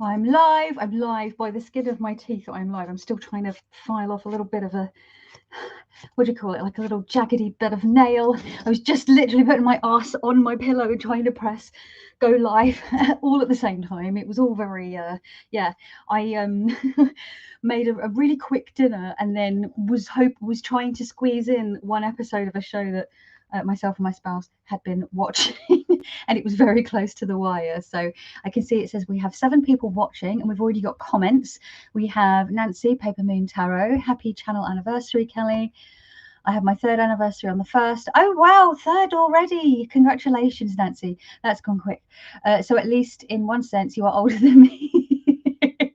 I'm live. I'm live by the skin of my teeth. I'm live. I'm still trying to file off a little bit of a, what do you call it? Like a little jaggedy bit of nail. I was just literally putting my ass on my pillow and trying to press go live all at the same time. It was all very, yeah. I made a really quick dinner and then was trying to squeeze in one episode of a show that myself and my spouse had been watching, and it was very close to the wire. So I can see it says we have 7 people watching, and we've already got comments. We have Nancy, Paper Moon Tarot, happy channel anniversary, Kelly. I have my 3rd anniversary on the 1st. Oh, wow, 3rd already. Congratulations, Nancy. That's gone quick. So at least in one sense, you are older than me.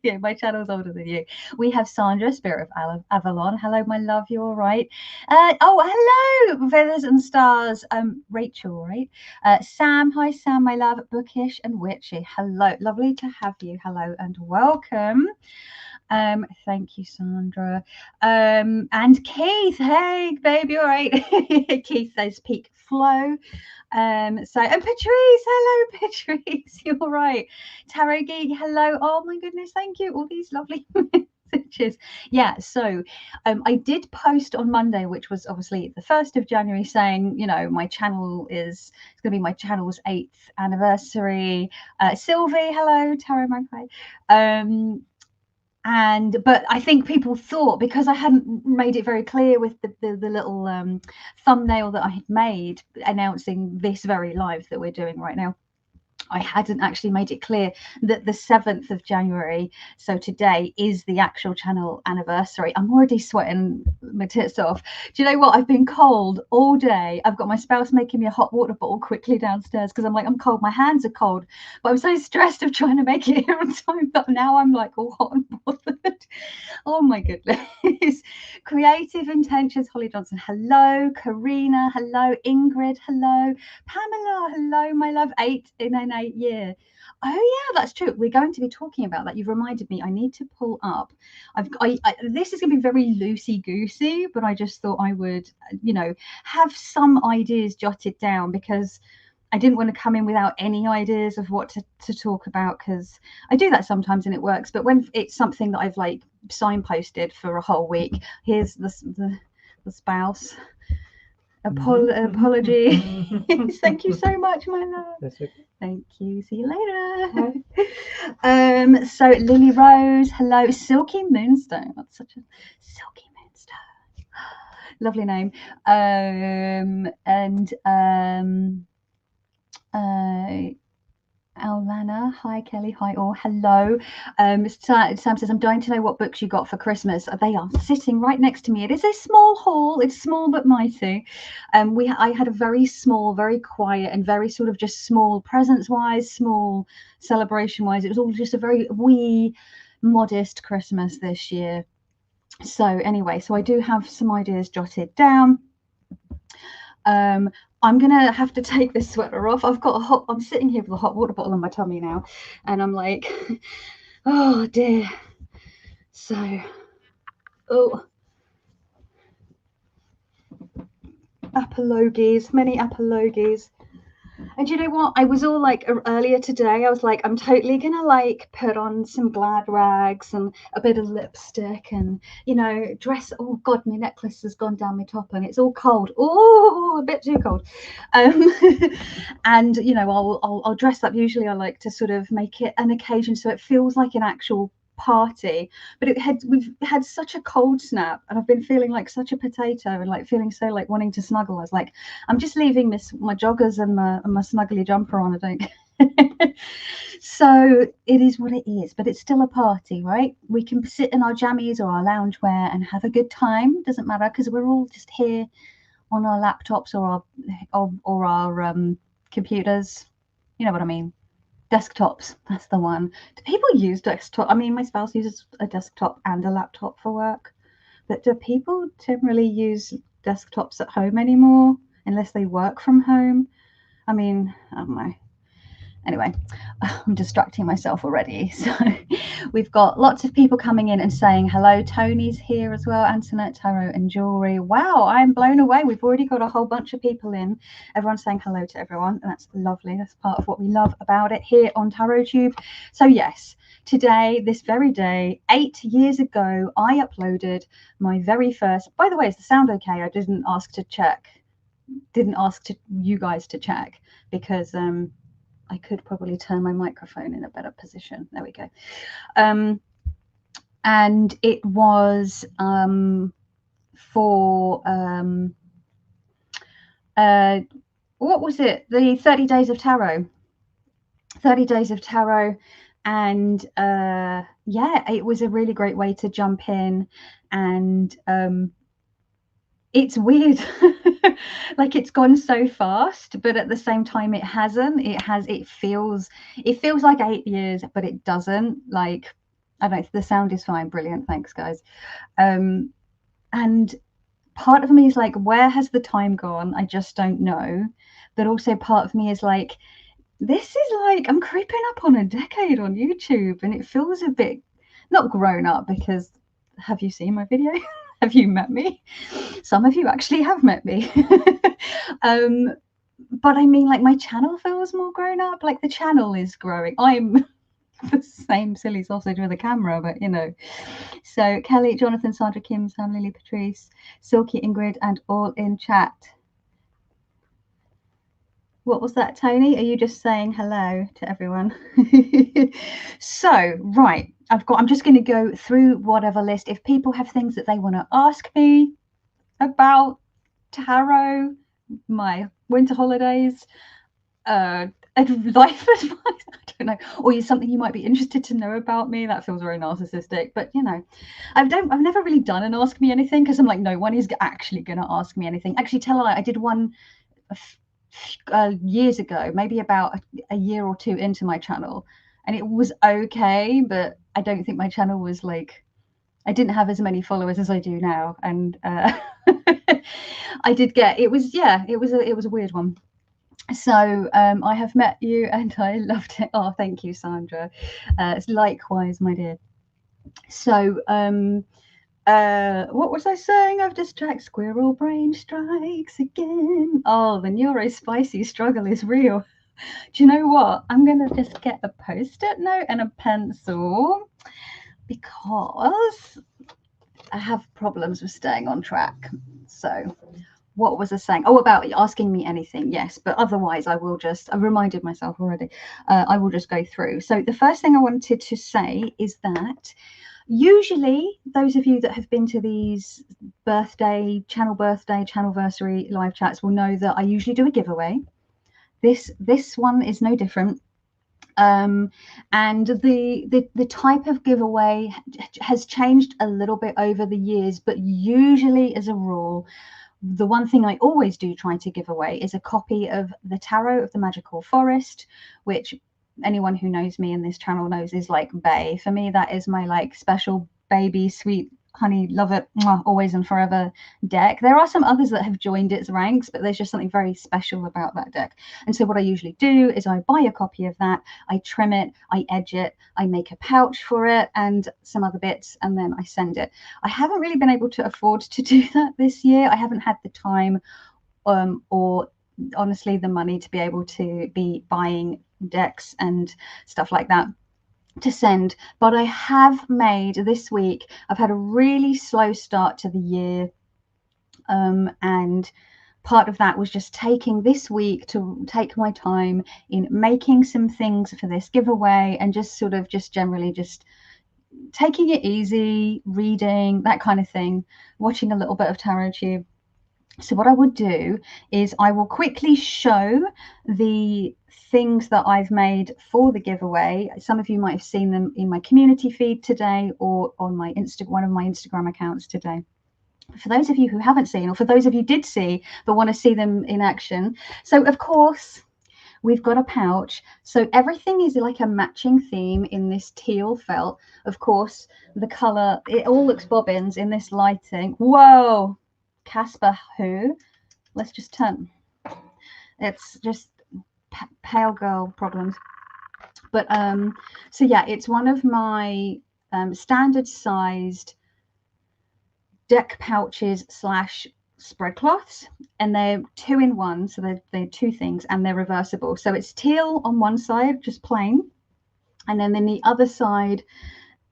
Yeah, my channel's older than you. We have Sandra, Spirit of Avalon. Hello, my love. You all right? Hello, Feathers and Stars. Rachel, right? Sam, hi, Sam, my love. Bookish and Witchy. Hello, lovely to have you. Hello and welcome. Thank you, Sandra. And Keith, hey, baby, all right. Keith says peak flow. And Patrice, hello, Patrice, you're all right. Tarot Geek, hello. Oh my goodness, thank you. All these lovely messages. Yeah, so I did post on Monday, which was obviously the 1st of January, saying, you know, my channel it's going to be my channel's 8th anniversary. Sylvie, hello, Tarot Magpie. But I think people thought, because I hadn't made it very clear with the little thumbnail that I had made announcing this very live that we're doing right now, I hadn't actually made it clear that the 7th of January, so today, is the actual channel anniversary. I'm already sweating my tits off. Do you know what? I've been cold all day. I've got my spouse making me a hot water bottle quickly downstairs because I'm like, I'm cold. My hands are cold. But I'm so stressed of trying to make it here on time. But now I'm like all hot and bothered. Oh my goodness. Creative Intentions, Holly Johnson. Hello. Karina. Hello. Ingrid. Hello. Pamela. Hello, my love. 8 in an 8 year. Oh yeah, that's true. We're going to be talking about that. You've reminded me. I need to pull up. This is going to be very loosey goosey, but I just thought I would, you know, have some ideas jotted down because I didn't want to come in without any ideas of what to talk about, because I do that sometimes and it works. But when it's something that I've like signposted for a whole week, here's the spouse. Apology. Thank you so much, my love. That's okay. Thank you. See you later. So Lily Rose, hello. Silky Moonstone. That's such a silky moonstone. Lovely name. Alana, hi Kelly, hi all, hello. Sam says, I'm dying to know what books you got for Christmas. They are sitting right next to me. It is a small haul. It's small but mighty. I had a very small, very quiet, and very sort of just small presents-wise, small celebration-wise. It was all just a very wee, modest Christmas this year. So anyway, so I do have some ideas jotted down. I'm gonna have to take this sweater off. I'm sitting here with a hot water bottle on my tummy now, and I'm like, oh dear. So, oh, apologies, many apologies. And you know what? I was all like earlier today, I was like, I'm totally gonna like put on some glad rags and a bit of lipstick and, you know, dress. Oh God, my necklace has gone down my top and it's all cold. Oh, a bit too cold. And you know, I'll dress up. Usually, I like to sort of make it an occasion so it feels like an actual party. But we've had such a cold snap, and I've been feeling like such a potato and like feeling so like wanting to snuggle. I was like, I'm just leaving my joggers and my snuggly jumper on. I don't. So it is what it is, but it's still a party, right? We can sit in our jammies or our loungewear and have a good time. Doesn't matter, because we're all just here on our laptops or our computers. You know what I mean? Desktops, that's the one. Do people use desktop? I mean, my spouse uses a desktop and a laptop for work, but do people generally use desktops at home anymore unless they work from home? I mean, I don't know. Anyway, I'm distracting myself already. So we've got lots of people coming in and saying hello. Tony's here as well. Antoinette, Tarot and Jewelry. Wow, I'm blown away. We've already got a whole bunch of people in. Everyone's saying hello to everyone. And that's lovely. That's part of what we love about it here on Tarot Tube. So yes, today, this very day, 8 years ago, I uploaded my very first. By the way, is the sound okay? I didn't ask to check. Didn't ask to you guys to check because I could probably turn my microphone in a better position. There we go. And it was for what was it? The 30 Days of Tarot. 30 Days of Tarot. And yeah, it was a really great way to jump in. And it's weird. Like it's gone so fast, but at the same time it hasn't. It feels like 8 years, but it doesn't. Like, I don't know, the sound is fine. Brilliant. Thanks, guys. And part of me is like, where has the time gone? I just don't know. But also part of me is like, this is like, I'm creeping up on a decade on YouTube, and it feels a bit not grown up, because have you seen my video? Have you met me? Some of you actually have met me. But I mean, like, my channel feels more grown up. Like, the channel is growing. I'm the same silly sausage with a camera, but you know. So Kelly, Jonathan, Sandra, Kim, Sam, Lily, Patrice, Silky, Ingrid, and all in chat. What was that, Tony? Are you just saying hello to everyone? So, right, I'm just going to go through whatever list. If people have things that they want to ask me about tarot, my winter holidays, life advice, I don't know, or something you might be interested to know about me. That feels very narcissistic, but you know, I've never really done an ask me anything, because I'm like, no one is actually going to ask me anything. Actually, tell a lie, I did one years ago, maybe about a year or two into my channel, and it was okay, but I don't think my channel was like, I didn't have as many followers as I do now, and I did get, it was a weird one. So I have met you and I loved it. Oh, thank you, Sandra. It's likewise, my dear. So what was I saying? I've distracted. Squirrel brain strikes again. Oh, the neurospicy struggle is real. Do you know what? I'm gonna just get a post-it note and a pencil, because I have problems with staying on track. So what was I saying? Oh, about asking me anything. Yes, but otherwise I reminded myself already. I will just go through. So the first thing I wanted to say is that usually those of you that have been to these channelversary live chats will know that I usually do a giveaway. This one is no different. And the type of giveaway has changed a little bit over the years, but usually, as a rule, the one thing I always do try to give away is a copy of the Tarot of the Magical Forest, which anyone who knows me in this channel knows is like bae. For me, that is my like special baby, sweet honey, love it, always and forever deck. There are some others that have joined its ranks, but there's just something very special about that deck. And so what I usually do is I buy a copy of that, I trim it, I edge it, I make a pouch for it and some other bits, and then I send it. I haven't really been able to afford to do that this year. I haven't had the time or honestly the money to be able to be buying decks and stuff like that to send, but I have made this week. I've had a really slow start to the year, and part of that was just taking this week to take my time in making some things for this giveaway, and just sort of just generally just taking it easy, reading, that kind of thing, watching a little bit of Tarot Tube. So what I would do is I will quickly show the things that I've made for the giveaway. Some of you might have seen them in my community feed today, or on my one of my Instagram accounts today. For those of you who haven't seen, or for those of you did see but want to see them in action, so of course we've got a pouch. So everything is like a matching theme in this teal felt. Of course, the color, it all looks bobbins in this lighting. Whoa, Casper, who? Let's just turn. It's just pale girl problems. But so yeah, it's one of my standard sized deck pouches / spread cloths, and they're 2-in-1, so they're two things, and they're reversible. So it's teal on one side, just plain, And then the other side,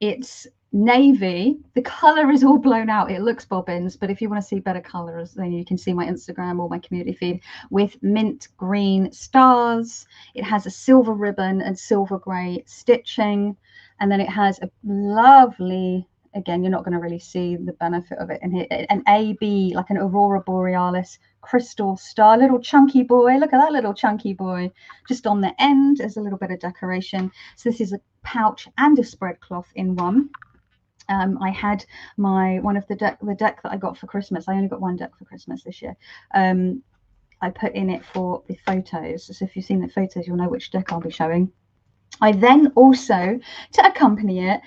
it's navy. The color is all blown out. It looks bobbins, but if you want to see better colors, then you can see my Instagram or my community feed with mint green stars. It has a silver ribbon and silver gray stitching, and then it has a lovely, again, you're not going to really see the benefit of it in here, an AB, like an aurora borealis crystal star, little chunky boy. Look at that little chunky boy just on the end as a little bit of decoration. So this is a pouch and a spread cloth in one. I had one of the deck that I got for Christmas. I only got one deck for Christmas this year. I put in it for the photos. So if you've seen the photos, you'll know which deck I'll be showing. I then also, to accompany it,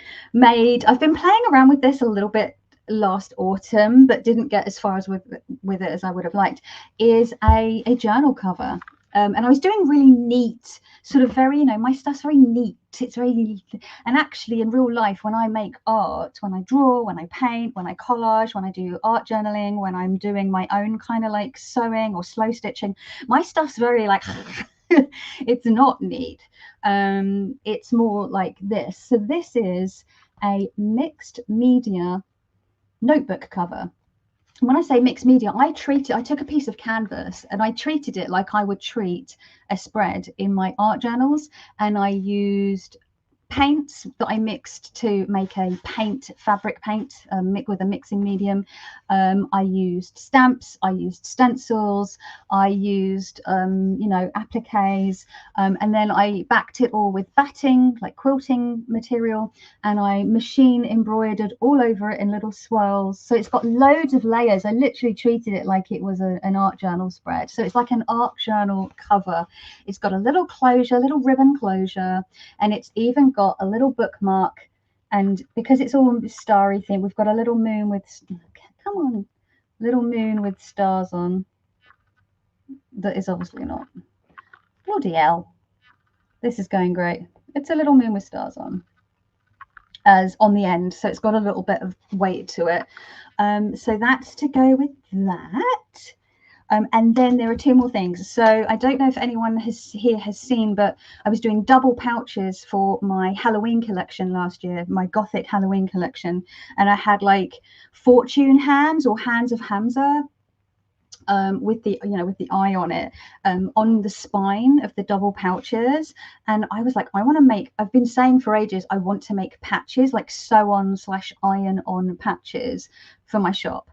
I've been playing around with this a little bit last autumn, but didn't get as far as with it as I would have liked, is a journal cover. And I was doing really neat, sort of very, my stuff's very neat. It's very neat. And actually in real life, when I make art, when I draw, when I paint, when I collage, when I do art journaling, when I'm doing my own kind of like sewing or slow stitching, my stuff's very like, it's not neat. It's more like this. So this is a mixed media notebook cover. When I say mixed media, I took a piece of canvas and I treated it like I would treat a spread in my art journals, and I used paints that I mixed to make a fabric paint with a mixing medium. I used stamps, I used stencils, I used appliques, and then I backed it all with batting, like quilting material, and I machine embroidered all over it in little swirls. So it's got loads of layers. I literally treated it like it was an art journal spread. So it's like an art journal cover. It's got a little closure, little ribbon closure, and it's even got a little bookmark, and because it's all starry thing, we've got a little moon with little moon with stars on. That is obviously not. Bloody hell, this is going great. It's a little moon with stars on as on the end, so it's got a little bit of weight to it. So that's to go with that. And then there are two more things. So I don't know if anyone here has seen, but I was doing double pouches for my Halloween collection last year, my Gothic Halloween collection. And I had like fortune hands or hands of Hamza with the eye on it, on the spine of the double pouches. And I was like, I've been saying for ages, I want to make patches, like sew on / iron on patches for my shop.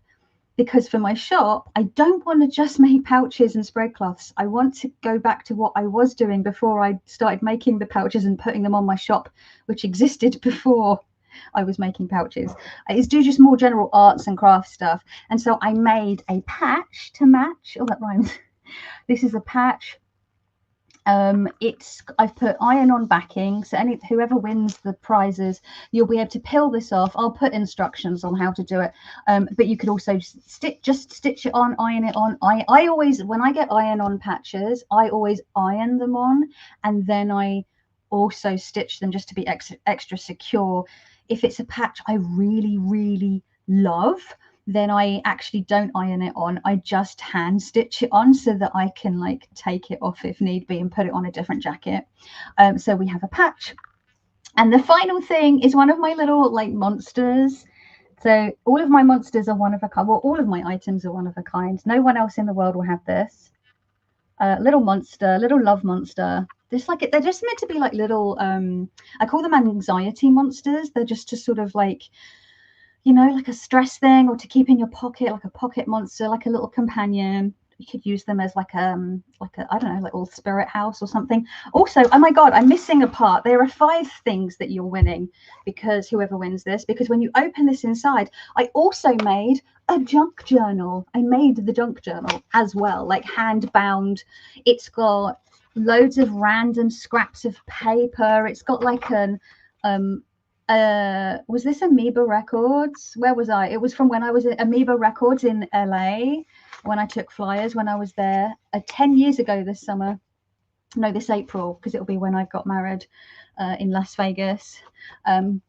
Because for my shop, I don't want to just make pouches and spread cloths. I want to go back to what I was doing before I started making the pouches and putting them on my shop, which existed before I was making pouches. Is do just more general arts and crafts stuff. And so I made a patch to match. Oh, that rhymes. This is a patch. I've put iron-on backing, so whoever wins the prizes, you'll be able to peel this off. I'll put instructions on how to do it, but you could also stitch it on, iron it on. I always, when I get iron-on patches, I always iron them on, and then I also stitch them just to be extra secure. If it's a patch I really, really love, then I actually don't iron it on. I just hand stitch it on so that I can like take it off if need be and put it on a different jacket. So we have a patch. And the final thing is one of my little like monsters. So all of my monsters are one of a kind. Well, all of my items are one of a kind. No one else in the world will have this. Little monster, little love monster. They're just meant to be like little, I call them anxiety monsters. They're just to sort of like, like a stress thing, or to keep in your pocket, like a pocket monster, like a little companion. You could use them as like a I don't know, like a little spirit house or something. Also, oh my god, I'm missing a part. There are 5 things that you're winning, because whoever wins this, because when you open this inside, I also made a junk journal. I made the junk journal as well, like hand bound. It's got loads of random scraps of paper. It's got like an was this Amoeba Records? Where was I? It was from when I was at Amoeba Records in LA, when I took flyers when I was there 10 years ago this summer. No, this April, because it'll be when I got married in Las Vegas. And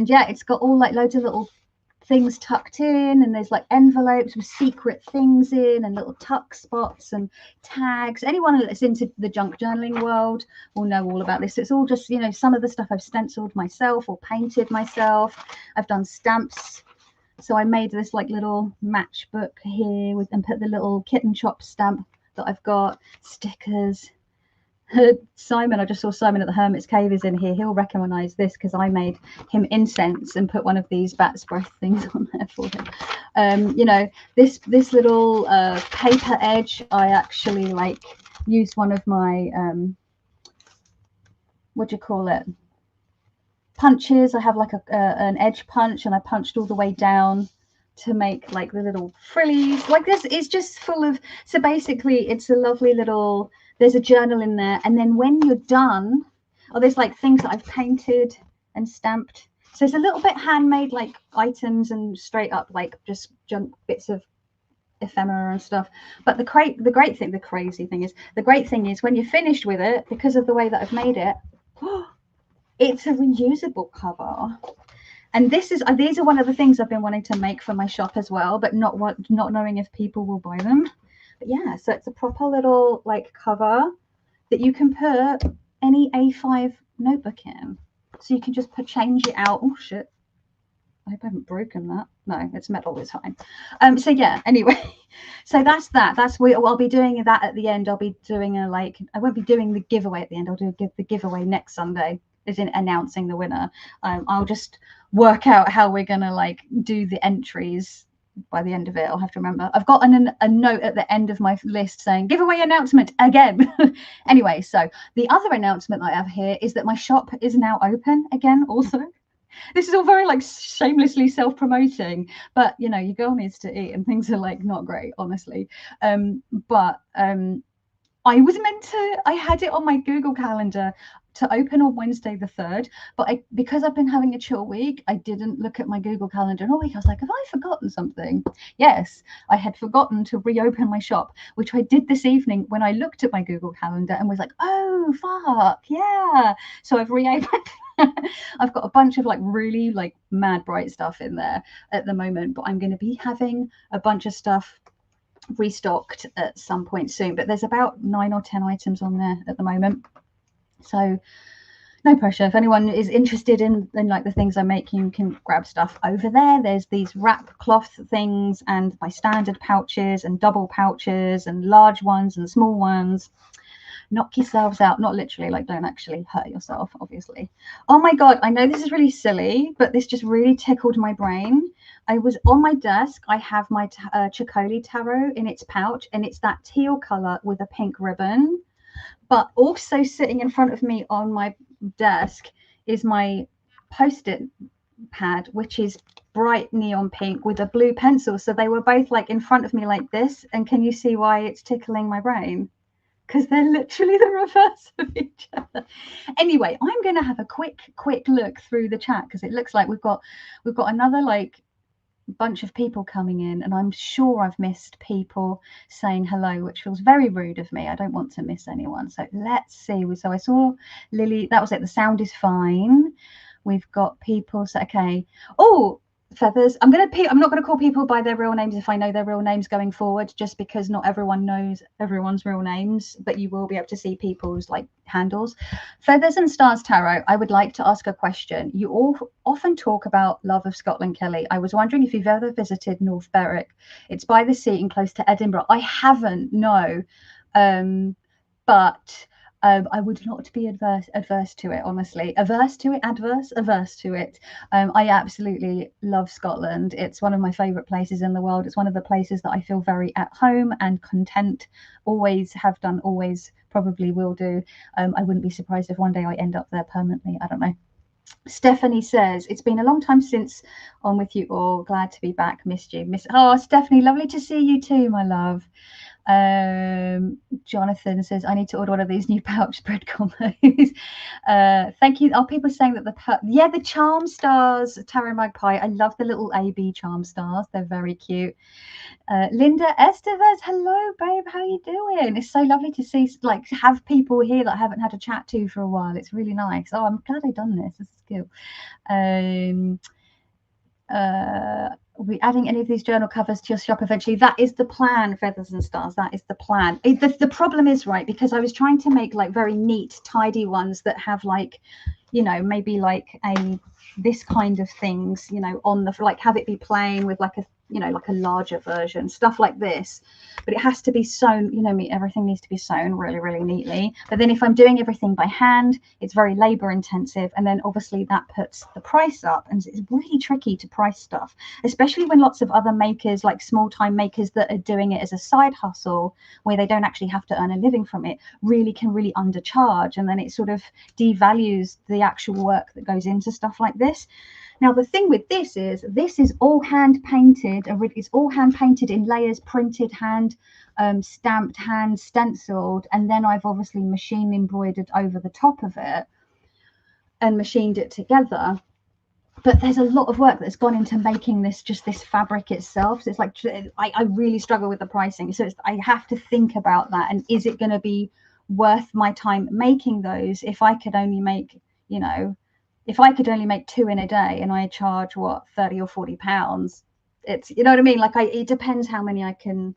yeah, it's got all like loads of little things tucked in, and there's like envelopes with secret things in and little tuck spots and tags. Anyone that's into the junk journaling world will know all about this. It's all just, you know, some of the stuff I've stenciled myself or painted myself. I've done stamps. So I made this like little matchbook here with, and put the little kitten chop stamp that I've got, stickers. Simon, I just saw Simon at the Hermit's Cave is in here. He'll recognize this because I made him incense and put one of these bat's breath things on there for him. You know, this little paper edge, I actually like used one of my what do you call it, punches. I have like an edge punch, and I punched all the way down to make like the little frillies like this. Is just full of, so basically it's a lovely little, there's a journal in there, and then when you're done, oh, there's like things that I've painted and stamped. So it's a little bit handmade, like items and straight up like just junk bits of ephemera and stuff. But the great thing is when you're finished with it, because of the way that I've made it, it's a reusable cover. And these are one of the things I've been wanting to make for my shop as well, but not knowing if people will buy them. But yeah, so it's a proper little like cover that you can put any A5 notebook in. So you can just change it out. Oh shit, I hope I haven't broken that. No, it's metal this time. So yeah, anyway, so that's I'll be doing that at the end. I'll be doing I won't be doing the giveaway at the end. I'll do the giveaway next Sunday, as in announcing the winner. I'll just work out how we're gonna like do the entries by the end of it. I'll have to remember. I've got a note at the end of my list saying giveaway announcement again. Anyway, so the other announcement I have here is that my shop is now open again also. This is all very like shamelessly self-promoting, but you know, your girl needs to eat and things are like not great, honestly. But I was meant to, I had it on my Google Calendar to open on Wednesday the 3rd, but because I've been having a chill week, I didn't look at my Google Calendar, and all week I was like, have I forgotten something? Yes, I had forgotten to reopen my shop, which I did this evening when I looked at my Google Calendar and was like, oh fuck yeah. So I've reopened. I've got a bunch of like really like mad bright stuff in there at the moment, but I'm going to be having a bunch of stuff restocked at some point soon. But there's about 9 or 10 items on there at the moment, so no pressure. If anyone is interested in like the things I make, you can grab stuff over there. There's these wrap cloth things and my standard pouches and double pouches and large ones and small ones. Knock yourselves out, not literally, like don't actually hurt yourself, obviously. Oh my god, I know this is really silly, but this just really tickled my brain. I was on my desk, I have my Chicoli tarot in its pouch, and it's that teal color with a pink ribbon. But also sitting in front of me on my desk is my post-it pad, which is bright neon pink with a blue pencil. So they were both like in front of me like this. And can you see why it's tickling my brain? Because they're literally the reverse of each other. Anyway, I'm going to have a quick look through the chat, because it looks like we've got another like bunch of people coming in, and I'm sure I've missed people saying hello, which feels very rude of me. I don't want to miss anyone. So let's see. So I saw Lily. That was it. The sound is fine. We've got people. So okay. Oh, Feathers. I'm not going to call people by their real names if I know their real names going forward, just because not everyone knows everyone's real names, but you will be able to see people's like handles. Feathers and Stars Tarot, I would like to ask a question. You all often talk about love of Scotland, Kelly. I was wondering if you've ever visited North Berwick. It's by the sea and close to Edinburgh. I haven't, no. But I would not be adverse to it, honestly. Averse to it. I absolutely love Scotland. It's one of my favourite places in the world. It's one of the places that I feel very at home and content. Always have done, always probably will do. I wouldn't be surprised if one day I end up there permanently. I don't know. Stephanie says, it's been a long time since on with you all. Glad to be back. Missed you. Oh, Stephanie, lovely to see you too, my love. Jonathan says, I need to order one of these new pouch bread combos. Thank you. Are people saying that the charm stars tarot magpie? I love the little AB charm stars. They're very cute. Linda Estevez, hello babe, how you doing? It's so lovely to see, like, have people here that I haven't had a chat to for a while. It's really nice. Oh, I'm glad I've done this. This is cool. we adding any of these journal covers to your shop eventually? That is the plan, Feathers and Stars. That is the plan. The problem is, right, because I was trying to make like very neat, tidy ones that have like, you know, maybe like this kind of things, you know, on the, like have it be plain with like a, you know, like a larger version, stuff like this. But it has to be sewn, you know me, everything needs to be sewn really, really neatly. But then if I'm doing everything by hand, it's very labor intensive. And then obviously that puts the price up. And it's really tricky to price stuff, especially when lots of other makers, like small time makers that are doing it as a side hustle, where they don't actually have to earn a living from it, really can really undercharge. And then it sort of devalues the actual work that goes into stuff like this. Now, the thing with this is all hand painted. It's all hand painted in layers, printed, hand stamped, hand stenciled, and then I've obviously machine embroidered over the top of it and machined it together. But there's a lot of work that's gone into making this, just this fabric itself. So it's like, I really struggle with the pricing. So I have to think about that. And is it going to be worth my time making those if I could only make, you know, if I could only make 2 in a day and I charge what, 30 or 40 pounds, it's, you know what I mean? Like it depends how many I can.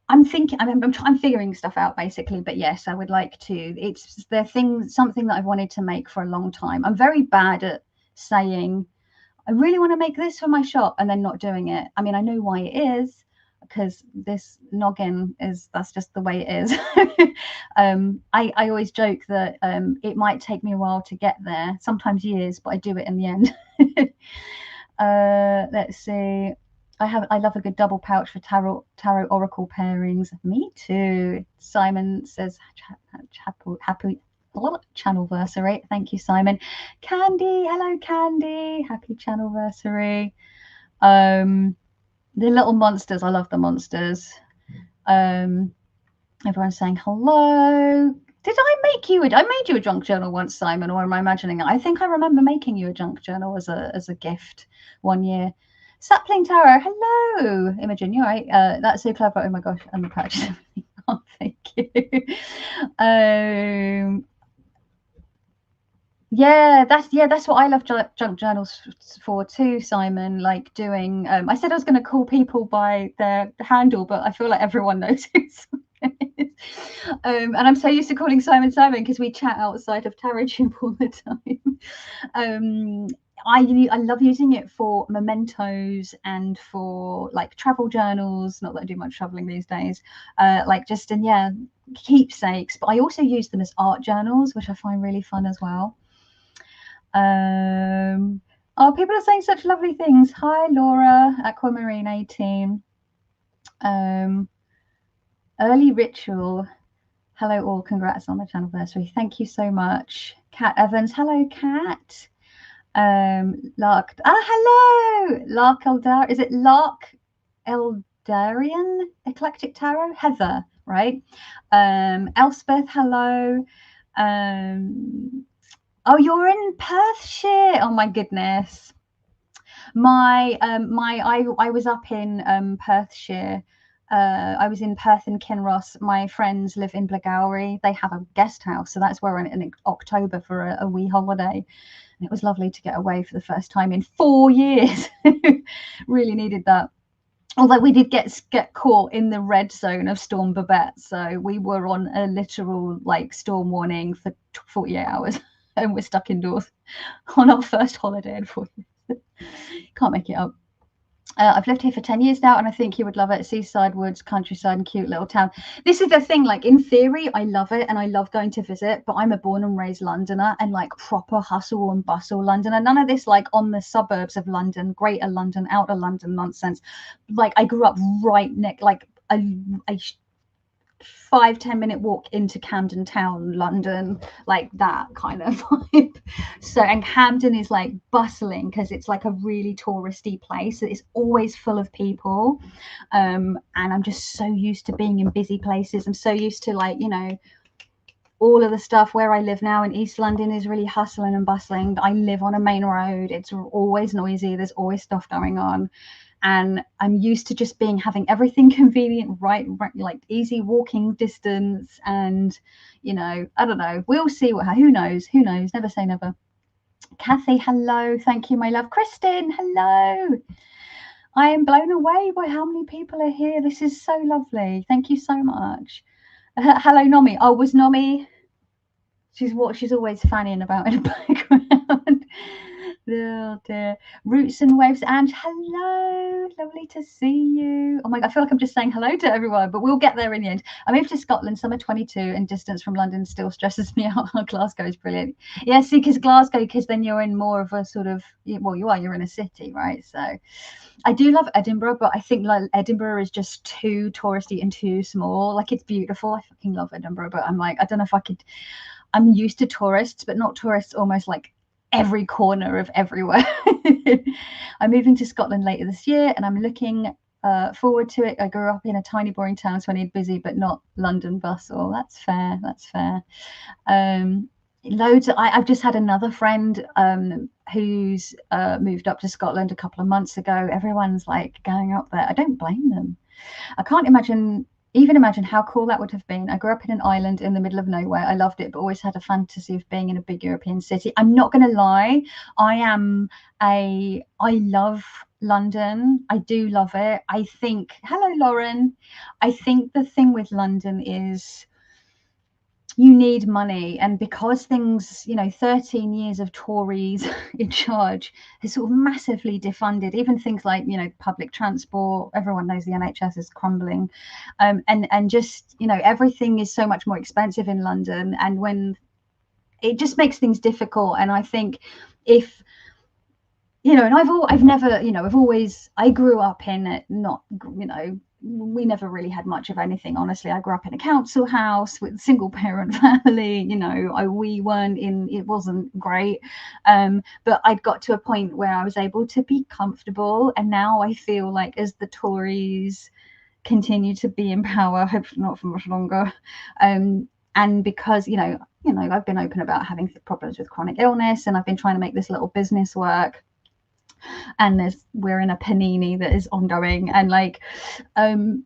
I'm thinking, I'm figuring stuff out basically, but yes, I would like to. It's the thing, something that I've wanted to make for a long time. I'm very bad at saying, I really want to make this for my shop and then not doing it. I mean, I know why it is, because this noggin is, that's just the way it is. I always joke that it might take me a while to get there, sometimes years, but I do it in the end. Let's see. I love a good double pouch for tarot oracle pairings. Me too. Simon says happy channelversary. Thank you, Simon. Candy, hello Candy, happy channelversary. The little monsters, I love the monsters. Everyone's saying hello. Did I make you I made you a junk journal once, Simon, or am I imagining it? I think I remember making you a junk journal as a gift one year. Sapling Tarot, hello, Imogen, you're right. That's so clever. Oh my gosh, I'm purchasing everything. Oh, thank you. Yeah, that's what I love junk journals for too, Simon. Like doing, I said I was going to call people by their handle, but I feel like everyone knows who Simon is. And I'm so used to calling Simon because we chat outside of Tarot Tube all the time. I love using it for mementos and for like travel journals. Not that I do much traveling these days. Like just in, yeah, keepsakes. But I also use them as art journals, which I find really fun as well. Oh, people are saying such lovely things. Hi, Laura, Aquamarine 18. Early Ritual. Hello all, congrats on the channelversary. Thank you so much. Kat Evans, hello Kat. Lark, hello, Lark Eldar. Is it Lark Eldarian Eclectic Tarot? Heather, right? Elspeth, hello. Oh, you're in Perthshire. Oh my goodness. I was up in Perthshire. I was in Perth and Kinross. My friends live in Blairgowrie. They have a guest house, so that's where I went in October for a wee holiday. And it was lovely to get away for the first time in 4 years. Really needed that. Although we did get caught in the red zone of Storm Babette, so we were on a literal like storm warning for 48 hours, and we're stuck indoors on our first holiday in 4 years. Can't make it up. I've lived here for 10 years now, and I think you would love it. Seaside, woods, countryside, and cute little town. This is the thing, like in theory, I love it and I love going to visit, but I'm a born and raised Londoner and like proper hustle and bustle Londoner. None of this like on the suburbs of London, greater London, outer London nonsense. Like I grew up right next, like a 5-10 minute walk into Camden Town, London, like that kind of vibe. So, and Camden is like bustling because it's like a really touristy place. It's always full of people, and I'm just so used to being in busy places. I'm so used to, like, you know, all of the stuff. Where I live now in East London is really hustling and bustling. I live on a main road. It's always noisy. There's always stuff going on. And I'm used to just having everything convenient, right, like easy walking distance. And, you know, I don't know. We'll see who knows. Never say never. Kathy, hello. Thank you, my love. Kristen, hello. I am blown away by how many people are here. This is so lovely. Thank you so much. Hello, Nomi. Oh, was Nomi? She's what she's always fanning about in the background. Oh dear. Roots and waves. And hello. Lovely to see you. Oh my God, I feel like I'm just saying hello to everyone, but we'll get there in the end. I moved to Scotland, summer 22, and distance from London still stresses me out. Glasgow is brilliant. Yeah, see, because Glasgow, because then you're in more of a sort of, well, you're in a city, right? So I do love Edinburgh, but I think like Edinburgh is just too touristy and too small. Like it's beautiful. I fucking love Edinburgh, but I'm like, I don't know if I could. I'm used to tourists, but not tourists almost like every corner of everywhere. I'm moving to Scotland later this year, and I'm looking forward to it. I grew up in a tiny, boring town, so I need busy, but not London bustle. That's fair. That's fair. Loads. I've just had another friend who's moved up to Scotland a couple of months ago. Everyone's like going up there. I don't blame them. I can't even imagine how cool that would have been. I grew up in an island in the middle of nowhere. I loved it, but always had a fantasy of being in a big European city. I'm not going to lie. I love London. I do love it. I think, hello, Lauren. I think the thing with London is you need money, and because things, 13 years of Tories in charge has sort of massively defunded even things like, public transport. Everyone knows the NHS is crumbling, and just, everything is so much more expensive in London, and when it just makes things difficult. And I think if and I've never, I grew up in it, not, we never really had much of anything, honestly. I grew up in a council house with a single parent family. We weren't in, it wasn't great, but I'd got to a point where I was able to be comfortable, and now I feel like as the Tories continue to be in power, hopefully not for much longer, and because I've been open about having problems with chronic illness, and I've been trying to make this little business work, and we're in a panini that is ongoing, and like that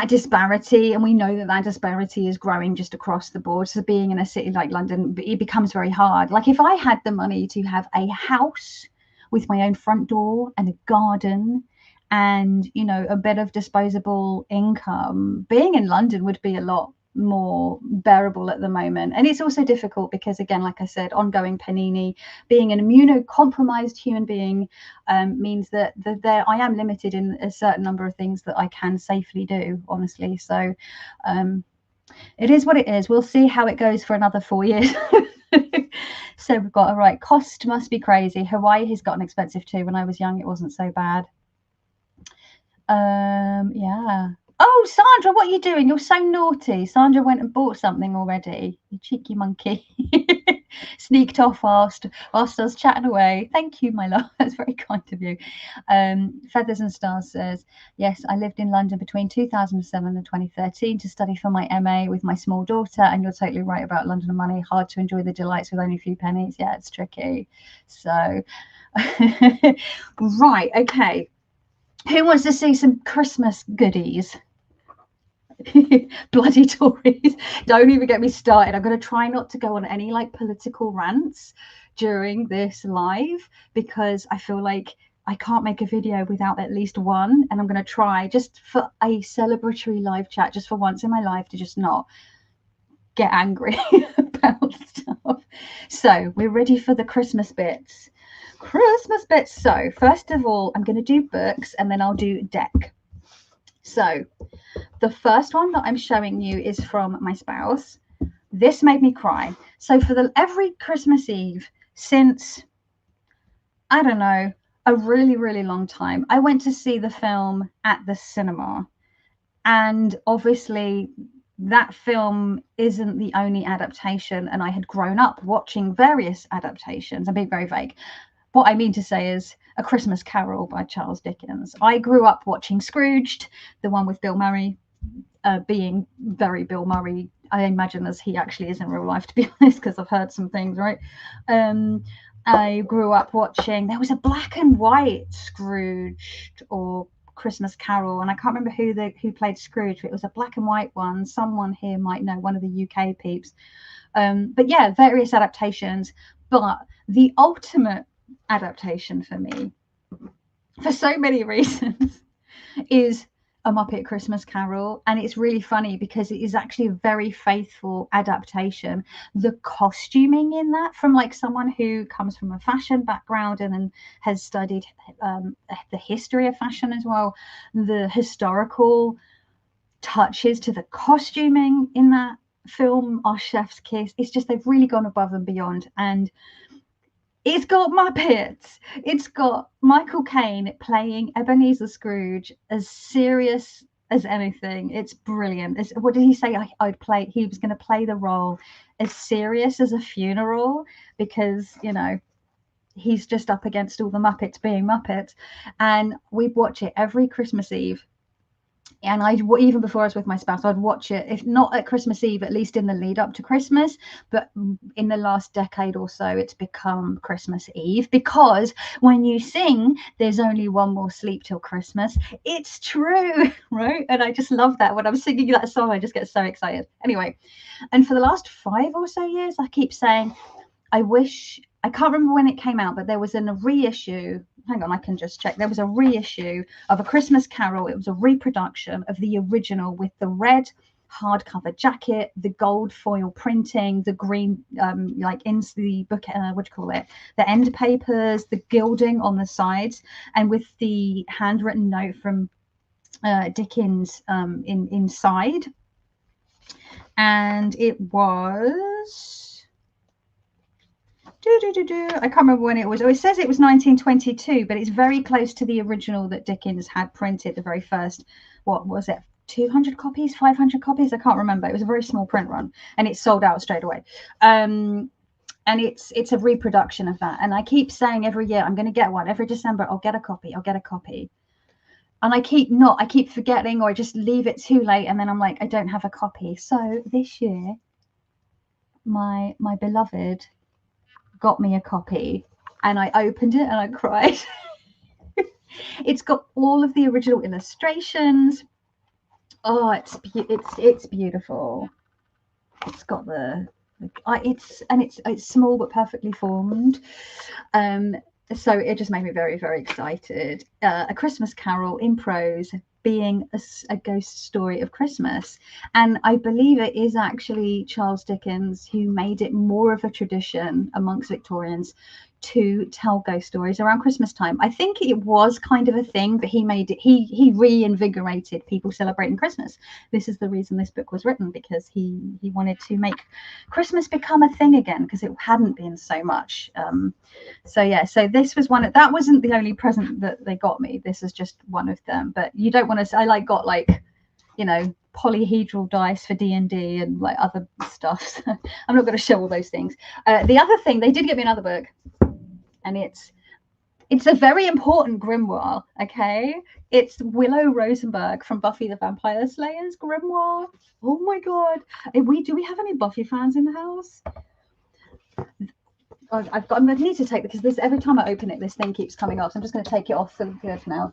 disparity, and we know that disparity is growing just across the board. So being in a city like London, it becomes very hard. Like if I had the money to have a house with my own front door and a garden and a bit of disposable income, being in London would be a lot more bearable at the moment. And it's also difficult because, again, like I said, ongoing panini, being an immunocompromised human being means that I am limited in a certain number of things that I can safely do, honestly. So it is what it is. We'll see how it goes for another 4 years. So we've got, all right, cost must be crazy. Hawaii has gotten expensive too. When I was young, it wasn't so bad. Yeah. Oh, Sandra, what are you doing? You're so naughty. Sandra went and bought something already. You cheeky monkey. Sneaked off whilst I was chatting away. Thank you, my love. That's very kind of you. Feathers and Stars says, yes, I lived in London between 2007 and 2013 to study for my MA with my small daughter. And you're totally right about London and money. Hard to enjoy the delights with only a few pennies. Yeah, it's tricky. So, right, okay. Who wants to see some Christmas goodies? Bloody Tories. Don't even get me started. I'm going to try not to go on any like political rants during this live, because I feel like I can't make a video without at least one, and I'm going to try just for a celebratory live chat, just for once in my life, to just not get angry about stuff. So we're ready for the Christmas bits. So first of all, I'm going to do books, and then I'll do deck. So the first one that I'm showing you is from my spouse. This made me cry. So for every Christmas Eve since, I don't know, a really, really long time, I went to see the film at the cinema. And obviously that film isn't the only adaptation, and I had grown up watching various adaptations. I'm being very vague. What I mean to say is A Christmas Carol by Charles Dickens. I grew up watching Scrooged, the one with Bill Murray, being very Bill Murray, I imagine, as he actually is in real life, to be honest, because I've heard some things, right? I grew up watching, there was a black and white Scrooged or Christmas Carol, and I can't remember who played Scrooge, but it was a black and white one. Someone here might know, one of the UK peeps. But yeah, various adaptations. But the ultimate adaptation for me, for so many reasons, is A Muppet Christmas Carol. And it's really funny because it is actually a very faithful adaptation. The costuming in that, from like someone who comes from a fashion background and then has studied the history of fashion as well, the historical touches to the costuming in that film are chef's kiss. It's just, they've really gone above and beyond. And it's got Muppets. It's got Michael Caine playing Ebenezer Scrooge, as serious as anything. It's brilliant. What did he say? I'd play. He was going to play the role as serious as a funeral, because, you know, he's just up against all the Muppets being Muppets. And we'd watch it every Christmas Eve. And even before I was with my spouse, I'd watch it, if not at Christmas Eve, at least in the lead up to Christmas. But in the last decade or so, it's become Christmas Eve, because when you sing, there's only one more sleep till Christmas. It's true, right? And I just love that. When I'm singing that song, I just get so excited. Anyway, and for the last 5 or so years, I keep saying, I can't remember when it came out, but there was a reissue. Hang on, I can just check. There was a reissue of A Christmas Carol. It was a reproduction of the original with the red hardcover jacket, the gold foil printing, the green, like in the book, what do you call it? The end papers, the gilding on the sides, and with the handwritten note from Dickens inside. And it was... I can't remember when it was. Oh, it says it was 1922, but it's very close to the original that Dickens had printed, the very first. What was it? 200 copies, 500 copies? I can't remember. It was a very small print run, and it sold out straight away. And it's a reproduction of that. And I keep saying every year, I'm going to get one. Every December, I'll get a copy. I'll get a copy. And I keep forgetting, or I just leave it too late, and then I'm like, I don't have a copy. So this year, my beloved got me a copy, and I opened it and I cried. It's got all of the original illustrations. Oh, it's beautiful. It's got it's small but perfectly formed. So it just made me very, very excited. A Christmas Carol in prose, being a ghost story of Christmas. And I believe it is actually Charles Dickens who made it more of a tradition amongst Victorians to tell ghost stories around Christmas time. I think it was kind of a thing, but he reinvigorated people celebrating Christmas. This is the reason this book was written, because he wanted to make Christmas become a thing again, because it hadn't been so much. So this was that wasn't the only present that they got me. This is just one of them. But you don't want to, I got polyhedral dice for D&D and like other stuff. So I'm not going to show all those things. The other thing, they did get me another book, and it's a very important grimoire. Okay, it's Willow Rosenberg from Buffy the Vampire Slayer's grimoire. Oh my god, do we have any Buffy fans in the house? I'm going to need to take, because every time I open it, this thing keeps coming off. So I'm just going to take it off for good now.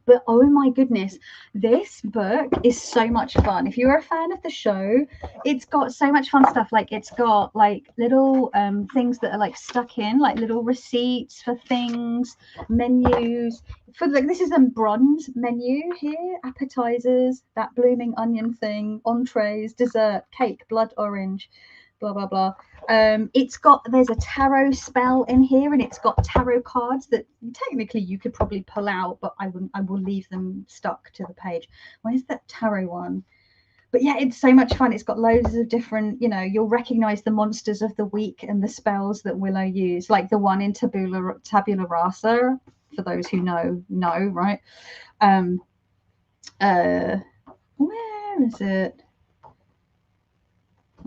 But oh my goodness, this book is so much fun. If you're a fan of the show, it's got so much fun stuff. Like, it's got like little things that are like stuck in, like little receipts for things, menus. This is a bronze menu here: appetizers, that blooming onion thing, entrees, dessert, cake, blood orange, blah blah blah. There's a tarot spell in here, and it's got tarot cards that technically you could probably pull out, but I will leave them stuck to the page. Where's that tarot one? But yeah, it's so much fun. It's got loads of different, you'll recognize the monsters of the week and the spells that Willow used, like the one in Tabula Rasa, for those who know, right? Where is it?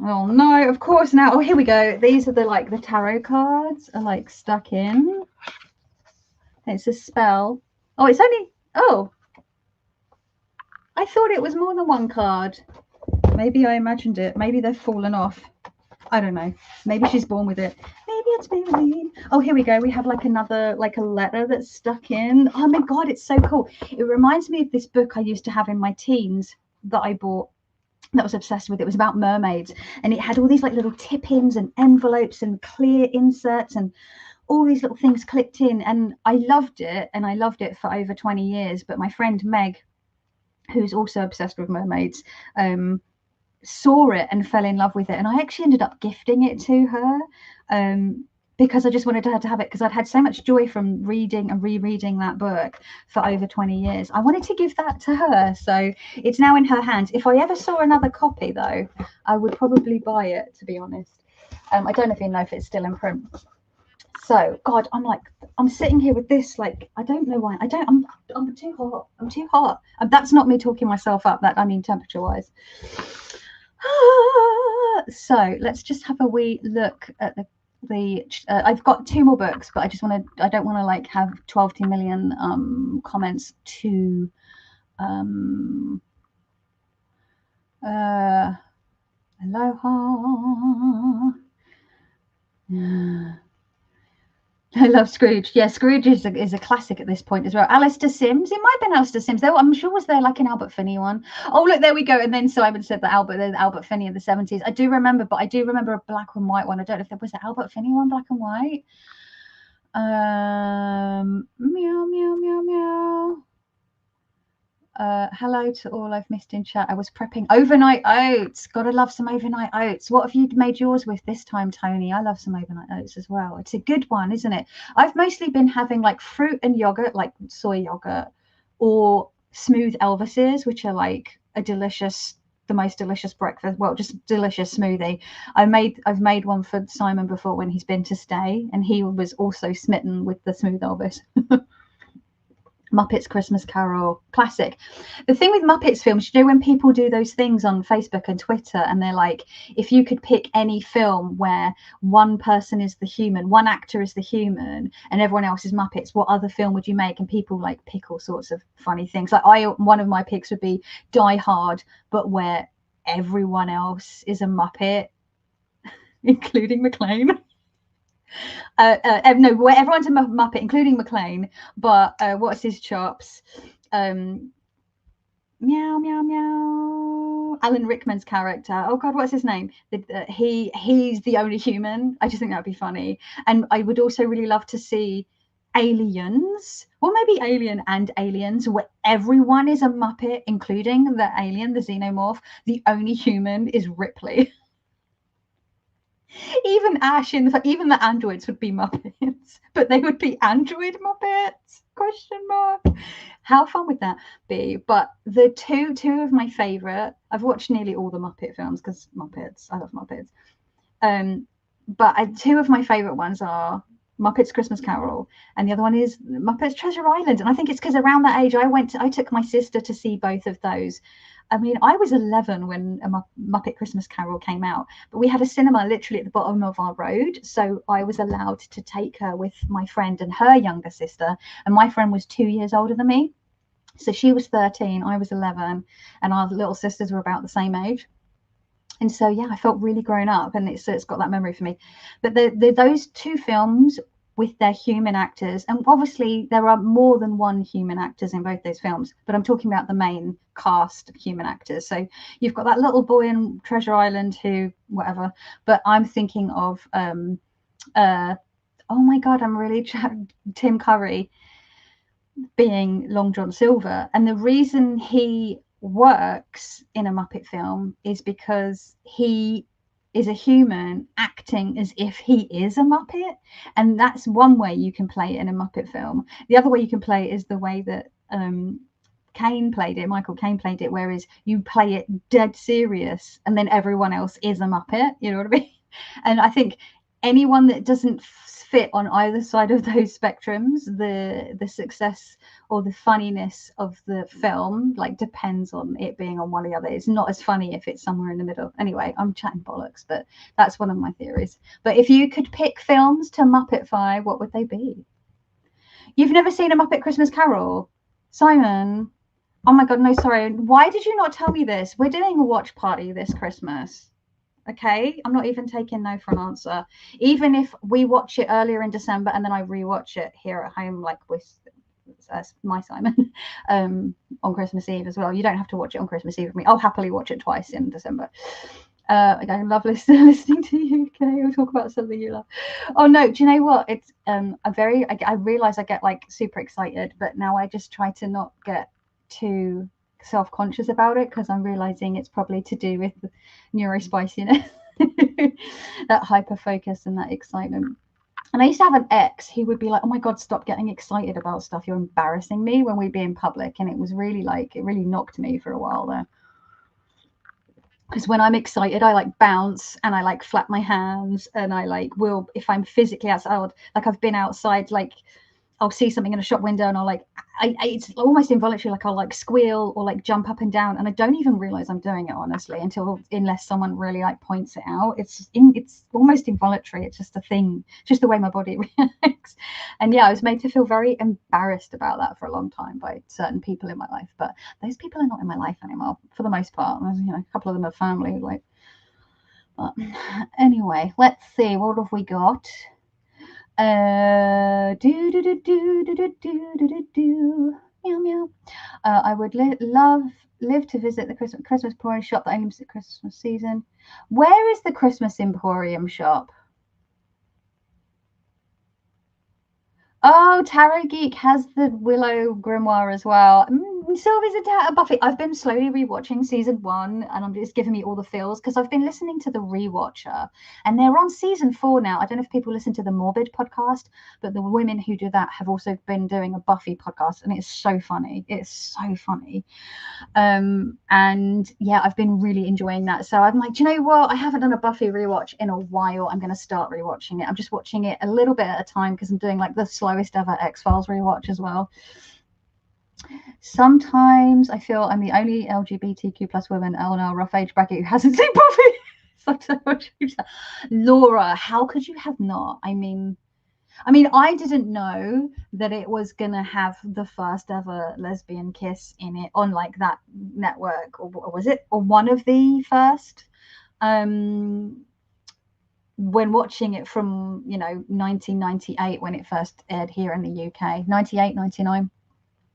Oh no, of course now. Oh, here we go. These are the tarot cards are like stuck in. It's a spell. Oh, it's only, I thought it was more than one card. Maybe I imagined it. Maybe they've fallen off. I don't know. Maybe she's born with it. Maybe it's Maybelline. Oh, here we go. We have another, a letter that's stuck in. Oh my God, it's so cool. It reminds me of this book I used to have in my teens that I bought that was obsessed with it. It was about mermaids, and it had all these like little tip-ins and envelopes and clear inserts and all these little things clicked in, and I loved it, and I loved it for over 20 years. But my friend Meg, who's also obsessed with mermaids, saw it and fell in love with it, and I actually ended up gifting it to her, because I just wanted her to have it, because I'd had so much joy from reading and rereading that book for over 20 years. I wanted to give that to her, so it's now in her hands. If I ever saw another copy though, I would probably buy it, to be honest. I don't even know if it's still in print. So God, I'm sitting here with this, like, I don't know why. I'm too hot. I'm too hot. That's not me talking myself up, that I mean temperature wise. So let's just have a wee look at the I've got 2 more books, but I don't want to like have 12 million comments to aloha. I love Scrooge. Yeah, Scrooge is a classic at this point as well. Alistair Sims. It might have been Alistair Sims. Though I'm sure was there like an Albert Finney one. Oh, look, there we go. And then Simon said that Albert Finney in the 70s. I do remember, but I do remember a black and white one. I don't know if there was an Albert Finney one, black and white. Meow, meow, meow, meow. Hello to all I've missed in chat. I was prepping overnight oats. Gotta love some overnight oats. What have you made yours with this time, Tony? I love some overnight oats as well. It's a good one, isn't it? I've mostly been having like fruit and yogurt, like soy yogurt, or smooth Elvises, which are like the most delicious breakfast. Well, just delicious smoothie. I've made one for Simon before when he's been to stay, and he was also smitten with the smooth Elvis. Muppets Christmas Carol, classic. The thing with Muppets films, you know, when people do those things on Facebook and Twitter, and they're like, if you could pick any film where one person is the human, one actor is the human, and everyone else is Muppets, what other film would you make? And people like pick all sorts of funny things. Like one of my picks would be Die Hard, but where everyone else is a Muppet, including McClane. No, where everyone's a Muppet, including McClane, but what's his chops? Meow, meow, meow. Alan Rickman's character. Oh God, what's his name? He's the only human. I just think that'd be funny. And I would also really love to see Aliens, or maybe Alien and Aliens, where everyone is a Muppet, including the alien, the xenomorph. The only human is Ripley. Even Ash even the androids would be Muppets, but they would be android Muppets? Question mark. How fun would that be? But the two of my favorite, I've watched nearly all the Muppet films because Muppets, I love Muppets. But 2 of my favorite ones are Muppets Christmas Carol, and the other one is Muppets Treasure Island. And I think it's because around that age I took my sister to see both of those. I mean, I was 11 when a Muppet Christmas Carol came out, but we had a cinema literally at the bottom of our road. So I was allowed to take her with my friend and her younger sister. And my friend was 2 years older than me. So she was 13, I was 11, and our little sisters were about the same age. And so, yeah, I felt really grown up, and it's got that memory for me. But those 2 films with their human actors, and obviously there are more than one human actors in both those films, but I'm talking about the main cast of human actors. So you've got that little boy in Treasure Island who whatever, but I'm thinking of oh my God, I'm really Tim Curry being Long John Silver. And the reason he works in a Muppet film is because he is a human acting as if he is a Muppet. And that's one way you can play it in a Muppet film. The other way you can play it is the way that Michael Caine played it, whereas you play it dead serious and then everyone else is a Muppet, you know what I mean? And I think anyone that doesn't fit on either side of those spectrums, the success or the funniness of the film like depends on it being on one or the other. It's not as funny if it's somewhere in the middle. Anyway, I'm chatting bollocks, but that's one of my theories. But if you could pick films to Muppetify, what would they be? You've never seen a Muppet Christmas Carol, Simon? Oh my God, no, sorry. Why did you not tell me this? We're doing a watch party this Christmas. Okay, I'm not even taking no for an answer. Even if we watch it earlier in December and then I rewatch it here at home, like with my Simon, on Christmas Eve as well. You don't have to watch it on Christmas Eve with me. I'll happily watch it twice in December. I love listening to you, okay? We'll talk about something you love. Oh no, do you know what? It's I realize I get like super excited, but now I just try to not get too self-conscious about it, because I'm realizing it's probably to do with the neurospiciness, that hyper focus and that excitement. And I used to have an ex who would be like, oh my God, stop getting excited about stuff. You're embarrassing me, when we'd be in public. And it was really like, it really knocked me for a while there. Because when I'm excited, I like bounce and I like flap my hands, and I like will, if I'm physically outside, like I've been outside, like I'll see something in a shop window and I'll like, it's almost involuntary, like I'll like squeal or like jump up and down, and I don't even realize I'm doing it, honestly, unless someone really like points it out. It's almost involuntary. It's just a thing, just the way my body reacts. And yeah, I was made to feel very embarrassed about that for a long time by certain people in my life, but those people are not in my life anymore for the most part. You know, a couple of them are family, like. But anyway, let's see, what have we got? I would live to visit the Christmas Emporium shop that only visits Christmas season. Where is the Christmas Emporium shop? Oh, Tarot Geek has the Willow grimoire as well. Sylvie's a Buffy. I've been slowly rewatching season 1, and I'm just giving me all the feels, because I've been listening to the rewatcher, and they're on season 4 now. I don't know if people listen to the Morbid podcast, but the women who do that have also been doing a Buffy podcast, and it's so funny. It's so funny. And yeah, I've been really enjoying that. So I'm like, do you know what? I haven't done a Buffy rewatch in a while. I'm going to start rewatching it. I'm just watching it a little bit at a time, because I'm doing like the slowest ever X-Files rewatch as well. Sometimes I feel I'm the only LGBTQ plus woman in our rough age bracket who hasn't seen Buffy. Laura, how could you have not? I mean, I didn't know that it was going to have the first ever lesbian kiss in it on like that network, or was it, or one of the first, when watching it from, 1998, when it first aired here in the UK, 98, 99.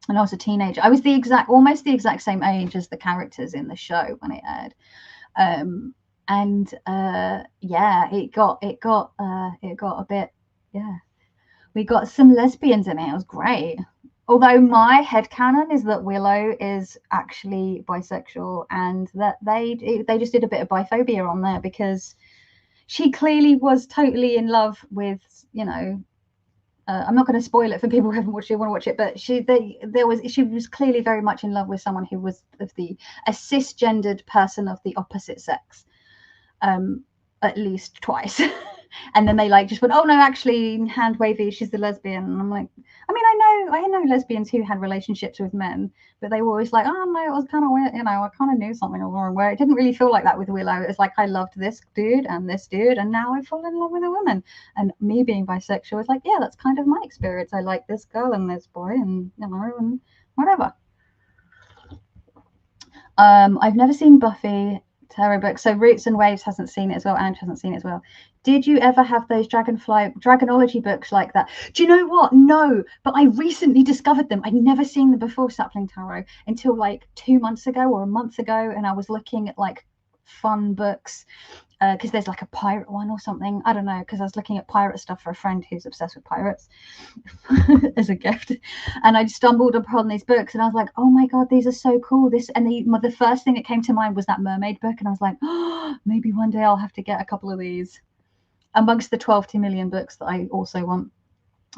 And I was a teenager. I was almost the exact same age as the characters in the show when it aired. Yeah, it got a bit, yeah. We got some lesbians in it. It was great. Although my headcanon is that Willow is actually bisexual, and that they just did a bit of biphobia on there, because she clearly was totally in love with, I'm not going to spoil it for people who haven't watched it, want to watch it, but she was clearly very much in love with someone who was a cisgendered person of the opposite sex, at least twice. And then they like just went, oh no, actually, hand wavy, she's the lesbian. And I'm like, I know lesbians who had relationships with men, but they were always like, oh no, it was kind of weird, I kind of knew something was wrong. Where it didn't really feel like that with Willow. It was like, I loved this dude, and now I fall in love with a woman. And me being bisexual is like, yeah, that's kind of my experience. I like this girl and this boy, and and whatever. I've never seen Buffy tarot book, so Roots and Waves hasn't seen it as well, and hasn't seen it as well. Did you ever have those dragonology books like that? Do you know what? No, but I recently discovered them. I'd never seen them before, Sapling Tarot, until like 2 months ago or a month ago, and I was looking at like fun books, because there's like a pirate one or something. I don't know, because I was looking at pirate stuff for a friend who's obsessed with pirates as a gift, and I stumbled upon these books, and I was like, oh my god, these are so cool. The first thing that came to mind was that mermaid book, and I was like, oh, maybe one day I'll have to get a couple of these amongst the 12 million books that I also want.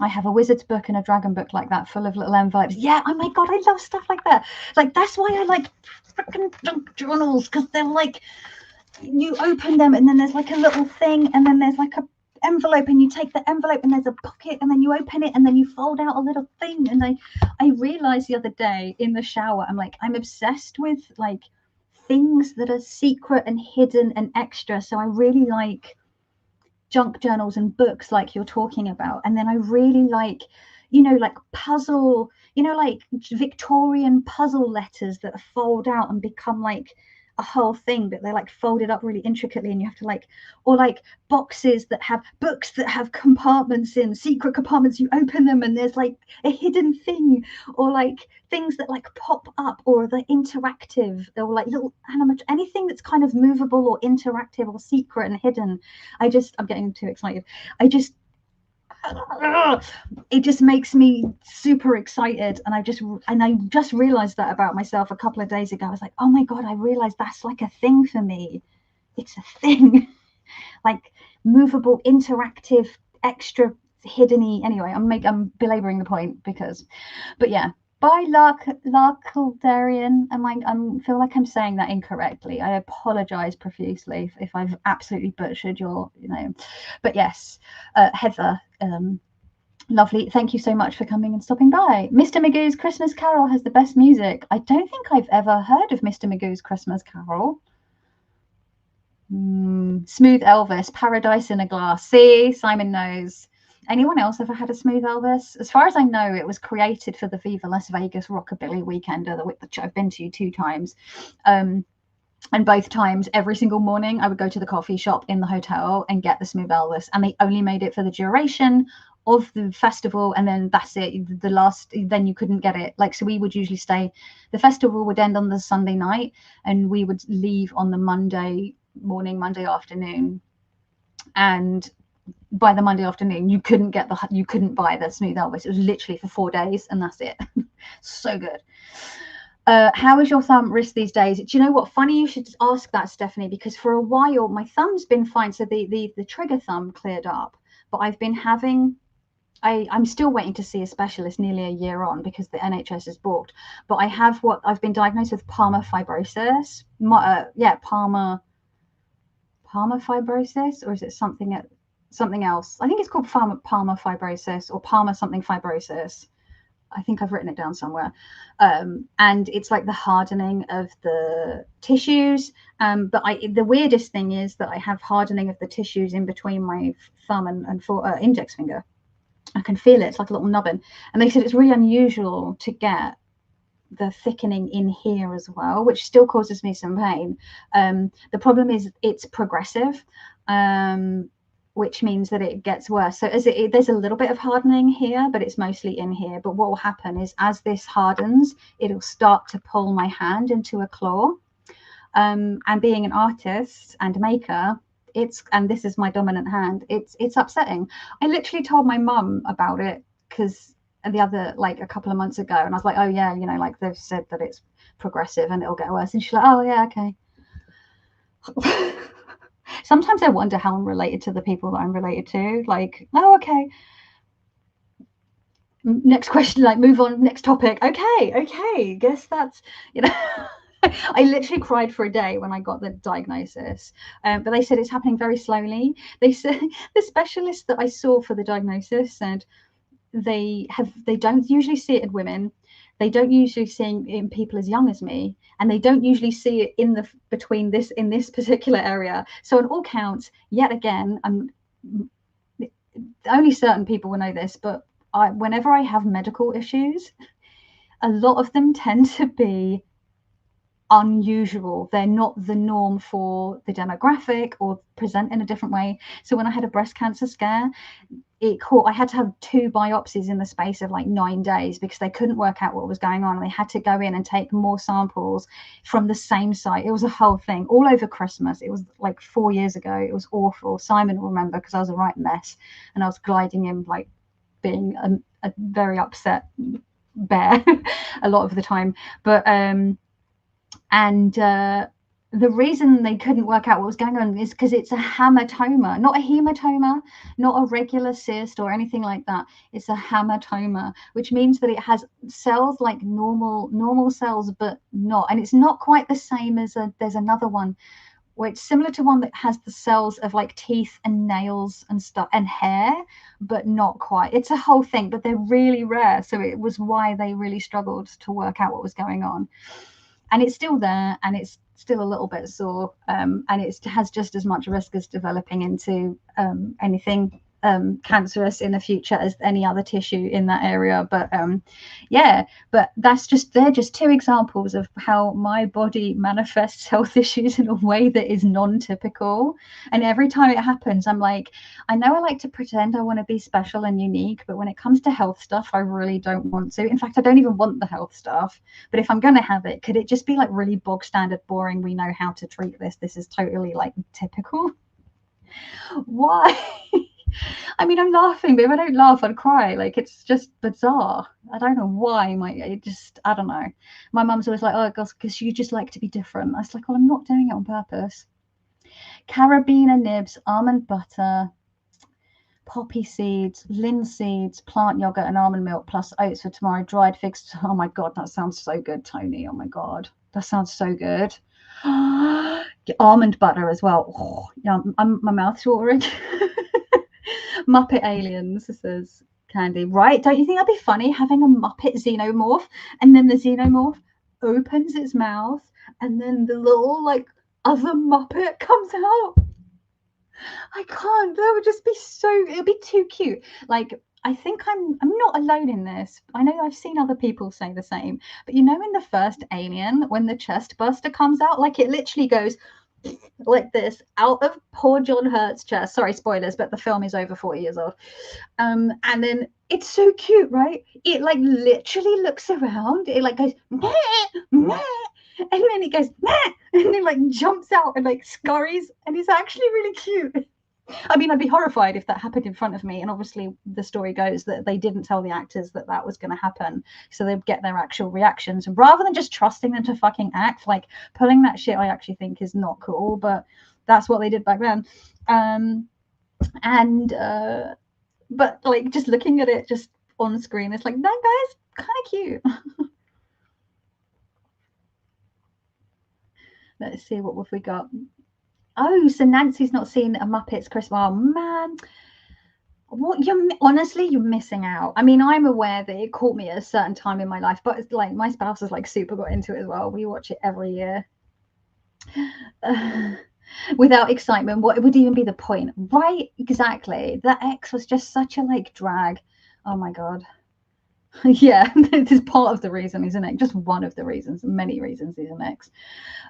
I have a wizard's book and a dragon book like that, full of little envelopes. Yeah, oh my god, I love stuff like that. Like, that's why I like freaking junk journals, because they're like, you open them and then there's like a little thing, and then there's like a envelope, and you take the envelope and there's a pocket, and then you open it and then you fold out a little thing. And I realized the other day in the shower, I'm obsessed with like things that are secret and hidden and extra. So I really like junk journals and books like you're talking about. And then I really like, like puzzle, like Victorian puzzle letters that fold out and become like a whole thing, but they're like folded up really intricately, and you have to like, or like boxes that have books that have compartments in, secret compartments. You open them and there's like a hidden thing, or like things that like pop up, or the interactive, or like little animation, anything that's kind of movable or interactive or secret and hidden. I'm getting too excited. It just makes me super excited, and I just realized that about myself a couple of days ago. I was like, oh my god, I realized that's like a thing for me. It's a thing. Like movable, interactive, extra hidden-y. Anyway, I'm belaboring the point but yeah. By Larkildarian, I feel like I'm saying that incorrectly. I apologize profusely if I've absolutely butchered your, but yes, Heather, lovely. Thank you so much for coming and stopping by. Mr. Magoo's Christmas Carol has the best music. I don't think I've ever heard of Mr. Magoo's Christmas Carol. Smooth Elvis, Paradise in a Glass. See, Simon knows. Anyone else ever had a Smooth Elvis? As far as I know, it was created for the Viva Las Vegas Rockabilly Weekender, which I've been to 2 times. And both times, every single morning, I would go to the coffee shop in the hotel and get the Smooth Elvis. And they only made it for the duration of the festival, and then that's it. Then you couldn't get it. Like, so we would usually stay. The festival would end on the Sunday night, and we would leave on the Monday morning, Monday afternoon. And by the Monday afternoon, you couldn't buy the Smooth Elvis. It was literally for 4 days, and that's it. So good. How is your thumb wrist these days? Do you know what? Funny you should ask that, Stephanie, because for a while my thumb's been fine. So the trigger thumb cleared up, but I've been having. I'm still waiting to see a specialist nearly a year on because the NHS is booked. But I've been diagnosed with palmar fibrosis. Palmar fibrosis, or is it something else? I think it's called palmar fibrosis, or palmar something fibrosis. I think I've written it down somewhere. And it's like the hardening of the tissues. But the weirdest thing is that I have hardening of the tissues in between my thumb and index finger. I can feel it. It's like a little nubbin. And they said it's really unusual to get the thickening in here as well, which still causes me some pain. The problem is it's progressive, which means that it gets worse. So there's a little bit of hardening here, but it's mostly in here. But what will happen is, as this hardens, it'll start to pull my hand into a claw. And being an artist and maker, and this is my dominant hand, it's upsetting. I literally told my mum about it because a couple of months ago, and I was like, oh yeah, like they've said that it's progressive and it'll get worse. And she's like, oh yeah, okay. Sometimes I wonder how I'm related to the people that I'm related to. Like, oh, okay. Next question, like move on, next topic. Okay. Guess that's, I literally cried for a day when I got the diagnosis, but they said it's happening very slowly. They said the specialist that I saw for the diagnosis said they don't usually see it in women. They don't usually see it in people as young as me, and they don't usually see it in this particular area. So on all counts, yet again, only certain people will know this, but whenever I have medical issues, a lot of them tend to be unusual. They're not the norm for the demographic or present in a different way. So when I had a breast cancer scare, I had to have 2 biopsies in the space of like 9 days because they couldn't work out what was going on. They had to go in and take more samples from the same site. It was a whole thing all over Christmas. It was like 4 years ago. It was awful. Simon will remember because I was a right mess, and I was gliding in like being a very upset bear a lot of the time. But the reason they couldn't work out what was going on is because it's a hamartoma, not a hematoma, not a regular cyst or anything like that. It's a hamartoma, which means that it has cells like normal cells, but not. And it's not quite the same as there's another one where it's similar to one that has the cells of like teeth and nails and stuff and hair, but not quite. It's a whole thing, but they're really rare. So it was why they really struggled to work out what was going on. And it's still there, and it's still a little bit sore, and it has just as much risk as developing into anything cancerous in the future as any other tissue in that area. But yeah, but they're just two examples of how my body manifests health issues in a way that is non-typical. And every time it happens, I'm like, I know I like to pretend I want to be special and unique, but when it comes to health stuff, I really don't want to. In fact, I don't even want the health stuff. But if I'm going to have it, could it just be like really bog standard, boring? We know how to treat this. This is totally like typical. Why? I mean, I'm laughing, but if I don't laugh, I'd cry. Like, it's just bizarre. I don't know why. I don't know. My mum's always like, oh, because you just like to be different. I was like, well, I'm not doing it on purpose. Carabiner nibs, almond butter, poppy seeds, linseeds, plant yogurt, and almond milk, plus oats for tomorrow, dried figs. Oh my God, that sounds so good, Tony. Oh my God, that sounds so good. Almond butter as well. Oh, yeah, my mouth's watering. Muppet aliens, says Candy. Right? Don't you think that'd be funny having a Muppet xenomorph, and then the xenomorph opens its mouth, and then the little like other Muppet comes out? I can't. That would just be so. It'd be too cute. Like, I think I'm not alone in this. I know I've seen other people say the same. But you know, in the first Alien, when the chest burster comes out, like it literally goes like this out of poor John Hurt's chest. Sorry, spoilers, but the film is over 40 years old. And then it's so cute, right? It like literally looks around. It like goes meh, meh, and then it goes meh, and then like jumps out and like scurries, and it's actually really cute. I mean, I'd be horrified if that happened in front of me. And obviously, the story goes that they didn't tell the actors that that was going to happen, so they'd get their actual reactions. And rather than just trusting them to fucking act, like pulling that shit, I actually think is not cool. But that's what they did back then. But like just looking at it just on screen, it's like, that guy's kind of cute. Let's see, what have we got? Oh, so Nancy's not seen a Muppets Christmas. Oh man, what you're missing out. I mean, I'm aware that it caught me at a certain time in my life, but it's like my spouse has like super got into it as well. We watch it every year. Without excitement, what would even be the point? Right, exactly. That X was just such a like drag. Oh my God. Yeah, this is part of the reason he's an X. Just one of the reasons, many reasons he's an X.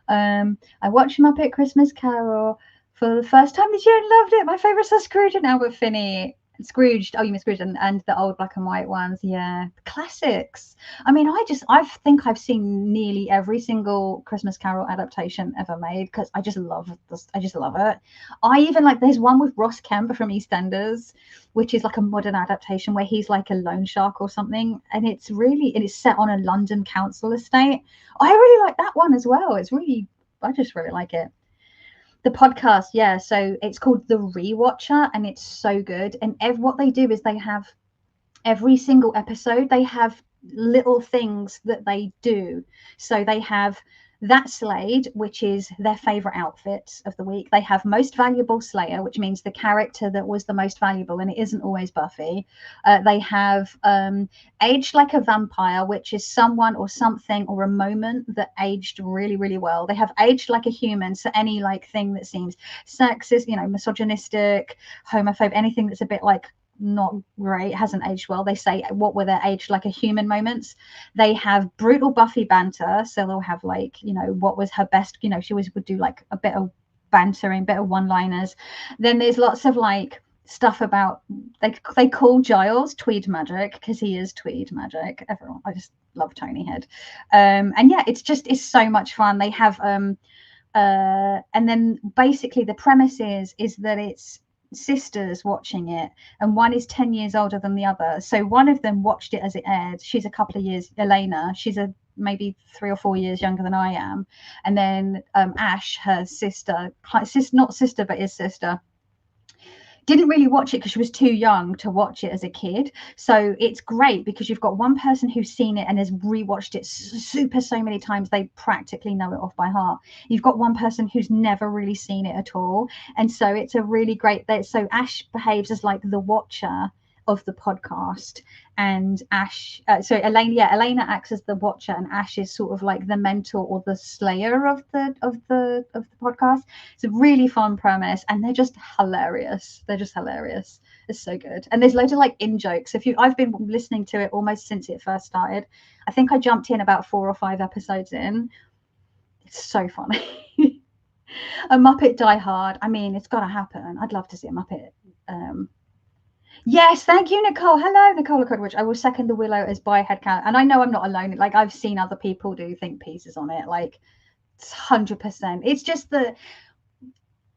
I watched Muppet Christmas Carol for the first time this year and loved it. My favourites are Scrooge and Albert Finney. Scrooged, oh, you mean Scrooge, and the old black and white ones. Yeah, classics. I mean, I think I've seen nearly every single Christmas Carol adaptation ever made, because I just love this. I just love it. I even like, there's one with Ross Kemp from EastEnders, which is like a modern adaptation where he's like a loan shark or something, and it's set on a London council estate. I really like that one as well. I just really like it. The podcast, yeah, so it's called The Rewatcher, and it's so good. And what they do is they have every single episode, they have little things that they do. So they have that Slade, which is their favorite outfit of the week. They have Most Valuable Slayer, which means the character that was the most valuable, and it isn't always Buffy. They have Aged Like a Vampire, which is someone or something or a moment that aged really, really well. They have Aged Like a Human, so any like thing that seems sexist, misogynistic, homophobe, anything that's a bit like not great, hasn't aged well. They say, what were their aged like a human moments? They have brutal Buffy banter, so they'll have like, what was her best, she always would do like a bit of bantering, bit of one-liners. Then there's lots of like stuff about, they call Giles Tweed Magic because he is Tweed Magic. Everyone, I just love Tony Head. And yeah, it's so much fun. They have and then basically the premise is that it's sisters watching it, and one is 10 years older than the other. So one of them watched it as it aired. She's a couple of years, Elena, she's maybe 3 or 4 years younger than I am. And then Ash, her sister, not sister but is sister, didn't really watch it because she was too young to watch it as a kid. So it's great because you've got one person who's seen it and has rewatched it so many times they practically know it off by heart. You've got one person who's never really seen it at all, and so it's a really great. So Ash behaves as like the watcher of the podcast, and Elena acts as the watcher, and Ash is sort of like the mentor or the slayer of the podcast. It's a really fun premise, and they're just hilarious. It's so good, and there's loads of like in jokes. I've been listening to it almost since it first started. I think I jumped in about 4 or 5 episodes in. It's so funny. A Muppet Die Hard. I mean, it's got to happen. I'd love to see a Muppet. Yes, thank you, Nicole. Hello, Nicole Cookwood. I will second the Willow as by headcount. And I know I'm not alone. Like, I've seen other people do think pieces on it. Like, it's 100%. It's just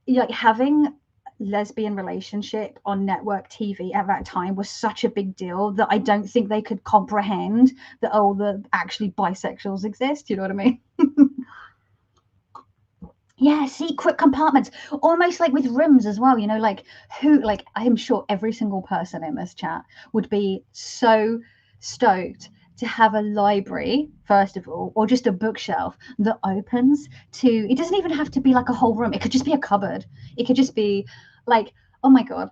like having lesbian relationship on network TV at that time was such a big deal that I don't think they could comprehend that, oh, the actually bisexuals exist. You know what I mean? Yeah, secret compartments, almost like with rooms as well, you know, like I'm sure every single person in this chat would be so stoked to have a library, first of all, or just a bookshelf that opens to, it doesn't even have to be like a whole room. It could just be a cupboard. It could just be like, oh my God,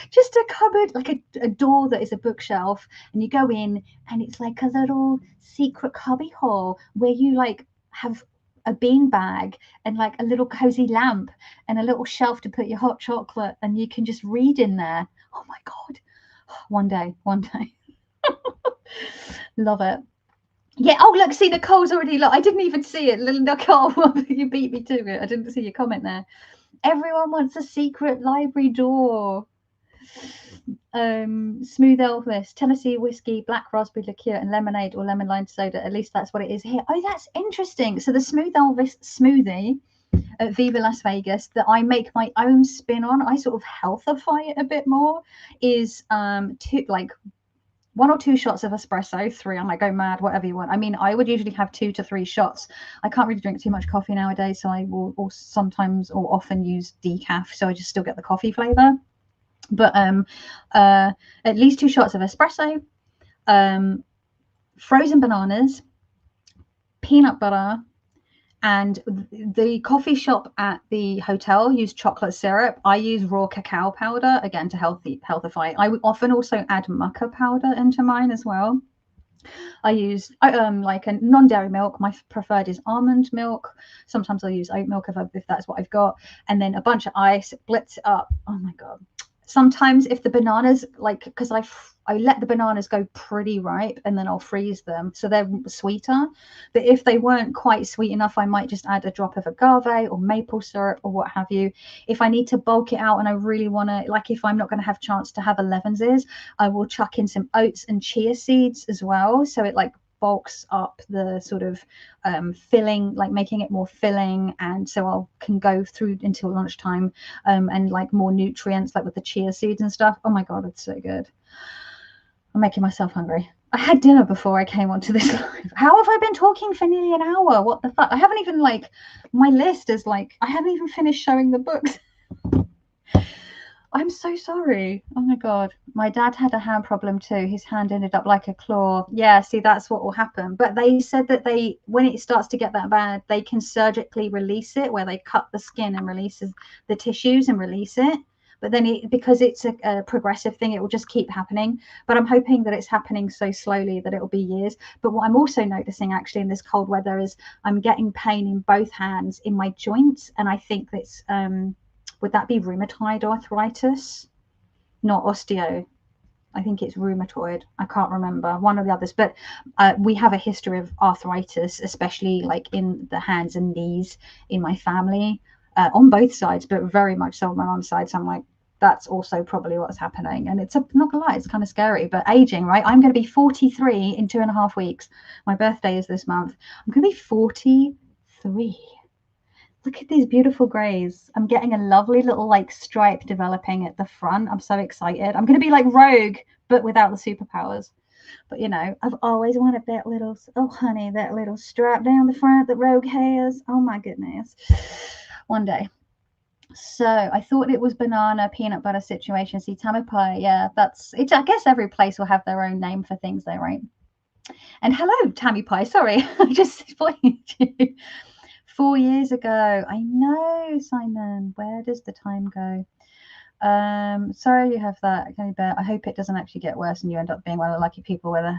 just a cupboard, like a door that is a bookshelf, and you go in and it's like a little secret cubby hole where you like have a bean bag and like a little cozy lamp and a little shelf to put your hot chocolate, and you can just read in there. Oh my God. One day. Love it. Yeah. Oh, look, see, Nicole's already, look, I didn't even see it. Little Nicole, you beat me to it. I didn't see your comment there. Everyone wants a secret library door. Smooth Elvis, Tennessee whiskey, black raspberry liqueur, and lemonade or lemon lime soda. At least that's what it is here. Oh, that's interesting. So the Smooth Elvis smoothie at Viva Las Vegas that I make my own spin on, I sort of healthify it a bit more, is 1 or 2 shots of espresso, 3, I might go mad, whatever you want. I mean, I would usually have 2 to 3 shots. I can't really drink too much coffee nowadays, so I will sometimes or often use decaf, so I just still get the coffee flavor. But at least 2 shots of espresso, frozen bananas, peanut butter, and the coffee shop at the hotel used chocolate syrup. I use raw cacao powder, again, to healthify. I would often also add maca powder into mine as well. I use like a non-dairy milk. My preferred is almond milk. Sometimes I'll use oat milk if that's what I've got, and then a bunch of ice, blitz it up. Oh my God. Sometimes if the bananas, like, because I let the bananas go pretty ripe and then I'll freeze them so they're sweeter, but if they weren't quite sweet enough, I might just add a drop of agave or maple syrup or what have you. If I need to bulk it out and I really want to, like, if I'm not going to have chance to have 11s, I will chuck in some oats and chia seeds as well, so it like bulks up the sort of filling, like making it more filling, and so I can go through until lunchtime, and like more nutrients, like with the chia seeds and stuff. Oh my God, it's so good. I'm making myself hungry. I had dinner before I came onto this live. How have I been talking for nearly an hour? What the fuck? I haven't even, like, my list is like, I haven't even finished showing the books. I'm so sorry. Oh my God. My dad had a hand problem too. His hand ended up like a claw. Yeah, see, that's what will happen. But they said that when it starts to get that bad, they can surgically release it, where they cut the skin and releases the tissues and release it. But then because it's a progressive thing, it will just keep happening. But I'm hoping that it's happening so slowly that it'll be years. But what I'm also noticing actually in this cold weather is I'm getting pain in both hands in my joints. And I think that's, would that be rheumatoid arthritis? Not osteo. I think it's rheumatoid. I can't remember, one or the others. But we have a history of arthritis, especially like in the hands and knees in my family, on both sides, but very much so on my mom's side. So I'm like, that's also probably what's happening. And it's not gonna lie, it's kind of scary. But aging, right? I'm going to be 43 in 2.5 weeks. My birthday is this month. I'm going to be 43. Look at these beautiful grays. I'm getting a lovely little like stripe developing at the front. I'm so excited. I'm going to be like Rogue, but without the superpowers. But you know, I've always wanted that little, oh honey, that little stripe down the front that Rogue has. Oh my goodness. One day. So I thought it was banana peanut butter situation. See, tammy pie, yeah, that's it. I guess every place will have their own name for things though, right? And hello, Tammy Pie. Sorry, I just spoiled you. 4 years ago. I know, Simon. Where does the time go? Sorry you have that, Gummy Bear. I hope it doesn't actually get worse and you end up being one of the lucky people where the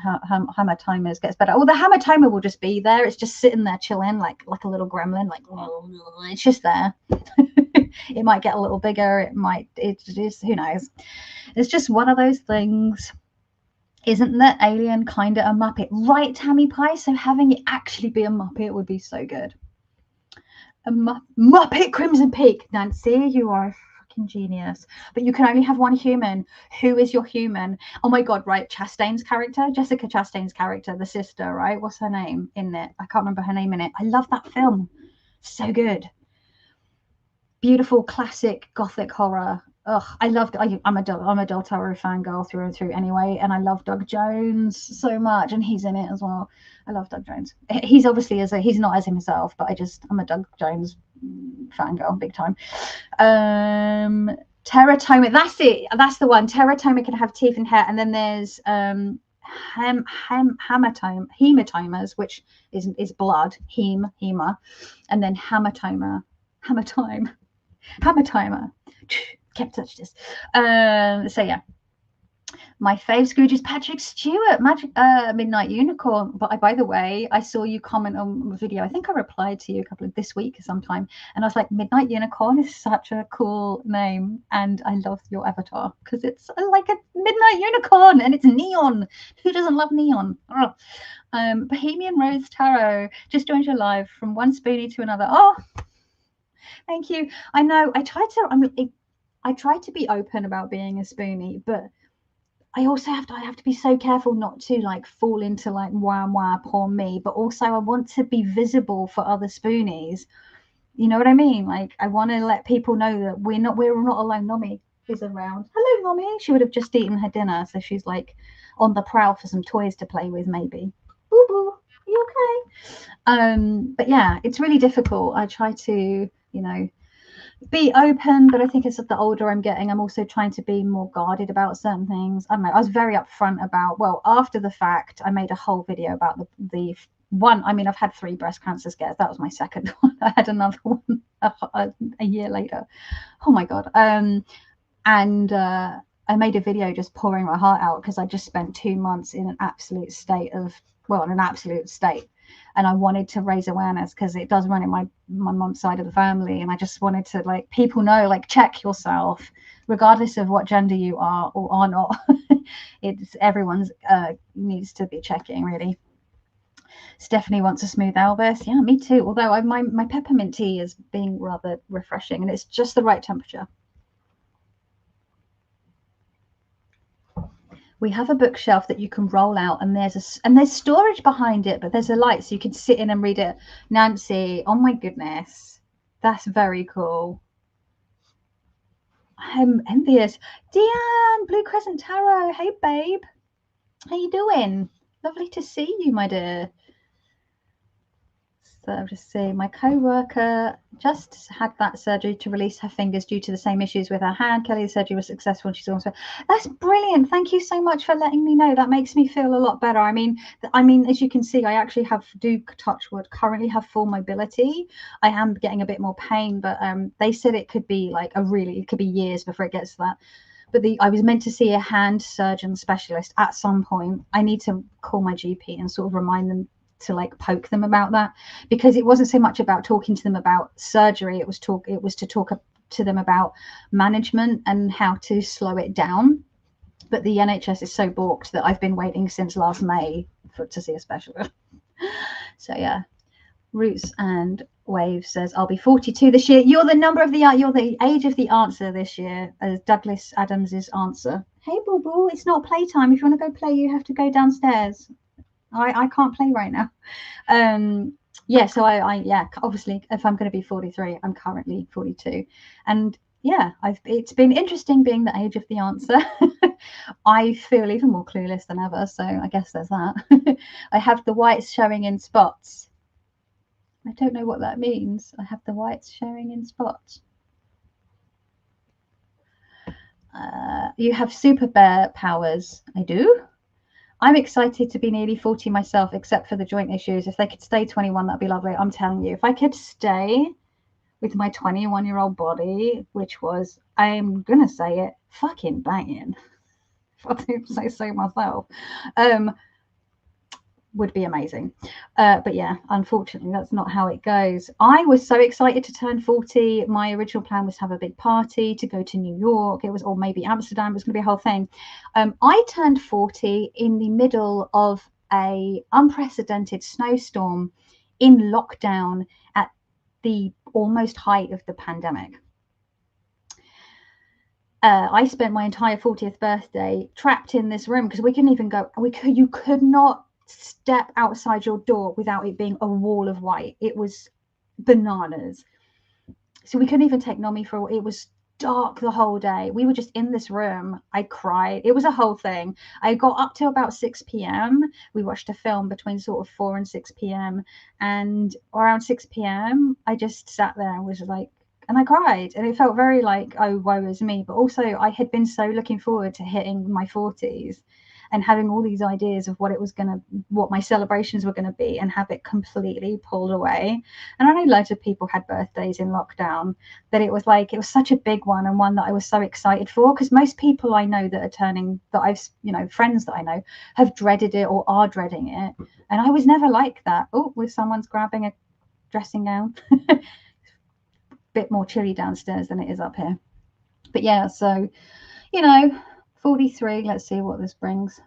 hematomers gets better. Oh, the hematoma will just be there. It's just sitting there chilling like a little gremlin. Like, it's just there. It might get a little bigger. It just, who knows? It's just one of those things. Isn't the alien kind of a Muppet? Right, Tammy Pie? So having it actually be a Muppet would be so good. A Muppet Crimson Peak. Nancy, you are a fucking genius. But you can only have one human. Who is your human? Oh my God, right. Chastain's character, Jessica Chastain's character, the sister, right? What's her name in it? I can't remember her name in it. I love that film. So good. Beautiful, classic, gothic horror. Ugh, I loved. I'm a Del Toro fangirl through and through anyway, and I love Doug Jones so much, and he's in it as well. I love Doug Jones. He's obviously he's not as himself, but I'm a Doug Jones fangirl big time. Teratoma, that's it. That's the one. Teratoma can have teeth and hair, and then there's hematomas, which is blood, hema, and then hematoma. Kept touch this. So yeah, my fave Scrooge is Patrick Stewart, Midnight Unicorn. But by the way, I saw you comment on a video. I think I replied to you this week sometime, and I was like, Midnight Unicorn is such a cool name, and I love your avatar because it's like a midnight unicorn and it's neon. Who doesn't love neon? Bohemian Rose Tarot just joined your live from one spoonie to another. Oh, thank you. I know I try to be open about being a spoonie, but I also have to be so careful not to like fall into like wah poor me, but also I want to be visible for other spoonies. You know what I mean? Like I want to let people know that we're not alone. Nomi is around. Hello, Nomi. She would have just eaten her dinner, so she's like on the prowl for some toys to play with, maybe. Boo boo, you okay? But yeah, it's really difficult. I try to, be open, but I think as the older I'm getting, I'm also trying to be more guarded about certain things. I don't know. I was very upfront about, after the fact, I made a whole video about the one. I mean, I've had 3 breast cancer scares. That was my second one. I had another one a year later. Oh my God. I made a video just pouring my heart out because I just spent 2 months in an absolute state. And I wanted to raise awareness because it does run in my mom's side of the family. And I just wanted to like people know, like, check yourself, regardless of what gender you are or are not. Everyone's needs to be checking, really. Stephanie wants a smooth Elvis. Yeah, me too. Although my peppermint tea is being rather refreshing and it's just the right temperature. We have a bookshelf that you can roll out, and there's storage behind it, but there's a light so you can sit in and read it. Nancy, oh my goodness, that's very cool. I'm envious. Deanne, Blue Crescent Tarot. Hey, babe. How you doing? Lovely to see you, my dear. So I'm just seeing my co-worker just had that surgery to release her fingers due to the same issues with her hand. Kelly, the surgery was successful and she's also, that's brilliant. Thank you so much for letting me know. That makes me feel a lot better. I mean, as you can see, I actually do, touch wood, currently have full mobility. I am getting a bit more pain, but they said it could be it could be years before it gets to that. But I was meant to see a hand surgeon specialist at some point. I need to call my GP and sort of remind them to like poke them about that, because it wasn't so much about talking to them about surgery. It was to talk to them about management and how to slow it down. But the NHS is so balked that I've been waiting since last May to see a specialist. So yeah, Roots and Wave says I'll be 42 this year. You're the age of the answer this year, as Douglas Adams's answer. Hey, boo boo, it's not playtime. If you want to go play, you have to go downstairs. I can't play right now. So I obviously, if I'm going to be 43, I'm currently 42, and yeah, it's been interesting being the age of the answer. I feel even more clueless than ever, so I guess there's that. I have the whites showing in spots. I don't know what that means. I have the whites showing in spots. You have super bear powers. I do. I'm excited to be nearly 40 myself, except for the joint issues. If they could stay 21, that'd be lovely. I'm telling you, if I could stay with my 21-year-old body, which was, I'm gonna say it, fucking banging, if I don't say so myself, would be amazing. But yeah, unfortunately, that's not how it goes. I was so excited to turn 40. My original plan was to have a big party, to go to New York. It was, or maybe Amsterdam. It was going to be a whole thing. I turned 40 in the middle of a unprecedented snowstorm in lockdown at the almost height of the pandemic. I spent my entire 40th birthday trapped in this room because we couldn't even go. You could not step outside your door without it being a wall of white. It was bananas. So we couldn't even take Nomi for it. Was dark the whole day. We were just in this room. I cried. It was a whole thing. I got up till about 6 p.m. We watched a film between sort of 4 and 6 p.m. And around 6 p.m. I just sat there and was like, and I cried, and it felt very like, oh, woe is me. But also I had been so looking forward to hitting my 40s and having all these ideas of what my celebrations were going to be, and have it completely pulled away. And I know loads of people had birthdays in lockdown, that it was such a big one, and one that I was so excited for, because most people I know that are turning, that I've, friends that I know, have dreaded it or are dreading it. And I was never like that. Oh, with someone's grabbing a dressing gown. Bit more chilly downstairs than it is up here. But yeah, so 43. Let's see what this brings.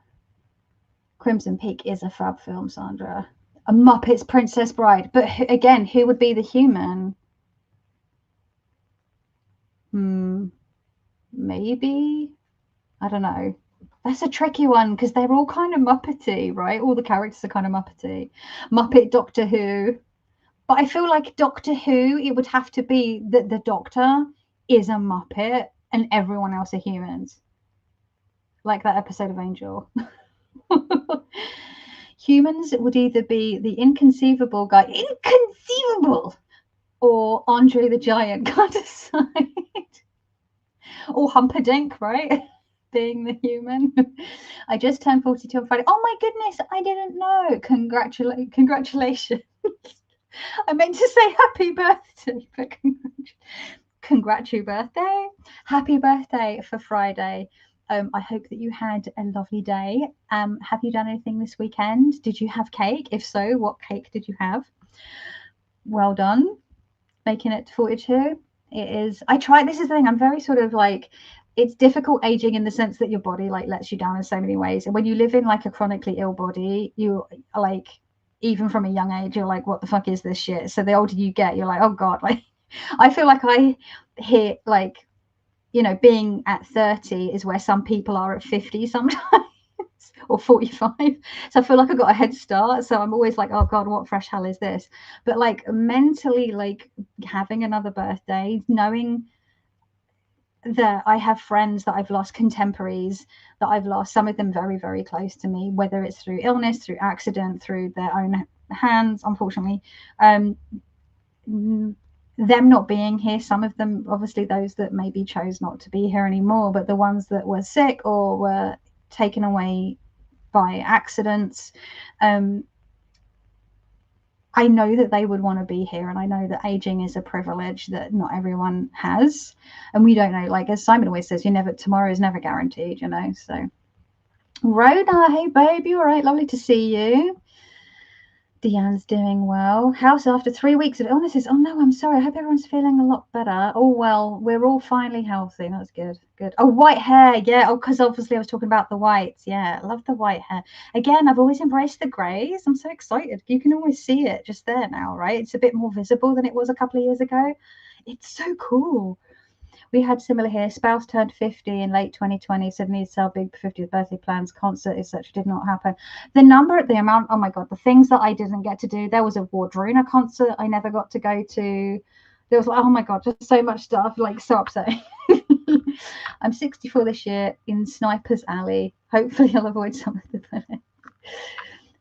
Crimson Peak is a fab film, Sandra. A Muppets Princess Bride. But again, who would be the human? Maybe, I don't know. That's a tricky one, because they're all kind of Muppety, right? All the characters are kind of Muppety. Muppet Doctor Who. But I feel like Doctor Who, it would have to be that the Doctor is a Muppet and everyone else are humans. Like that episode of Angel. Humans would either be the inconceivable guy, inconceivable, or Andre the Giant kind of side. Or Humperdinck, right? Being the human. I just turned 42 on Friday. Oh my goodness, I didn't know. Congratulations. I meant to say happy birthday, but congratulations birthday. Happy birthday for Friday. I hope that you had a lovely day. Have you done anything this weekend? Did you have cake? If so, what cake did you have? Well done. Making it to 42. It is. This is the thing. I'm very sort of like, it's difficult aging in the sense that your body like lets you down in so many ways. And when you live in like a chronically ill body, you like, even from a young age, you're like, what the fuck is this shit? So the older you get, you're like, oh God, like, I feel like I hit like, being at 30 is where some people are at 50 sometimes, or 45. So I feel like I got a head start. So I'm always like, oh God, what fresh hell is this? But like mentally, like having another birthday, knowing that I have friends that I've lost, contemporaries that I've lost, some of them very, very close to me, whether it's through illness, through accident, through their own hands, unfortunately. Them not being here, some of them, obviously those that maybe chose not to be here anymore, but the ones that were sick or were taken away by accidents, I know that they would want to be here, and I know that aging is a privilege that not everyone has, and we don't know, like as Simon always says, tomorrow is never guaranteed, so Rhoda, hey babe, you all right? Lovely to see you. Deanne's doing well. House after 3 weeks of illnesses. Oh no, I'm sorry. I hope everyone's feeling a lot better. Oh well, we're all finally healthy. That's good. Good. Oh, white hair. Yeah. Oh, because obviously I was talking about the whites. Yeah, I love the white hair. Again, I've always embraced the greys. I'm so excited. You can always see it just there now, right? It's a bit more visible than it was a couple of years ago. It's so cool. We had similar here. Spouse turned 50 in late 2020. Said needs to sell big 50th birthday plans. Concert, etc. Did not happen. The amount. Oh my God, the things that I didn't get to do. There was a Wardruna concert I never got to go to. There was like, oh my God, just so much stuff. Like so upsetting. I'm 64 this year in Sniper's Alley. Hopefully, I'll avoid some of the bullet.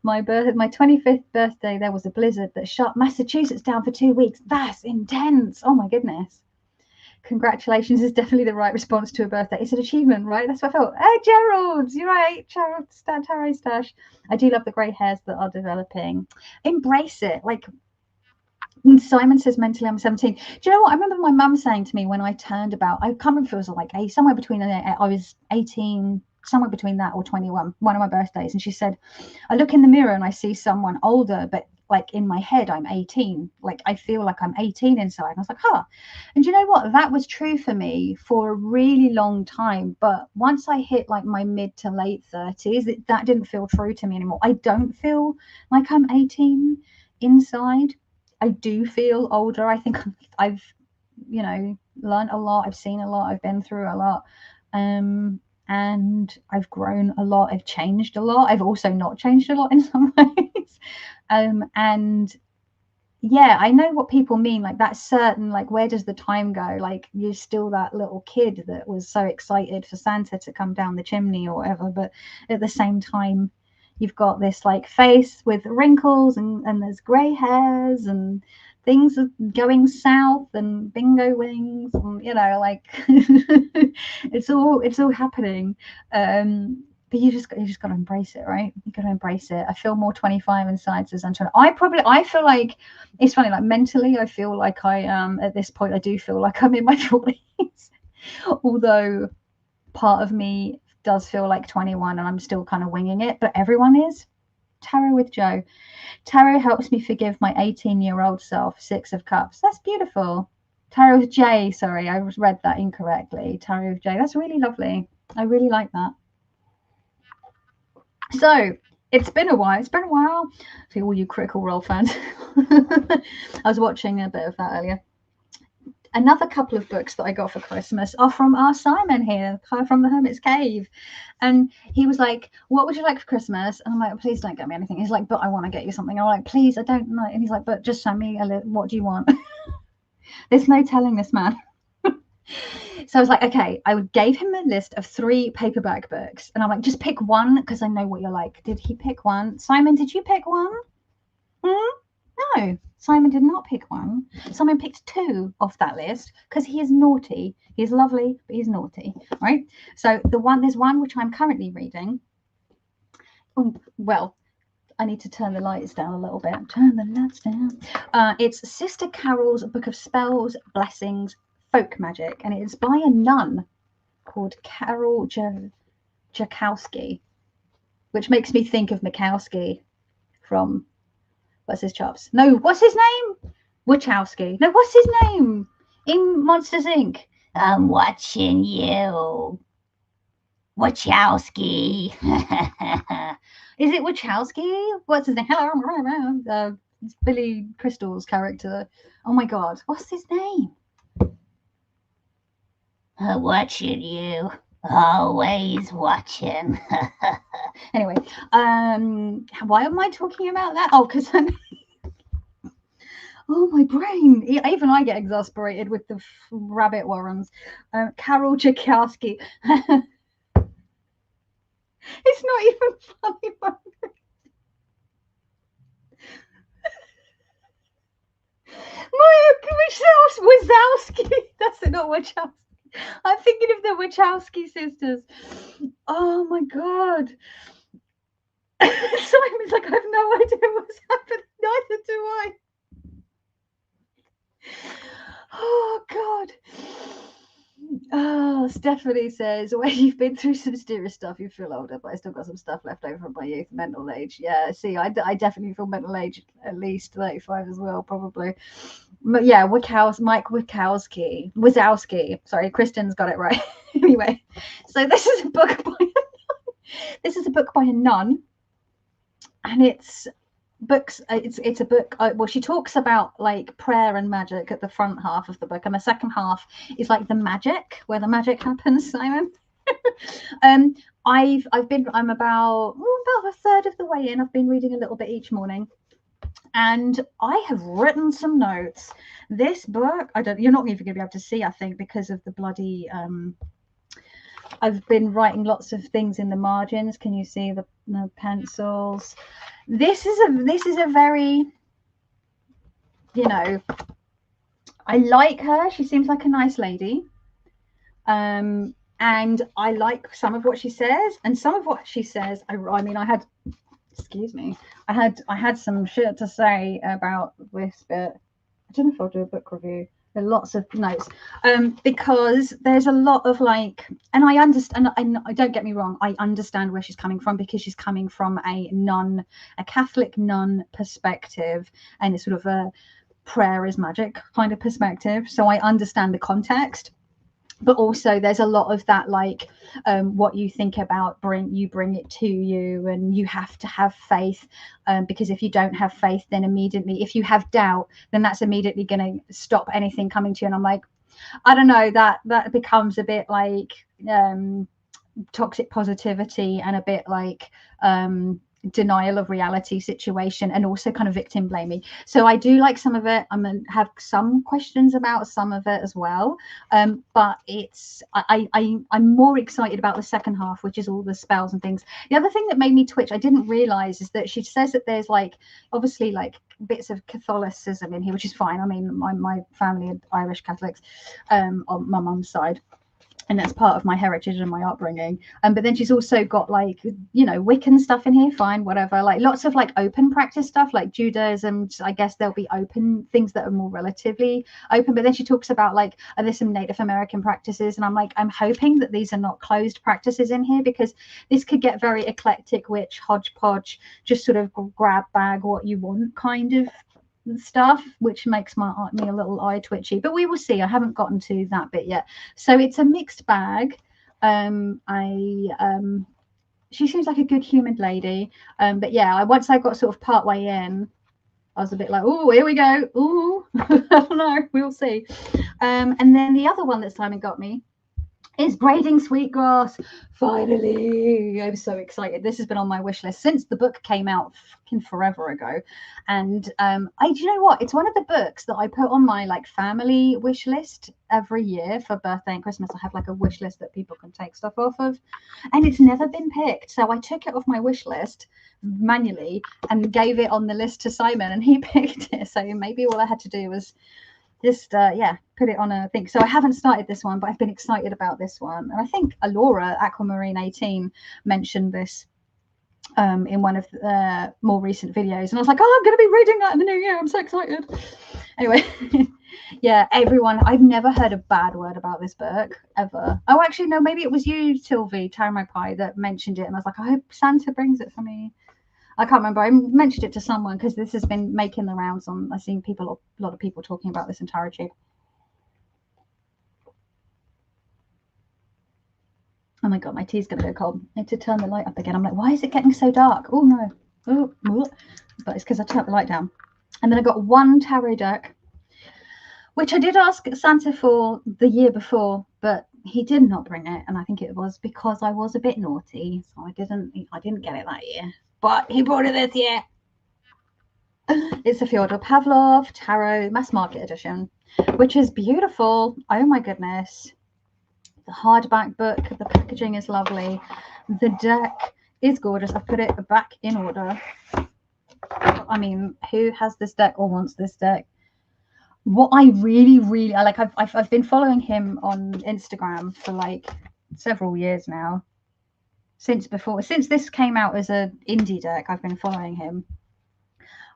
My 25th birthday, there was a blizzard that shut Massachusetts down for 2 weeks. That's intense. Oh my goodness. Congratulations is definitely the right response to a birthday. It's an achievement, right? That's what I felt. Hey, Gerald, you're right. Gerald, Tarry Stash. I do love the grey hairs that are developing. Embrace it. Like, Simon says mentally I'm 17. Do you know what? I remember my mum saying to me when I turned about, I can't remember if it was like somewhere between, I was 18, somewhere between that or 21, one of my birthdays. And she said, I look in the mirror and I see someone older, but like in my head, I'm 18. Like I feel like I'm 18 inside. And I was like, huh. And you know what? That was true for me for a really long time. But once I hit like my mid to late 30s, that didn't feel true to me anymore. I don't feel like I'm 18 inside. I do feel older. I think I've learned a lot. I've seen a lot. I've been through a lot. And I've grown a lot. I've changed a lot. I've also not changed a lot in some ways. And yeah, I know what people mean. Like that certain, like, where does the time go? Like you're still that little kid that was so excited for Santa to come down the chimney or whatever. But at the same time, you've got this like face with wrinkles and there's grey hairs and things are going south and bingo wings and like it's all happening. But you just got to embrace it, right? You got to embrace it. I feel more 25 inside as I'm 20. I feel like it's funny, like mentally I feel like I am at this point. I do feel like I'm in my 40s, although part of me does feel like 21 and I'm still kind of winging it, but everyone is. Tarot with Joe. Tarot helps me forgive my 18-year-old self. 6 of Cups. That's beautiful. Tarot with J. Sorry, I read that incorrectly. Tarot with J. That's really lovely. I really like that. So it's been a while. It's been a while for all you Critical Role fans. I was watching a bit of that earlier. Another couple of books that I got for Christmas are from our Simon here, from the Hermit's Cave. And he was like, what would you like for Christmas? And I'm like, please don't get me anything. He's like, but I want to get you something. I'm like, please, I don't know. And he's like, but just send me what do you want? There's no telling this man. So I was like, okay, I gave him a list of 3 paperback books. And I'm like, just pick one because I know what you're like. Did he pick one? Simon, did you pick one? No, Simon did not pick one. Simon picked 2 off that list because he is naughty. He's lovely, but he's naughty, right? So there's one which I'm currently reading. Oh, well, I need to turn the lights down a little bit. Turn the lights down. It's Sister Carol's Book of Spells, Blessings, Folk Magic, and it's by a nun called Carol Jakowski, which makes me think of Mikowski from what's his chops? No, what's his name? Wachowski. No, what's his name in Monsters Inc? I'm watching you, Wachowski. Is it Wachowski? What's his name? Hello, it's Billy Crystal's character. Oh my God, what's his name? Watching you, always watching. Anyway, why am I talking about that? Oh, because oh, my brain. Even I get exasperated with the rabbit warrens. Carol Jakowski. It's not even funny. Wazowski. That's it, not Wachowski. I'm thinking of the Wachowski sisters. Oh my God. Simon's like, I have no idea what's happening. Neither do I. Oh God. Oh, Stephanie says, well, you've been through some serious stuff, you feel older, but I still got some stuff left over from my youth. Mental age. Yeah, see, I definitely feel mental age at least 35 as well, probably. But yeah, Mike Wazowski. Sorry, Kristen's got it right. Anyway, so this is a book by a nun, and it's a book. Well, she talks about like prayer and magic at the front half of the book, and the second half is like the magic, where the magic happens. Simon. I'm about a third of the way in. I've been reading a little bit each morning. And I have written some notes. This book, you're not even going to be able to see, I think, because of the bloody. I've been writing lots of things in the margins. Can you see the pencils? This is a very, I like her. She seems like a nice lady. And I like some of what she says, and some of what she says. Excuse me. I had some shit to say about this bit. I don't know if I'll do a book review. There are lots of notes, because there's a lot of like, and I understand. And I don't get me wrong, I understand where she's coming from, because she's coming from a Catholic nun perspective, and it's sort of a prayer is magic kind of perspective. So I understand the context, but also there's a lot of that, like, what you think about bring it to you, and you have to have faith, because if you don't have faith, then immediately, if you have doubt, then that's immediately going to stop anything coming to you. And I'm like, I don't know, that becomes a bit like toxic positivity, and a bit like denial of reality situation, and also kind of victim blaming. So I do like some of it. I'm gonna have some questions about some of it as well, but it's I'm more excited about the second half, which is all the spells and things. The other thing that made me twitch, I didn't realize, is that she says that there's like obviously like bits of Catholicism in here, which is fine. I mean, my family are Irish Catholics, on my mum's side, and that's part of my heritage and my upbringing. But then she's also got like, Wiccan stuff in here, fine, whatever, like lots of like open practice stuff, like Judaism. I guess there'll be open things that are more relatively open, but then she talks about like, there's some Native American practices, and I'm like, I'm hoping that these are not closed practices in here, because this could get very eclectic, witch hodgepodge, just sort of grab bag what you want kind of stuff, which makes me a little eye twitchy, but we will see. I haven't gotten to that bit yet, so it's a mixed bag. She seems like a good humid lady, but yeah, once I got sort of part way in, I was a bit like, oh, here we go. Oh, I don't know, we'll see. And then the other one that Simon got me is Braiding Sweetgrass. Finally, I'm so excited. This has been on my wish list since the book came out fucking forever ago. And do you know what? It's one of the books that I put on my like family wish list every year for birthday and Christmas. I have like a wish list that people can take stuff off of, and it's never been picked. So I took it off my wish list manually and gave it on the list to Simon, and he picked it. So maybe all I had to do was just put it on a thing. So I haven't started this one, but I've been excited about this one. And I think Alora Aquamarine 18 mentioned this in one of the more recent videos, and I was like, oh, I'm going to be reading that in the new year. I'm so excited. Anyway, yeah, everyone, I've never heard a bad word about this book ever. Oh, actually, no, maybe it was you, Sylvie Tarot Pie, that mentioned it, and I was like, I hope Santa brings it for me. I can't remember. I mentioned it to someone because this has been making the rounds on. I've seen a lot of people talking about this in Tarot Tube. Oh my god, my tea's gonna go cold. I need to turn the light up again. I'm like, why is it getting so dark? Oh no. Oh, but it's because I turned the light down. And then I got one tarot deck, which I did ask Santa for the year before, but he did not bring it, and I think it was because I was a bit naughty, so I didn't get it that year. But he brought it this year. It's a Fyodor Pavlov Tarot Mass Market Edition, which is beautiful. Oh my goodness. The hardback book, the packaging is lovely. The deck is gorgeous. I've put it back in order. I mean, who has this deck or wants this deck? What I really I like, I've been following him on Instagram for like several years now. Since this came out as an indie deck, I've been following him.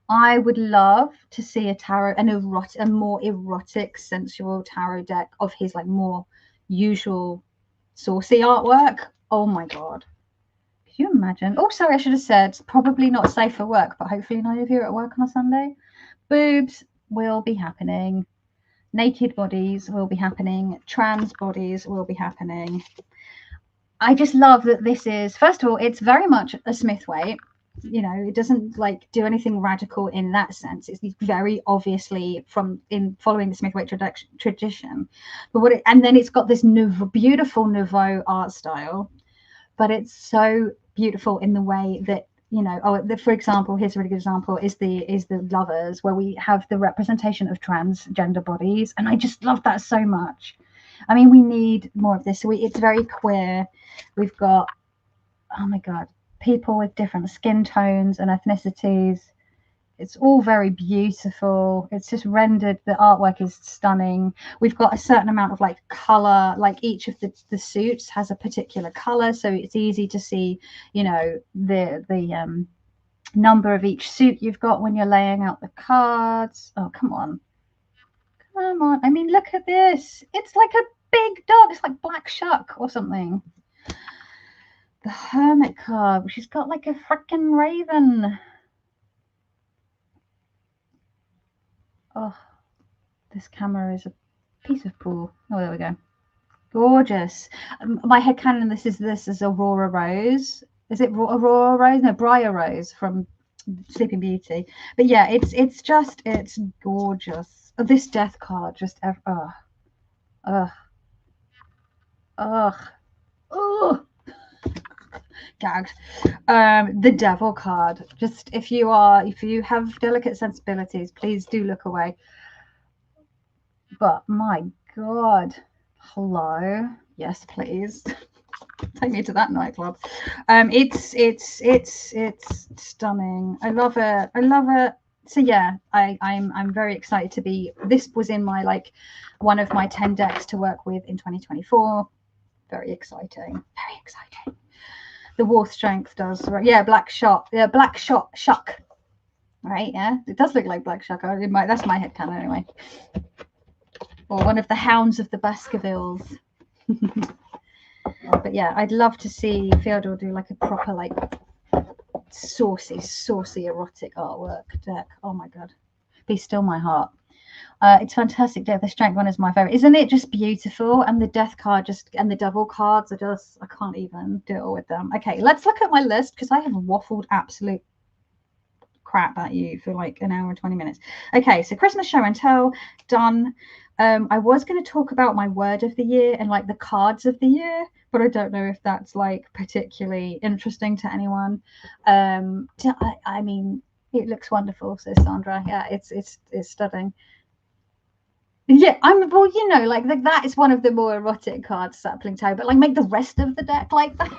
I would love to see a more erotic, sensual tarot deck of his like more usual saucy artwork. Oh my god. Could you imagine? Oh, sorry, I should have said probably not safe for work, but hopefully none of you are at work on a Sunday. Boobs will be happening. Naked bodies will be happening. Trans bodies will be happening. I just love that this is, first of all, it's very much a Smithwaite. It doesn't like do anything radical in that sense. It's very obviously in following the Smithwaite tradition, but and then it's got this beautiful nouveau art style, but it's so beautiful in the way that for example, here's a really good example, is the Lovers, where we have the representation of transgender bodies, and I just love that so much. I mean, we need more of this. So it's very queer. We've got, oh my god, people with different skin tones and ethnicities. It's all very beautiful. It's just rendered. The artwork is stunning. We've got a certain amount of like color, like each of the suits has a particular color, so it's easy to see the number of each suit you've got when you're laying out the cards. Oh, come on. Come on. I mean, look at this. It's like a big dog. It's like Black Shuck or something. The Hermit card. She's got like a freaking raven. Oh, this camera is a piece of poo. Oh, there we go. Gorgeous. My headcanon, this is Aurora Rose. Is it Aurora Rose? No, Briar Rose from Sleeping Beauty. But yeah, it's gorgeous. This death card just ugh, ugh, ugh, ugh, gagged. The Devil card. Just if you have delicate sensibilities, please do look away. But my God, hello, yes, please. Take me to that nightclub. It's stunning. I love it. I love it. So yeah, I'm very excited to be. This was in my one of my 10 decks to work with in 2024. Very exciting. Very exciting. The War Strength does right. Yeah, Black Shot. Yeah, Black Shot Shuck. Right. Yeah, it does look like Black Shuck. That's my headcanon anyway. Or one of the Hounds of the Baskervilles. But yeah, I'd love to see Fyodor do like a proper saucy erotic artwork deck. Oh my God, be still my heart. It's fantastic deck. The strength one is my favorite. Isn't it just beautiful? And the death card and the devil cards are just, I can't even deal with them. Okay, let's look at my list because I have waffled absolute crap at you for like an hour and 20 minutes. Okay, so Christmas show and tell done. I was going to talk about my word of the year and like the cards of the year, but I don't know if that's like particularly interesting to anyone. I mean, it looks wonderful, says Sandra. Yeah, it's stunning. Yeah, well, like that is one of the more erotic cards, Sapling Toe, but like make the rest of the deck like that.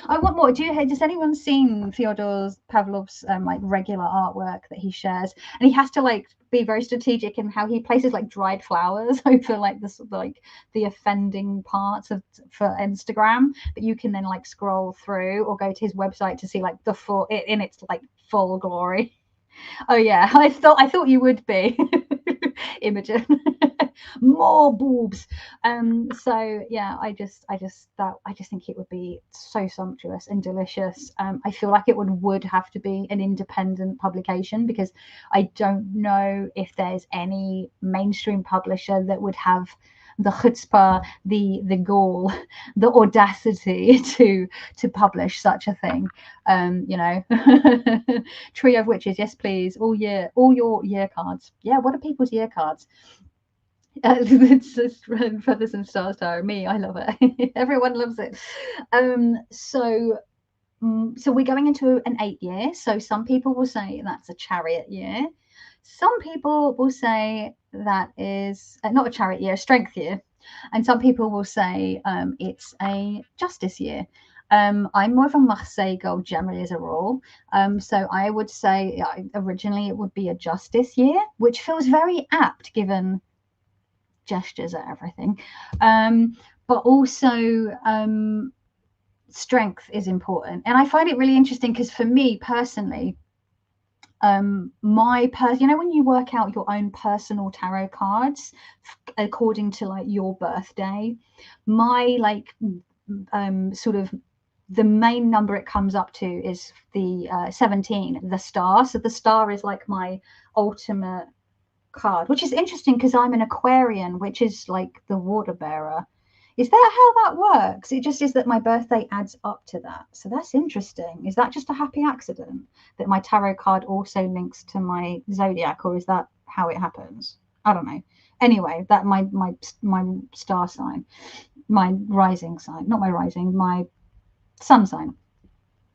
I want more. Has anyone seen Fyodor Pavlov's like regular artwork that he shares? And he has to like be very strategic in how he places like dried flowers over like this the offending parts for Instagram. But you can then like scroll through or go to his website to see like the full in its like full glory. Oh yeah, I thought you would be. Imogen. More boobs. So yeah, I just think it would be so sumptuous and delicious. I feel like it would have to be an independent publication because I don't know if there's any mainstream publisher that would have the chutzpah, the gall, the audacity to publish such a thing. Trio of Witches, yes please, all your year cards. Yeah, what are people's year cards? It's just Feathers and Stars Tower. Me, I love it. Everyone loves it. So we're going into an 8 year. So some people will say that's a chariot year. Some people will say that is not a chariot year, a strength year. And some people will say it's a justice year. I'm more of a Marseille girl generally as a rule. So I would say originally it would be a justice year, which feels very apt given gestures at everything. But also strength is important. And I find it really interesting because for me personally, when you work out your own personal tarot cards according to like your birthday, my sort of the main number it comes up to is the 17, the star. So the star is like my ultimate card, which is interesting because I'm an Aquarian, which is like the water bearer. Is that how that works? It just is that my birthday adds up to that. So that's interesting. Is that just a happy accident that my tarot card also links to my zodiac, or is that how it happens? I don't know. Anyway, that my star sign, my rising sign, not my rising, my sun sign.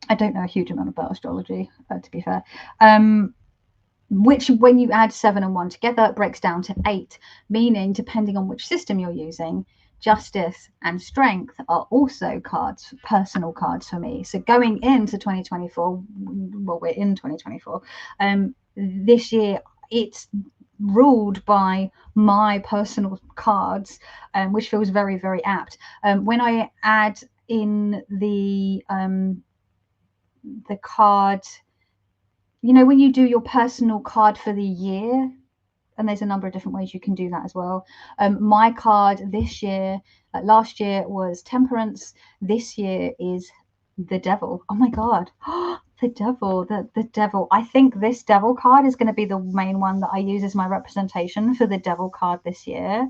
I don't know a huge amount about astrology, to be fair. Which when you add 7 and 1 together, it breaks down to 8, meaning depending on which system you're using, justice and strength are also cards, personal cards for me. So going into 2024, well, we're in 2024, this year it's ruled by my personal cards, which feels very, very apt. When I add in the card, when you do your personal card for the year, and there's a number of different ways you can do that as well. My card this year, last year was Temperance. This year is the Devil. Oh my God. The Devil, the Devil. I think this Devil card is going to be the main one that I use as my representation for the Devil card this year.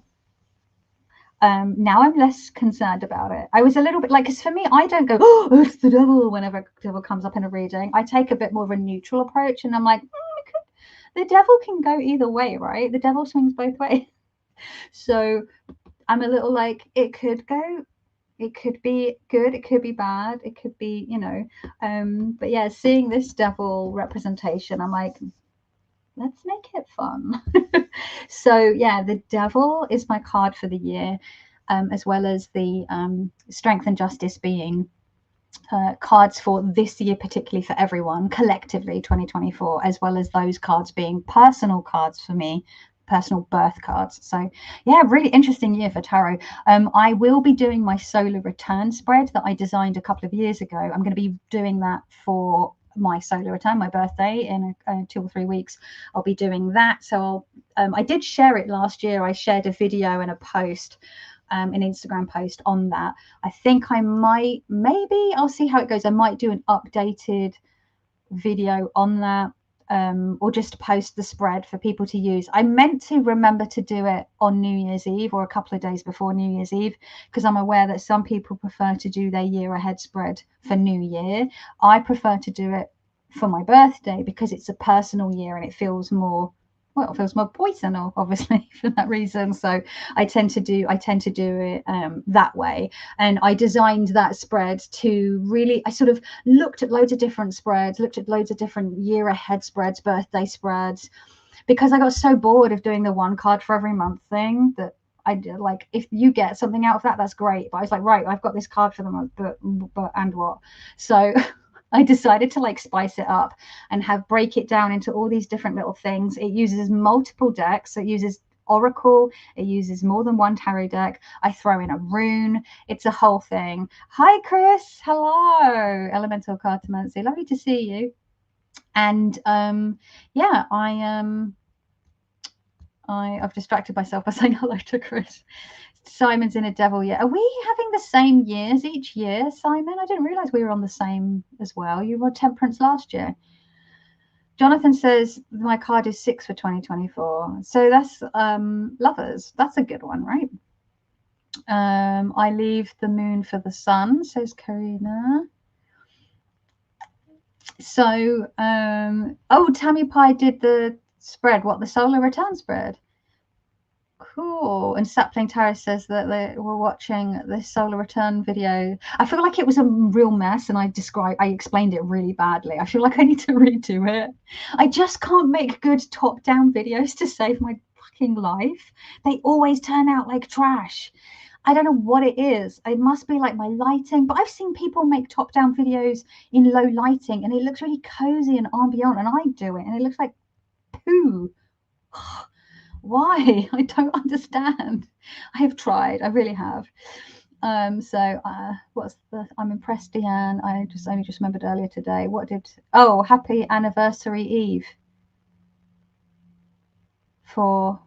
Now I'm less concerned about it. I was a little bit like, because for me, I don't go, oh, it's the devil whenever devil comes up in a reading. I take a bit more of a neutral approach, and I'm like, the devil can go either way, right? The devil swings both ways. So I'm a little like, it could go, it could be good, it could be bad, it could be, you know. But yeah, seeing this devil representation, I'm like, let's make it fun. So yeah, the Devil is my card for the year, as well as the Strength and Justice being cards for this year, particularly for everyone collectively 2024, as well as those cards being personal cards for me, personal birth cards. So yeah, really interesting year for tarot. I will be doing my solar return spread that I designed a couple of years ago. I'm going to be doing that for my solar return, my birthday, in 2 or 3 weeks. I'll be doing that. So I did share it last year. I shared a video and a post, an Instagram post on that. I think I might, maybe I'll see how it goes. I might do an updated video on that, or just post the spread for people to use. I meant to remember to do it on New Year's Eve or a couple of days before New Year's Eve, because I'm aware that some people prefer to do their year ahead spread for New Year. I prefer to do it for my birthday because it's a personal year and it feels more, well, it feels more personal, obviously, for that reason. So I tend to do it that way. And I designed that spread to really, I sort of looked at loads of different spreads, looked at loads of different year ahead spreads, birthday spreads, because I got so bored of doing the one card for every month thing that I did. Like, if you get something out of that, that's great. But I was like, right, I've got this card for the month, but and what? So I decided to like spice it up and break it down into all these different little things. It uses multiple decks. So it uses Oracle. It uses more than one tarot deck. I throw in a rune. It's a whole thing. Hi, Chris. Hello. Elemental Cartomancy. Lovely to see you. And yeah, I've distracted myself by saying hello to Chris. Simon's in a devil year. Are we having the same years each year, Simon? I didn't realize we were on the same as well. You were Temperance last year. Jonathan says my card is 6 for 2024. So that's Lovers. That's a good one, right? I leave the moon for the sun, says Karina. So oh, Tammy Pie did the spread. What, the solar return spread? Cool. And Sapling Terrace says that they were watching this solar return video. I feel like it was a real mess, and I explained it really badly. I feel like I need to redo it. I just can't make good top-down videos to save my fucking life. They always turn out like trash. I don't know what it is. It must be like my lighting, but I've seen people make top-down videos in low lighting and it looks really cozy and ambient, and I do it and it looks like poo. Why? I don't understand. I have tried. I really have. So I'm impressed, Deanne. I only just remembered earlier today. Oh, happy anniversary Eve. For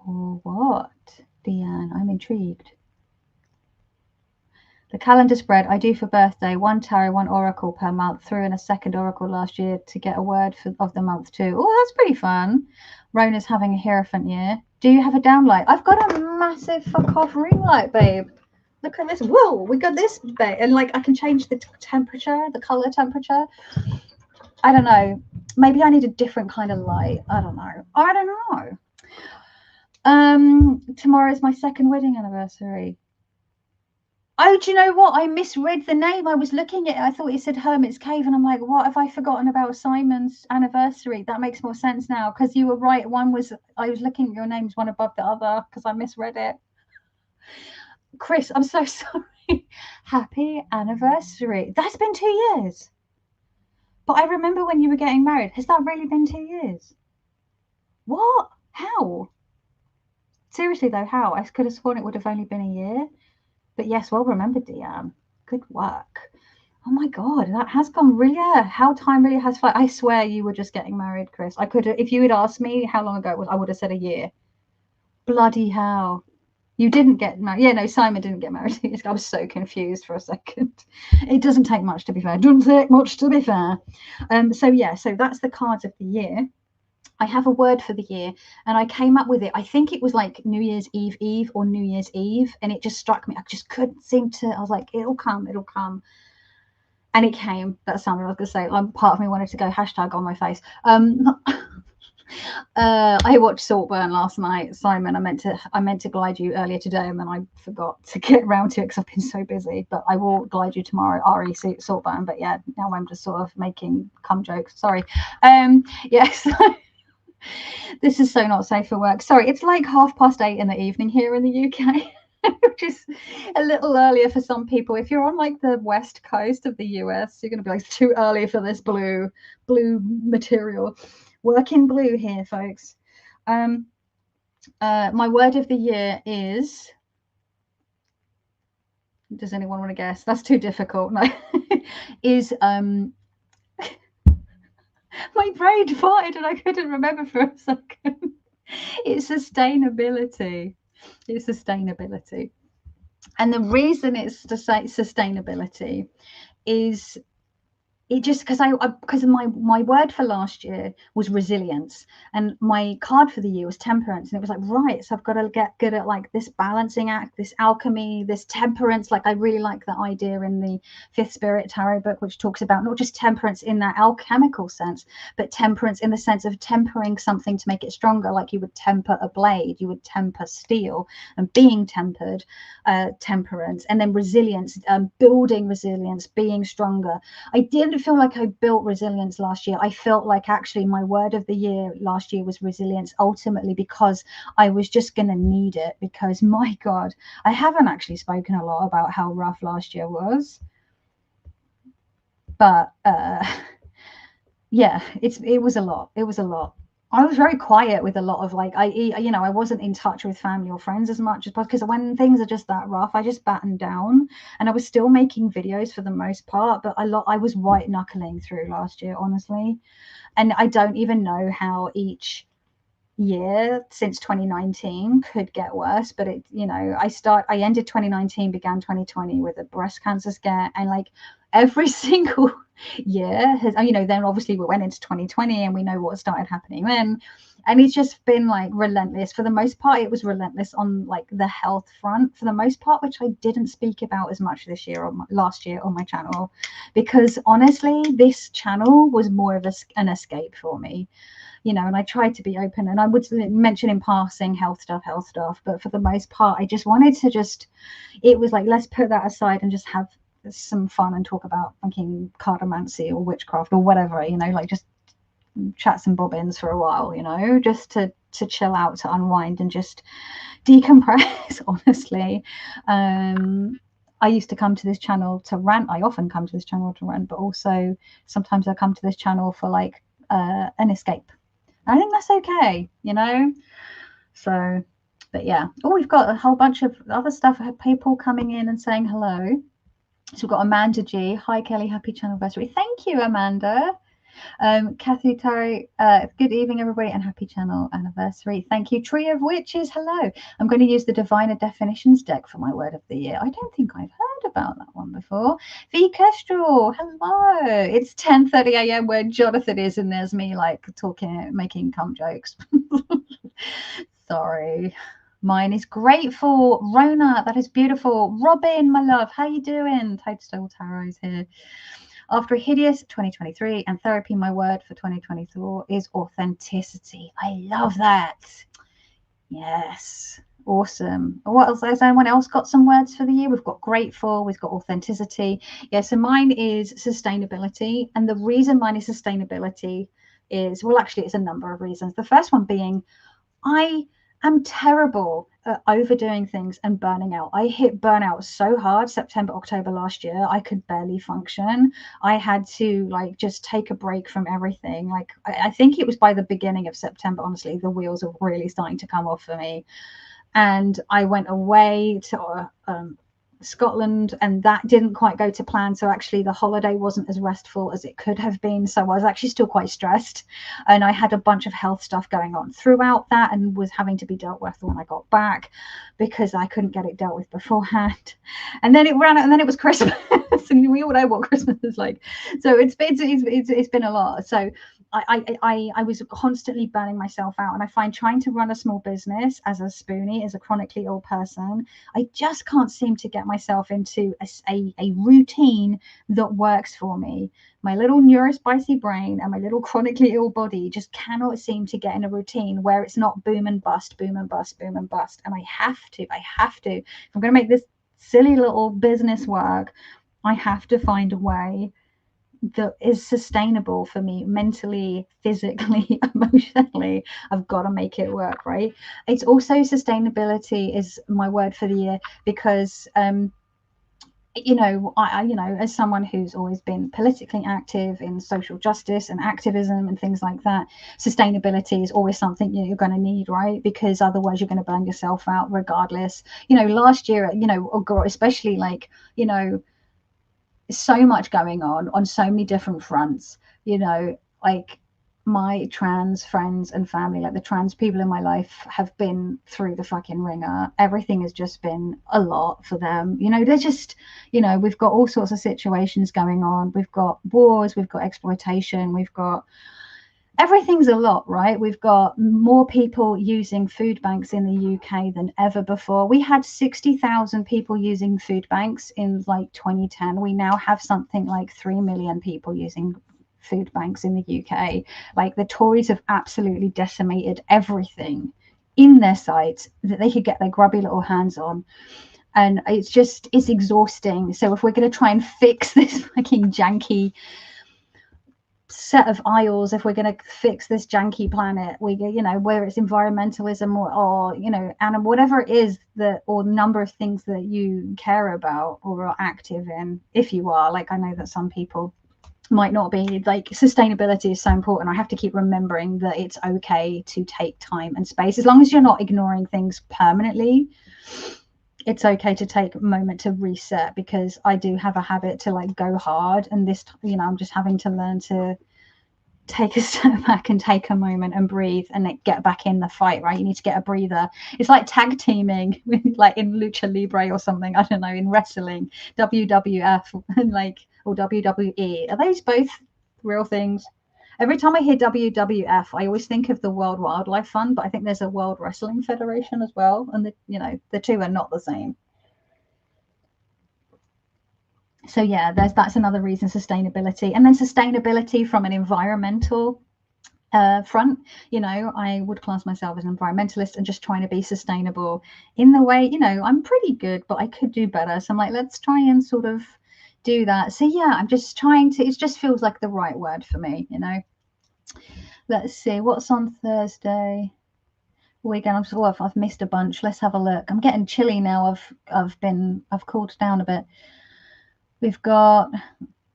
what, Deanne? I'm intrigued. The calendar spread I do for birthday, 1 tarot, 1 oracle per month. Threw in a second oracle last year to get a word of the month too. Oh, that's pretty fun. Rona's having a Hierophant year. Do you have a downlight? I've got a massive fuck off ring light, babe. Look at this. Whoa, we got this bit. And like I can change the temperature, the color temperature. I don't know. Maybe I need a different kind of light. I don't know. Tomorrow is my 2nd wedding anniversary. Oh, do you know what? I misread the name. I was looking at it. I thought it said Hermit's Cave, and I'm like, what have I forgotten about Simon's anniversary? That makes more sense now, because you were right. I was looking at your names one above the other because I misread it. Chris, I'm so sorry. Happy anniversary. That's been 2 years. But I remember when you were getting married. Has that really been 2 years? What? How? Seriously, though, how? I could have sworn it would have only been a year. But yes, well remembered, Deanne. Good work. Oh my God, that has gone really, how time really has flied. I swear you were just getting married, Chris. I could have, if you had asked me how long ago it was, I would have said a year. Bloody hell. You didn't get married. Yeah, no, Simon didn't get married. I was so confused for a second. It doesn't take much to be fair. It doesn't take much to be fair. So yeah, so that's the cards of the year. I have a word for the year and I came up with it. I think it was like New Year's Eve or New Year's Eve. And it just struck me. I just couldn't seem to, I was like, it'll come, it'll come. And it came. That's something I was going to say. Part of me wanted to go hashtag on my face. I watched Saltburn last night, Simon. I meant to glide you earlier today, and then I forgot to get around to it because I've been so busy. But I will glide you tomorrow, Saltburn. But yeah, now I'm just sort of making cum jokes. Sorry. Yes. This is so not safe for work. Sorry, it's like 8:30 in the evening here in the UK. Which is a little earlier for some people. If you're on like the west coast of the US, you're going to be like, it's too early for this blue material. Working blue here, folks. My word of the year is, does anyone want to guess? That's too difficult. No. Is my brain farted and I couldn't remember for a second. It's sustainability. It's sustainability. And the reason it's to say sustainability is it just because my word for last year was resilience, and my card for the year was temperance, and it was like, right, so I've got to get good at like this balancing act, this alchemy, this temperance. Like I really like that idea in the Fifth Spirit Tarot book, which talks about not just temperance in that alchemical sense, but temperance in the sense of tempering something to make it stronger. Like you would temper a blade, you would temper steel, and being tempered, temperance, and then resilience, building resilience, being stronger. I didn't feel like I built resilience last year. I felt like actually my word of the year last year was resilience, ultimately because I was just going to need it, because my God, I haven't actually spoken a lot about how rough last year was. But yeah, it was a lot. It was a lot. I was very quiet with a lot of like, I wasn't in touch with family or friends as much as because when things are just that rough, I just battened down, and I was still making videos for the most part, but I was white knuckling through last year, honestly. And I don't even know how each year since 2019 could get worse, but I ended 2019, began 2020 with a breast cancer scare, and like every single year has, then obviously we went into 2020 and we know what started happening then, and it's just been like relentless. For the most part it was relentless on like the health front for the most part, which I didn't speak about as much this year or last year on my channel, because honestly this channel was more of an escape for me, and I tried to be open, and I would mention in passing health stuff, but for the most part, I just wanted to it was like, let's put that aside and just have some fun and talk about fucking cartomancy or witchcraft or whatever, like just chat some bobbins for a while, just to chill out, to unwind and just decompress, honestly. I used to come to this channel to rant. I often come to this channel to rant, but also sometimes I come to this channel for like an escape. I think that's okay, So, but yeah. Oh, we've got a whole bunch of other stuff. I have people coming in and saying hello. So we've got Amanda G. Hi, Kelly. Happy channel anniversary. Thank you, Amanda. Kathy Terry, good evening, everybody, and happy channel anniversary. Thank you. Tree of Witches, hello. I'm going to use the Diviner Definitions deck for my word of the year. I don't think I've heard about that one before. V. Kestrel, hello. It's 10:30 a.m. where Jonathan is, and there's me like talking, making cum jokes. Sorry. Mine is grateful. Rona, that is beautiful. Robin, my love, how you doing? Toadstool Tarot's here. After a hideous 2023 and therapy, my word for 2024 is authenticity. I love that. Yes. Awesome. What else? Has anyone else got some words for the year? We've got grateful, we've got authenticity. Yeah, so mine is sustainability. And the reason mine is sustainability is, well, actually, it's a number of reasons. The first one being, I am terrible at overdoing things and burning out. I hit burnout so hard September, October last year. I could barely function. I had to like just take a break from everything. Like I think it was by the beginning of September, honestly, the wheels are really starting to come off for me. And I went away to Scotland, and that didn't quite go to plan. So actually the holiday wasn't as restful as it could have been. So I was actually still quite stressed, and I had a bunch of health stuff going on throughout that, and was having to be dealt with when I got back because I couldn't get it dealt with beforehand. And then it ran out, and then it was Christmas, and we all know what Christmas is like. So it's been a lot. So I was constantly burning myself out, and I find trying to run a small business as a spoonie, as a chronically ill person, I just can't seem to get myself into a routine that works for me. My little neurospicy brain and my little chronically ill body just cannot seem to get in a routine where it's not boom and bust, boom and bust, boom and bust. And I have to. If I'm going to make this silly little business work, I have to find a way that is sustainable for me mentally, physically, emotionally. I've got to make it work, right? It's also sustainability is my word for the year, because as someone who's always been politically active in social justice and activism and things like that, sustainability is always something you're going to need, right? Because otherwise you're going to burn yourself out regardless. Last year, especially like, so much going on so many different fronts, like my trans friends and family, like the trans people in my life, have been through the fucking ringer. Everything has just been a lot for them. They're just, we've got all sorts of situations going on. We've got wars, we've got exploitation, we've got everything's a lot, right? We've got more people using food banks in the UK than ever before. We had 60,000 people using food banks in like 2010. We now have something like 3 million people using food banks in the UK. Like, the Tories have absolutely decimated everything in their sites that they could get their grubby little hands on. And it's exhausting. So if we're going to try and fix this fucking janky set of aisles, if we're going to fix this janky planet, where it's environmentalism or and whatever it is that, or number of things that you care about or are active in, if you are, like, I know that some people might not be, like, sustainability is so important. I have to keep remembering that it's okay to take time and space, as long as you're not ignoring things permanently. It's okay to take a moment to reset, because I do have a habit to like go hard, and this, I'm just having to learn to take a step back and take a moment and breathe and get back in the fight, right? You need to get a breather. It's like tag teaming, like in lucha libre or something, I don't know, in wrestling, WWF and or WWE. Are those both real things? Every time I hear WWF, I always think of the World Wildlife Fund, but I think there's a World Wrestling Federation as well, and the two are not the same. So yeah, that's another reason, sustainability. And then sustainability from an environmental front, I would class myself as an environmentalist and just trying to be sustainable in the way, I'm pretty good, but I could do better. So I'm like, let's try and sort of do that. So yeah, I'm just trying to, it just feels like the right word for me, Let's see what's on Thursday weekend. I've missed a bunch. Let's have a look. I'm getting chilly now. I've cooled down a bit. We've got,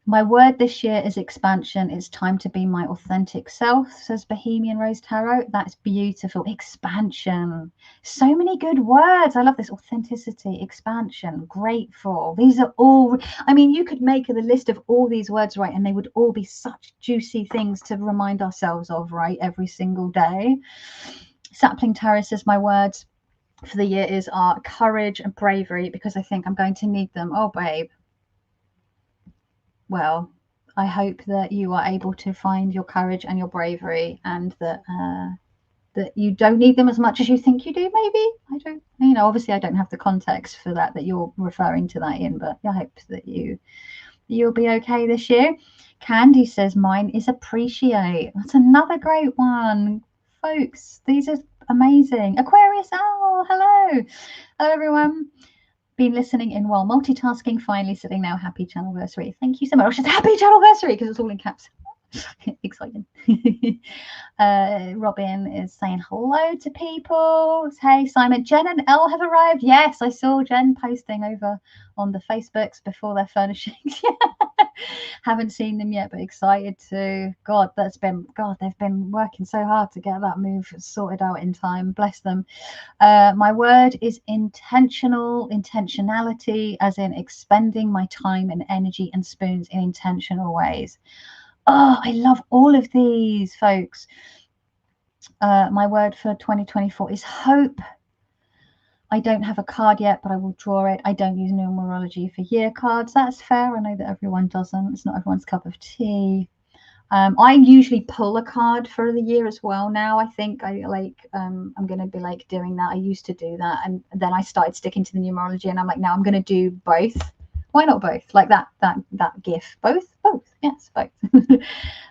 my word this year is expansion. It's time to be my authentic self, says Bohemian Rose Tarot. That's beautiful. Expansion. So many good words. I love this. Authenticity, expansion, grateful. These are all, you could make the list of all these words, right? And they would all be such juicy things to remind ourselves of, right? Every single day. Sapling Tarot says my words for the year are courage and bravery, because I think I'm going to need them. Oh, babe. Well, I hope that you are able to find your courage and your bravery, and that you don't need them as much as you think you do. Maybe I don't. Obviously, I don't have the context for that you're referring to that in, but I hope that you'll be okay this year. Candy says mine is appreciate. That's another great one, folks. These are amazing. Aquarius. Oh, hello everyone. Been listening in while multitasking, finally sitting now. Happy channelversary. Thank you so much. It's happy channelversary because it's all in caps. Exciting. Robin is saying hello to people. Hey, Simon. Jen and Elle have arrived. Yes, I saw Jen posting over on the Facebooks before their furnishings. Haven't seen them yet, but excited to. God, they've been working so hard to get that move sorted out in time. Bless them. My word is intentionality, as in expending my time and energy and spoons in intentional ways. Oh, I love all of these, folks. My word for 2024 is hope. I don't have a card yet, but I will draw it. I don't use numerology for year cards. That's fair. I know that everyone doesn't. It's not everyone's cup of tea. I usually pull a card for the year as well now. I think I'm going to be like doing that. I used to do that, and then I started sticking to the numerology, and I'm like, now I'm going to do both. Why not both? Like that gif. Both. Yes, both.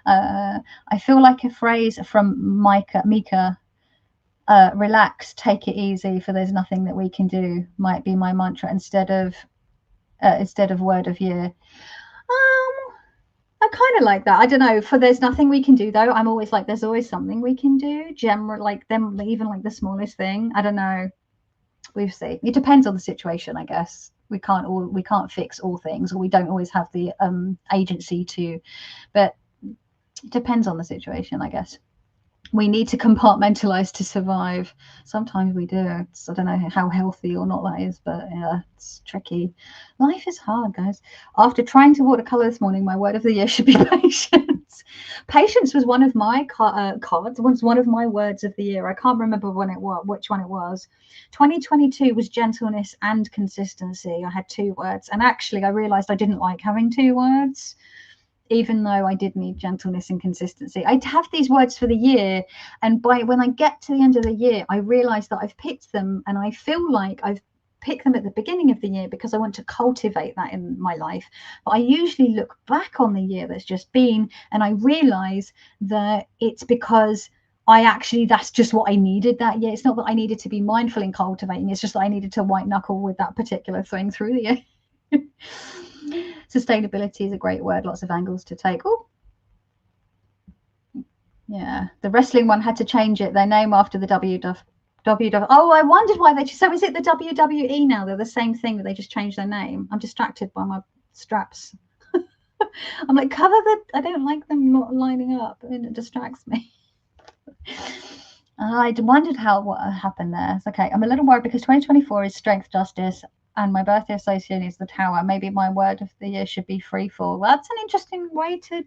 I feel like a phrase from Mika, relax, take it easy, for there's nothing that we can do, might be my mantra instead of word of year. I kind of like that. I don't know. For there's nothing we can do though. I'm always like, there's always something we can do. General, like them, even like the smallest thing. I don't know. We'll see. It depends on the situation, I guess. We can't fix all things, or we don't always have the agency to. But it depends on the situation, I guess. We need to compartmentalize to survive. Sometimes we do. I don't know how healthy or not that is, but yeah, it's tricky. Life is hard, guys. After trying to watercolor this morning, my word of the year should be patience. Patience was one of my cards. Was one of my words of the year. I can't remember which one it was. 2022 was gentleness and consistency. I had 2 words, and actually, I realized I didn't like having 2 words. Even though I did need gentleness and consistency. I'd have these words for the year, and when I get to the end of the year, I realize that I've picked them, and I feel like I've picked them at the beginning of the year because I want to cultivate that in my life. But I usually look back on the year that's just been, and I realize that it's because that's just what I needed that year. It's not that I needed to be mindful in cultivating, it's just that I needed to white knuckle with that particular thing through the year. Sustainability is a great word, lots of angles to take. Oh, yeah, the wrestling one had to change their name after the WW. Oh, I wondered why they. So is it the WWE now? They're the same thing, but they just changed their name. I'm distracted by my straps. I'm like, cover the. I don't like them not lining up, and it distracts me. I wondered what happened there. It's okay. I'm a little worried because 2024 is strength, justice, and my birthday association is the tower. Maybe my word of the year should be free fall. Well, that's an interesting way to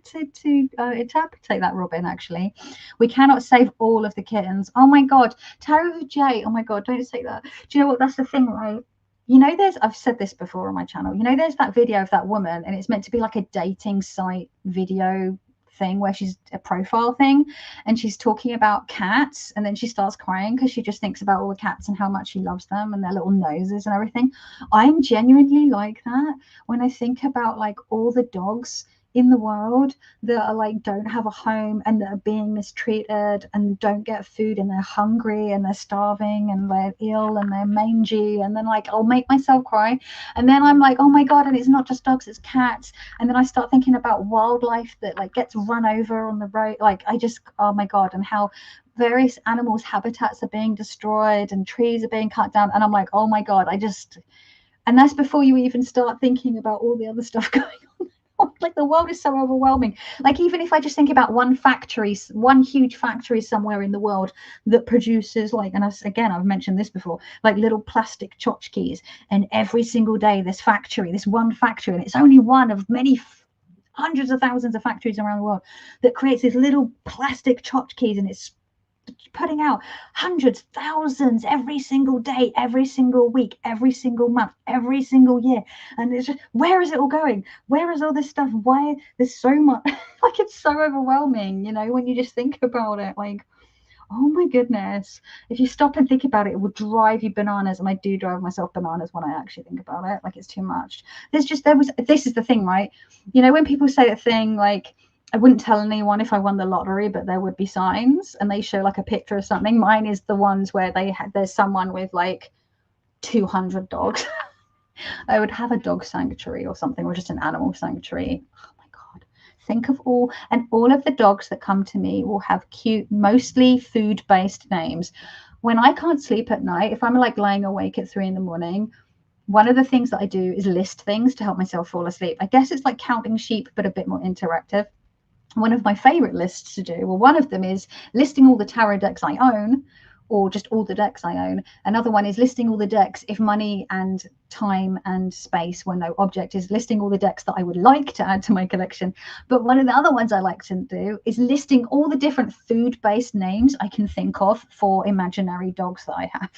interpret that, Robin. Actually, we cannot save all of the kittens. Oh my God, Tarot J. Oh my God, don't say that. Do you know what? That's the thing, right? You know, I've said this before on my channel. You know, there's that video of that woman, and it's meant to be like a dating site video thing where she's a profile thing, and she's talking about cats, and then she starts crying because she just thinks about all the cats and how much she loves them and their little noses and everything. I'm genuinely like that when I think about like all the dogs in the world that are like don't have a home and that are being mistreated and don't get food, and they're hungry and they're starving and they're ill and they're mangy, and then like I'll make myself cry, and then I'm like, oh my God, and it's not just dogs, it's cats. And then I start thinking about wildlife that like gets run over on the road. Like I just, oh my God, and how various animals' habitats are being destroyed and trees are being cut down, and I'm like, oh my God, and that's before you even start thinking about all the other stuff going on. Like the world is so overwhelming. Like even if I just think about one huge factory somewhere in the world that produces like, and I've mentioned this before, like little plastic tchotchkes, and every single day this one factory, and it's only one of many hundreds of thousands of factories around the world that creates these little plastic tchotchkes, and it's putting out hundreds, thousands every single day, every single week, every single month, every single year. And it's just, where is it all going? Where is all this stuff? Why there's so much? Like it's so overwhelming, you know, when you just think about it. Like, oh my goodness, if you stop and think about it, it will drive you bananas. And I do drive myself bananas when I actually think about it. Like it's too much. This is the thing, right? You know, when people say a thing like, I wouldn't tell anyone if I won the lottery, but there would be signs, and they show like a picture of something. Mine is the ones where there's someone with like 200 dogs. I would have a dog sanctuary or something, or just an animal sanctuary. Oh my God, Think of all of the dogs that come to me will have cute, mostly food-based names. When I can't sleep at night, if I'm like lying awake at 3 in the morning, one of the things that I do is list things to help myself fall asleep. I guess it's like counting sheep, but a bit more interactive. One of my favorite lists to do, well, one of them is listing all the tarot decks I own, or just all the decks I own. Another one is listing all the decks if money and time and space were no object, is listing all the decks that I would like to add to my collection. But one of the other ones I like to do is listing all the different food-based names I can think of for imaginary dogs that I have.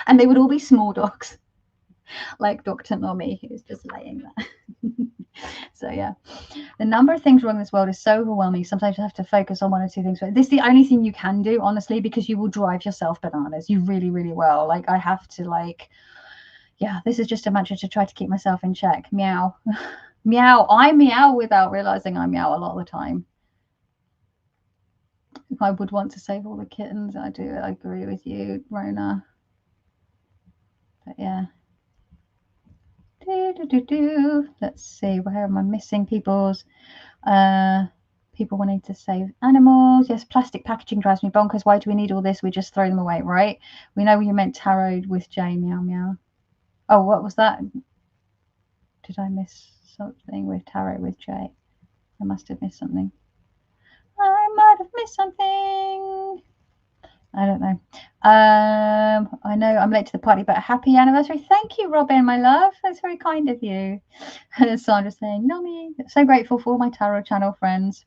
And they would all be small dogs, like Dr. Nomi, who's just laying there. So yeah, the number of things wrong in this world is so overwhelming. Sometimes you have to focus on one or two things, but this is the only thing you can do, honestly, because you will drive yourself bananas. You really, really will. Like, I have to, like, yeah, this is just a mantra to try to keep myself in check. Meow. Meow. I meow without realizing I meow a lot of the time. If I would want to save all the kittens, I do. I agree with you, Rona. But yeah. Let's see, where am I missing people's people wanting to save animals? Yes, plastic packaging drives me bonkers. Why do we need all this? We just throw them away, right? We know you meant tarot with J. Meow meow. Oh, what was that? Did I miss something with tarot with J? I must have missed something. I might have missed something. I don't know. I know I'm late to the party, but a happy anniversary. Thank you, Robin, my love. That's very kind of you. Sandra saying, Nomi, so grateful for all my tarot channel friends.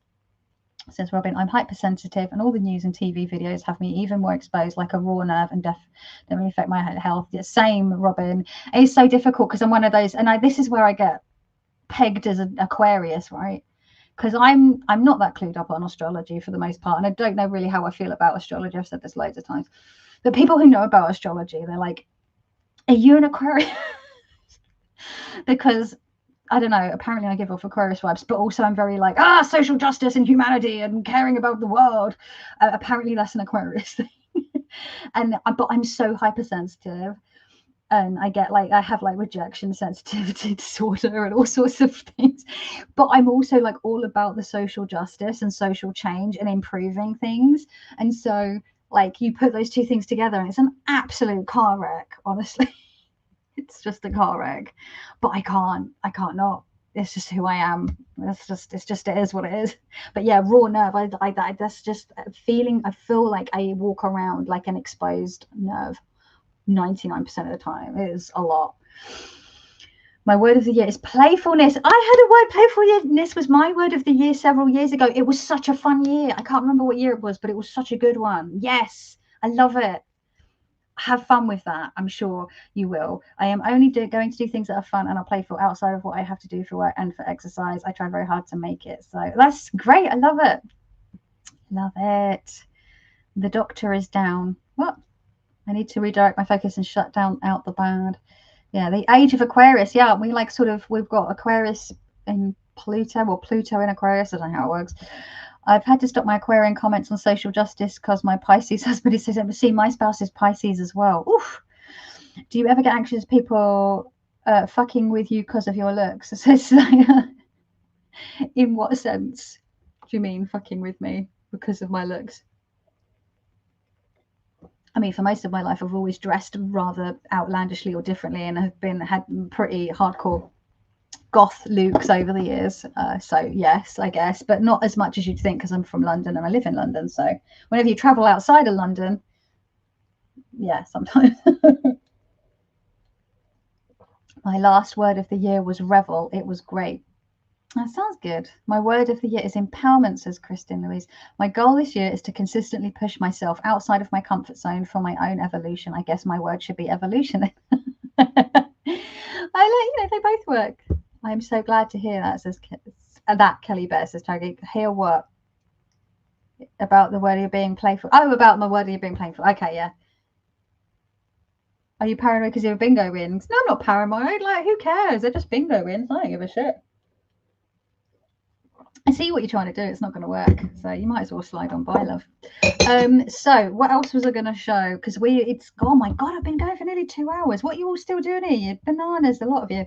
Says Robin, I'm hypersensitive and all the news and TV videos have me even more exposed, like a raw nerve, and definitely affect my health. Yeah, same, Robin. It's so difficult because I'm one of those, and this is where I get pegged as an Aquarius, right? Because I'm not that clued up on astrology for the most part, and I don't know really how I feel about astrology. I've said this loads of times. The people who know about astrology, they're like, are you an Aquarius? Because I don't know, apparently I give off Aquarius vibes, but also I'm very like, social justice and humanity and caring about the world. Apparently that's an Aquarius thing. But I'm so hypersensitive, and I get like, I have like rejection sensitivity disorder and all sorts of things, but I'm also like all about the social justice and social change and improving things. And so like you put those two things together and it's an absolute car wreck, honestly. It's just a car wreck, but I can't not. It's just who I am. It is what it is. But yeah, raw nerve, that's just a feeling. I feel like I walk around like an exposed nerve 99% of the time. It is a lot. My word of the year is playfulness. I had a word, playfulness was my word of the year several years ago. It was such a fun year. I can't remember what year it was, but it was such a good one. Yes, I love it. Have fun with that. I'm sure you will. I am only going to do things that are fun and are playful outside of what I have to do for work and for exercise. I try very hard to make it. So that's great. I love it. Love it. The doctor is down. What? I need to redirect my focus and shut down out the bad. Yeah, the age of Aquarius. Yeah, we like sort of, we've got Aquarius in Pluto, or Pluto in Aquarius. I don't know how it works. I've had to stop my Aquarian comments on social justice because my Pisces husband is saying, see, my spouse is Pisces as well. Oof. Do you ever get anxious people fucking with you because of your looks? So it's like, in what sense do you mean fucking with me because of my looks? I mean, for most of my life, I've always dressed rather outlandishly or differently, and have had pretty hardcore goth looks over the years. So yes, I guess, but not as much as you'd think, because I'm from London and I live in London. So whenever you travel outside of London, yeah, sometimes. My last word of the year was revel. It was great. That sounds good. My word of the year is empowerment, says Kristen Louise. My goal this year is to consistently push myself outside of my comfort zone for my own evolution. I guess my word should be evolution. They both work. I'm so glad to hear that, says Kelly Bear, says Togi. Hear what? About the word you're being playful. Oh, about my word you're being playful. Okay, yeah. Are you paranoid because you're a bingo wins? No, I'm not paranoid. Like, who cares? They're just bingo wins. I don't give a shit. I see what you're trying to do. It's not going to work, so you might as well slide on by, love. So what else was I going to show? Because oh my god, I've been going for nearly 2 hours. What are you all still doing here? You bananas, a lot of you.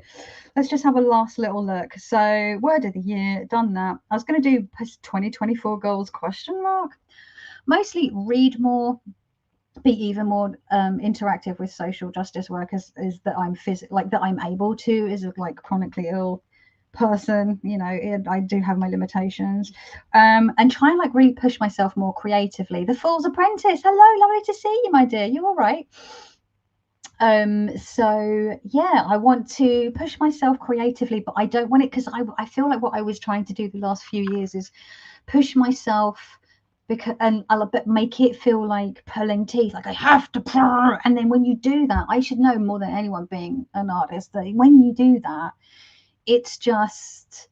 Let's just have a last little look. So word of the year, done that. I was going to do 2024 goals question mark. Mostly read more, be even more interactive with social justice work, is that I'm that I'm able to, is like chronically ill person, you know, I do have my limitations, and try and like really push myself more creatively. The Fool's Apprentice, hello, lovely to see you, my dear. You all right? So yeah, I want to push myself creatively, but I don't want it, because I feel like what I was trying to do the last few years is push myself, because, and I'll make it feel like pulling teeth, like I have to, and then when you do that, I should know more than anyone being an artist, that when you do that, it's just,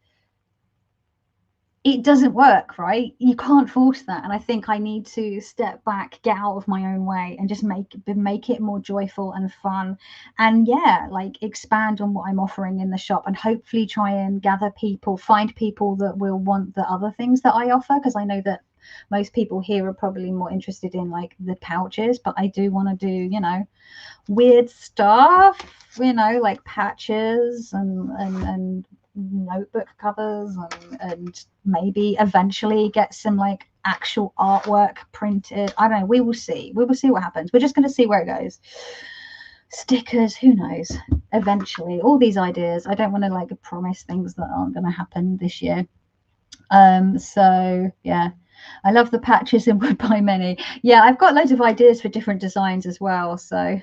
it doesn't work, right? You can't force that. And I think I need to step back, get out of my own way, and just make it more joyful and fun. And yeah, like expand on what I'm offering in the shop, and hopefully try and find people that will want the other things that I offer, because I know that most people here are probably more interested in like the pouches, but I do want to do, you know, weird stuff, you know, like patches and notebook covers, and maybe eventually get some like actual artwork printed. I don't know, we will see what happens. We're just going to see where it goes. Stickers, who knows, eventually. All these ideas, I don't want to like promise things that aren't going to happen this year. So yeah, I love the patches and would buy many. Yeah, I've got loads of ideas for different designs as well, so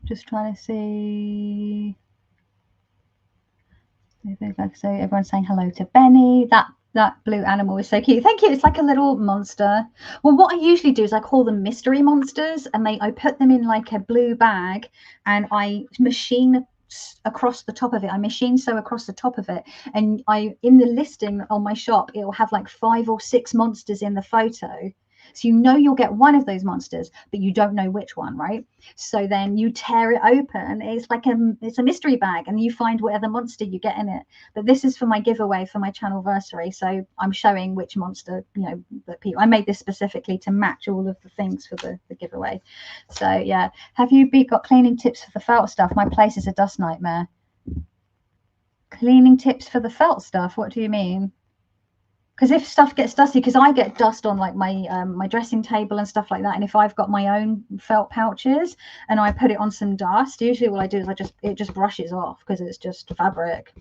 just trying to see. So everyone's saying hello to Benny. That blue animal is so cute. Thank you. It's like a little monster. Well, what I usually do is I call them mystery monsters, and I put them in like a blue bag, and I machine across the top of it. I machine sew across the top of it, and in the listing on my shop, it will have like 5 or 6 monsters in the photo. So you know you'll get one of those monsters, but you don't know which one, right? So then you tear it open. It's like it's a mystery bag, and you find whatever monster you get in it. But this is for my giveaway for my channelversary, so I'm showing which monster, you know, that people. I made this specifically to match all of the things for the giveaway. So yeah, have you got cleaning tips for the felt stuff? My place is a dust nightmare. Cleaning tips for the felt stuff? What do you mean? Because if stuff gets dusty, because I get dust on like my my dressing table and stuff like that, and if I've got my own felt pouches and I put it on some dust, usually what I do is it just brushes off, because it's just fabric.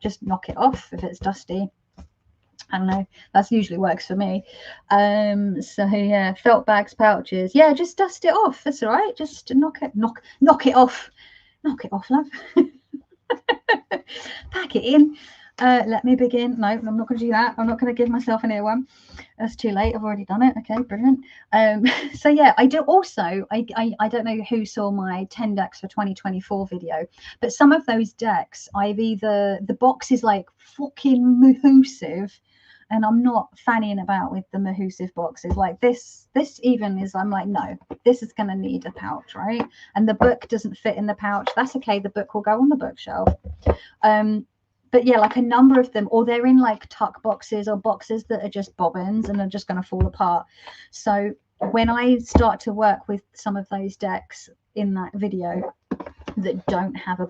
Just knock it off if it's dusty. I don't know, that's usually works for me. So yeah, felt bags, pouches, yeah, just dust it off. That's all right. Just knock it off, love. Pack it in. Let me begin. No, I'm not going to do that. I'm not going to give myself an earworm. That's too late. I've already done it. Okay, brilliant. So yeah, I do also, I don't know who saw my 10 decks for 2024 video, but some of those decks, the box is like fucking mahoosive, and I'm not fannying about with the mahoosive boxes. Like this even is, I'm like, no, this is going to need a pouch, right? And the book doesn't fit in the pouch. That's okay. The book will go on the bookshelf. But yeah, like a number of them, or they're in like tuck boxes or boxes that are just bobbins and are just going to fall apart. So when I start to work with some of those decks in that video that don't have a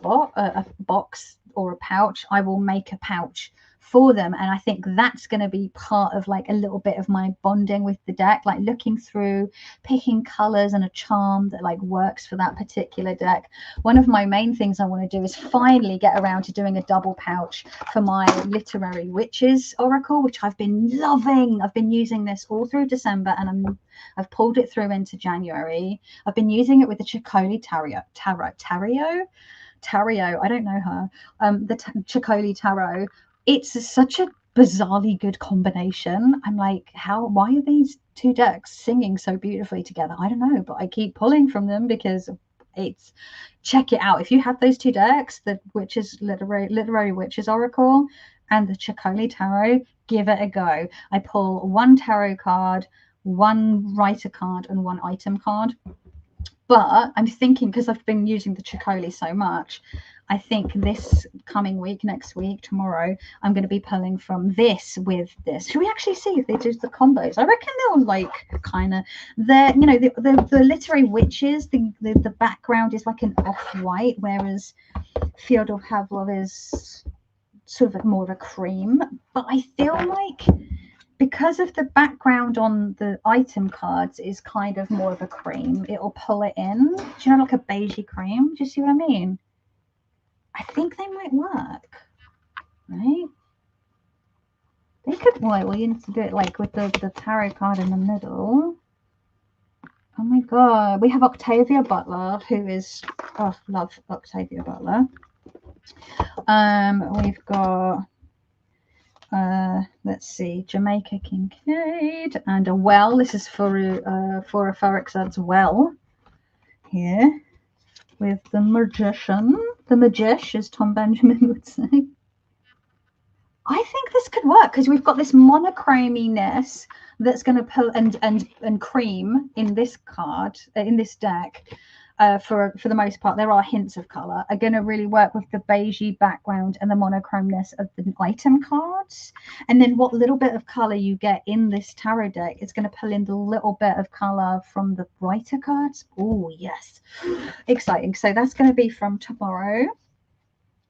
box or a pouch, I will make a pouch for them. And I think that's going to be part of like a little bit of my bonding with the deck, like looking through, picking colors and a charm that like works for that particular deck. One of my main things I want to do is finally get around to doing a double pouch for my Literary Witches Oracle, which I've been loving. I've been using this all through December, and I've pulled it through into January. I've been using it with the Chicoli Tarot. I don't know her. The Chicoli Tarot. It's such a bizarrely good combination. I'm like, why are these two decks singing so beautifully together? I don't know, but I keep pulling from them because check it out. If you have those two decks, the Literary Witches Oracle and the Chicoli Tarot, give it a go. I pull one tarot card, one writer card, and one item card. But I'm thinking, because I've been using the Chicoli so much, I think this coming week, next week, tomorrow, I'm going to be pulling from this with this. Should we actually see if they do the combos? I reckon they'll like kind of, you know, the literary witches, the background is like an off-white, whereas Fyodor Pavlov is sort of more of a cream. But I feel like because of the background on the item cards is kind of more of a cream, it'll pull it in. Do you know, like a beigey cream? Do you see what I mean? I think they might work, right? They could, well, you need to do it like with the tarot card in the middle. Oh my god, we have Octavia Butler, who is, oh, love Octavia Butler. We've got, let's see, Jamaica Kincaid and a well. This is for a Farrokhzad's well here with the magician. The magish, as Tom Benjamin would say. I think this could work because we've got this monochrominess that's going to pull and cream in this card, in this deck. For the most part, there are hints of color, are going to really work with the beigey background and the monochromeness of the item cards. And then what little bit of color you get in this tarot deck is going to pull in the little bit of color from the writer cards. Oh, yes. Exciting. So that's going to be from tomorrow.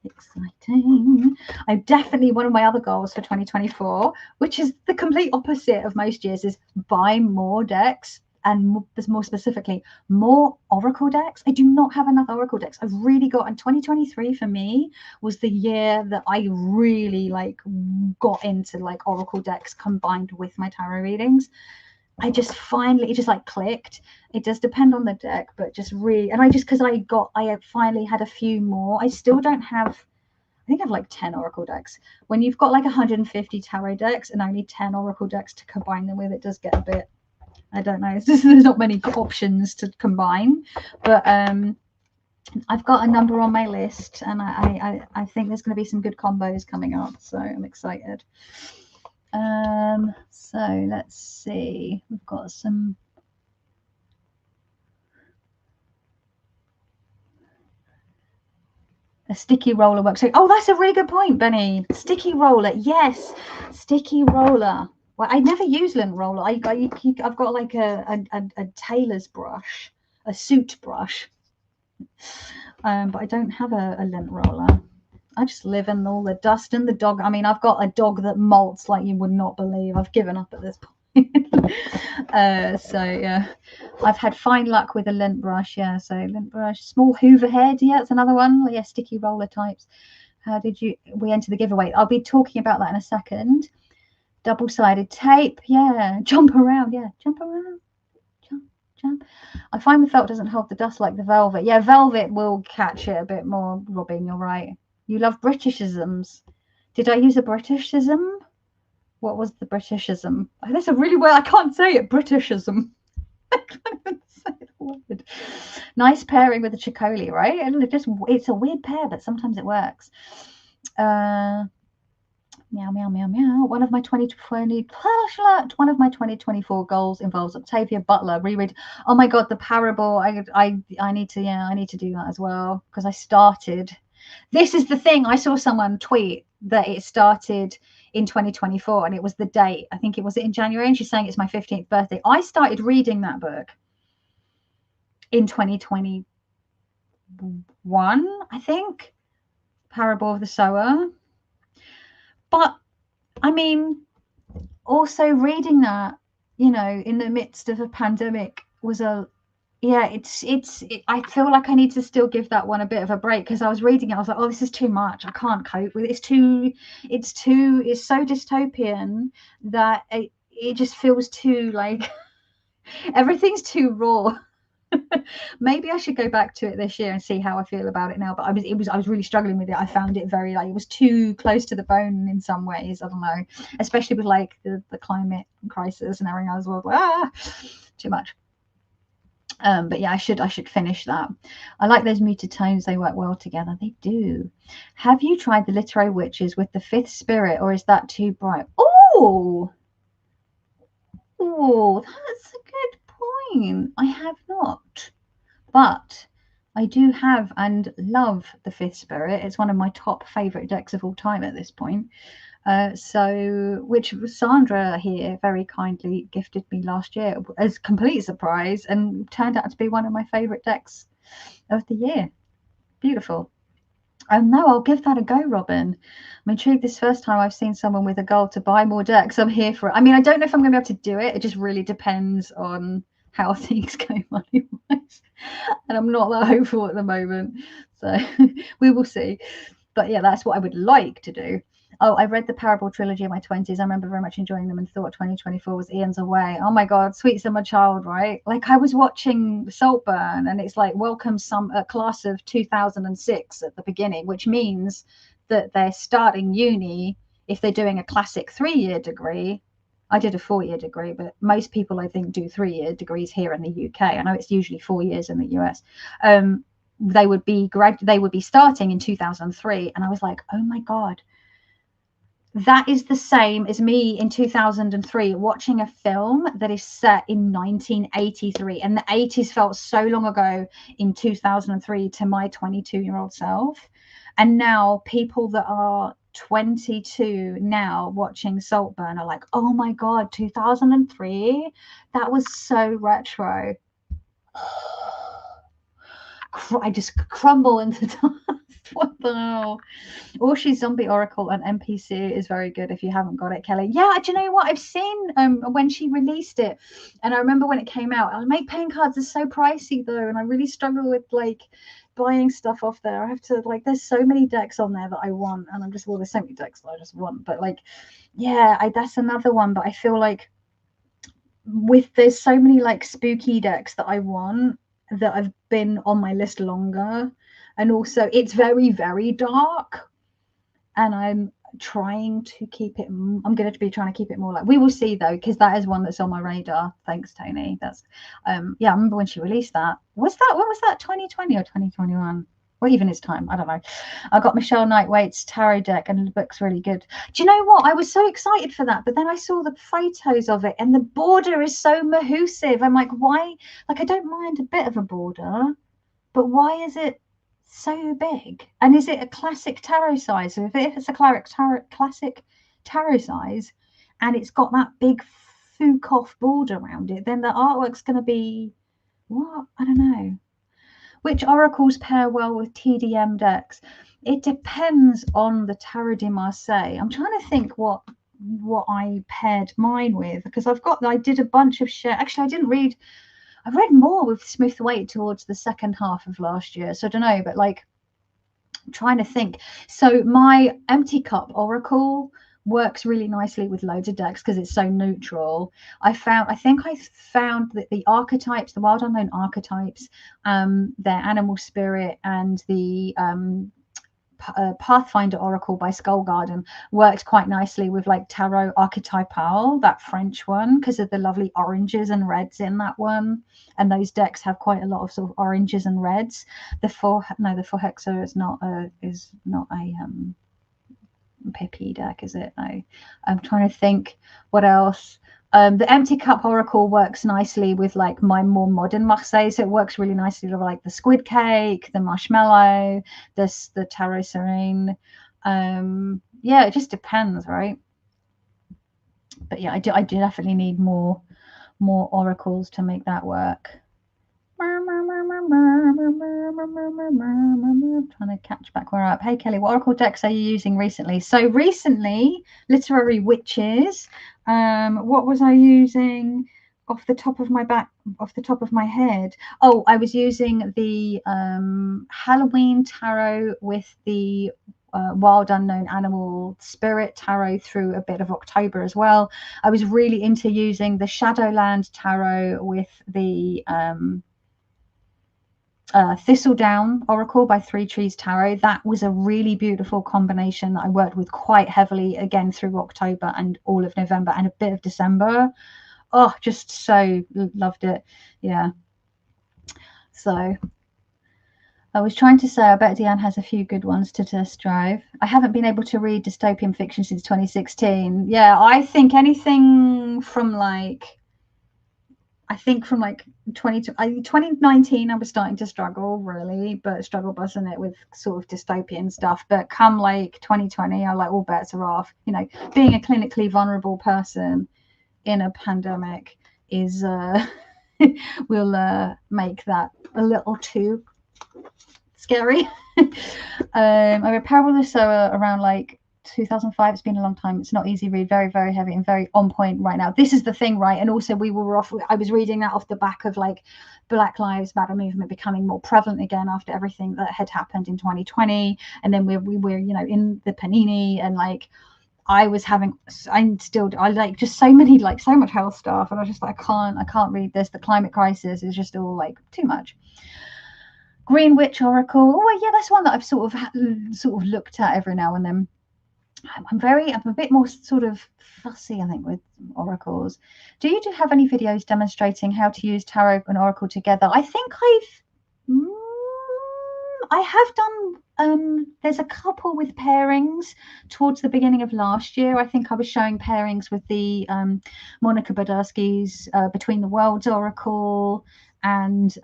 Exciting. I definitely, one of my other goals for 2024, which is the complete opposite of most years, is buy more decks, and more specifically more oracle decks. I do not have enough oracle decks. I've really got, and 2023 for me was the year that I really like got into like oracle decks combined with my tarot readings. I just finally, it just like clicked. It does depend on the deck, but just really, and I just, because I finally had a few more. I still don't have, I think I have like 10 oracle decks. When you've got like 150 tarot decks and only 10 oracle decks to combine them with, it does get a bit, I don't know, there's not many options to combine. But I've got a number on my list, and I think there's going to be some good combos coming up, so I'm excited. So let's see, we've got some, a sticky roller works. Oh, that's a really good point, Benny. Sticky roller, yes, sticky roller. Well, I never use lint roller. I've got like a tailor's brush, a suit brush, but I don't have a lint roller. I just live in all the dust and the dog. I mean, I've got a dog that molts like you would not believe. I've given up at this point. So yeah, I've had fine luck with a lint brush. Yeah, so lint brush, small Hoover head. Yeah, it's another one. Yeah, sticky roller types. How did we enter the giveaway? I'll be talking about that in a second. Double-sided tape. Yeah, jump around. Yeah, jump around. Jump. I find the felt doesn't hold the dust like the velvet. Yeah, velvet will catch it a bit more, Robin. You're right. You love Britishisms. Did I use a Britishism? What was the Britishism? Oh, that's a really word. I can't say it. Britishism. I can't even say the word. Nice pairing with the Chicoli, right? And it's a weird pair, but sometimes it works. Meow, meow, meow, meow. One of my 2024 goals involves Octavia Butler reread. Oh my god, the parable. I need to, yeah, I need to do that as well, because I started. This is the thing. I saw someone tweet that it started in 2024, and it was the date. I think it was in January, and she's saying it's my 15th birthday. I started reading that book in 2021, I think. Parable of the Sower. But I mean, also reading that, you know, in the midst of a pandemic was a, yeah, I feel like I need to still give that one a bit of a break, because I was reading it, I was like, oh, this is too much. I can't cope with it. It's so dystopian that it just feels too like everything's too raw. Maybe I should go back to it this year and see how I feel about it now. But I was really struggling with it. I found it very, like, it was too close to the bone in some ways. I don't know, especially with like the climate crisis and everything. I was like, too much. But yeah, I should finish that. I like those muted tones. They work well together. They do. Have you tried the literary witches with the fifth spirit, or is that too bright? Oh, that's a good point. I have not, But I do have and love the Fifth Spirit. It's one of my top favourite decks of all time at this point. So, which Sandra here very kindly gifted me last year as a complete surprise, and turned out to be one of my favourite decks of the year. Beautiful. No, I'll give that a go, Robin. I'm intrigued. This first time I've seen someone with a goal to buy more decks. I'm here for it. I mean, I don't know if I'm going to be able to do it. It just really depends on how things go money-wise. And I'm not that hopeful at the moment. So we will see. But yeah, that's what I would like to do. Oh, I read the Parable trilogy in my 20s. I remember very much enjoying them and thought 2024 was Ian's Away. Oh my God, sweet summer child, right? Like I was watching Saltburn and it's like welcome some class of 2006 at the beginning, which means that they're starting uni if they're doing a classic 3-year degree. I did a 4-year degree, but most people I think do 3-year degrees here in the UK. I know it's usually 4 years in the US. They would be starting in 2003, and I was like, oh my God, that is the same as me in 2003 watching a film that is set in 1983, and the 80s felt so long ago in 2003 to my 22-year-old self. And now people that are 22 now watching Saltburn are like, oh my God, 2003, that was so retro. I just crumble into dust. What the hell? She's Zombie Oracle and NPC is very good if you haven't got it, Kelly. Yeah, do you know what? I've seen when she released it, and I remember when it came out. I make playing cards are so pricey though, and I really struggle with like buying stuff off there. I have to like, there's so many decks on there that I want, and I'm just, well, there's so many decks that I just want. But like, yeah, that's another one. But I feel like there's so many like spooky decks that I want that have been on my list longer, and also it's very, very dark, and I'm trying to keep it. I'm going to be trying to keep it more like, we will see though, because that is one that's on my radar. Thanks, Tony. That's yeah, I remember when she released that. When was that, 2020 or 2021? Or even his time, I don't know. I got Michelle Knightwaite's tarot deck, and the book's really good. Do you know what? I was so excited for that, but then I saw the photos of it, and the border is so mahoosive. I'm like, why? Like, I don't mind a bit of a border, but why is it so big? And is it a classic tarot size? So if it's a classic tarot size, and it's got that big Foucault border around it, then the artwork's going to be what? I don't know. Which oracles pair well with TDM decks? It depends on the Tarot de Marseille. I'm trying to think what I paired mine with, because I did a bunch of share. Actually, I read more with Smith-Waite towards the second half of last year. So I don't know, but like, I'm trying to think. So my Empty Cup Oracle works really nicely with loads of decks because it's so neutral. I think I found that the archetypes, the Wild Unknown archetypes, their Animal Spirit, and the Pathfinder Oracle by Skull Garden worked quite nicely with like Tarot Archetypal, that French one, because of the lovely oranges and reds in that one, and those decks have quite a lot of sort of oranges and reds. The four hexer is not a Pippi deck, is it? No. I'm trying to think what else. The Empty Cup Oracle works nicely with like my more modern Marseille, so it works really nicely with like the Squid Cake, the Marshmallow, the Tarot Serene. Yeah, it just depends, right? But yeah, I do definitely need more oracles to make that work. I'm trying to catch back where I'm up. Hey Kelly, what oracle decks are you using recently? So recently, Literary Witches. What was I using off the top of my head? Oh, I was using the Halloween tarot with the Wild Unknown Animal Spirit tarot through a bit of October as well. I was really into using the Shadowland tarot with the Thistledown Oracle by Three Trees Tarot. That was a really beautiful combination that I worked with quite heavily again through October and all of November and a bit of December. Oh, just so loved it. Yeah. So I was trying to say, I bet Deanne has a few good ones to test drive. I haven't been able to read dystopian fiction since 2016. Yeah, I think anything from like, I think from like 2019, I was starting to struggle really, but struggle busting it with sort of dystopian stuff. But come like 2020, I like all bets are off. You know, being a clinically vulnerable person in a pandemic is will make that a little too scary. I read Parable of the Sower around like 2005. It's been a long time. It's not easy read, very, very heavy and very on point right now. This is the thing, right? And also I was reading that off the back of like Black Lives Matter movement becoming more prevalent again after everything that had happened in 2020. And then we were, you know, in the panini, and like I like just so many, like so much health stuff. And I was just like, I can't read this. The climate crisis is just all like too much. Green Witch Oracle. Oh yeah, that's one that I've sort of looked at every now and then. I'm a bit more sort of fussy, I think, with oracles. Do you have any videos demonstrating how to use tarot and oracle together? I think I have done. There's a couple with pairings towards the beginning of last year. I think I was showing pairings with the Monica Badersky's Between the Worlds Oracle, and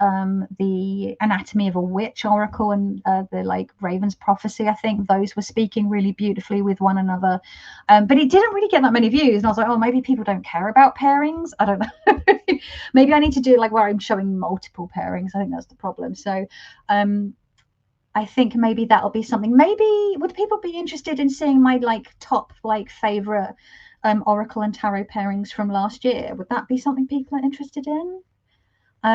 the Anatomy of a Witch Oracle, and the like Raven's Prophecy. I think those were speaking really beautifully with one another, but it didn't really get that many views, and I was like, oh, maybe people don't care about pairings. I don't know. Maybe I need to do like where I'm showing multiple pairings. I think that's the problem. So I think maybe that'll be something. Maybe would people be interested in seeing my like top like favorite oracle and tarot pairings from last year? Would that be something people are interested in?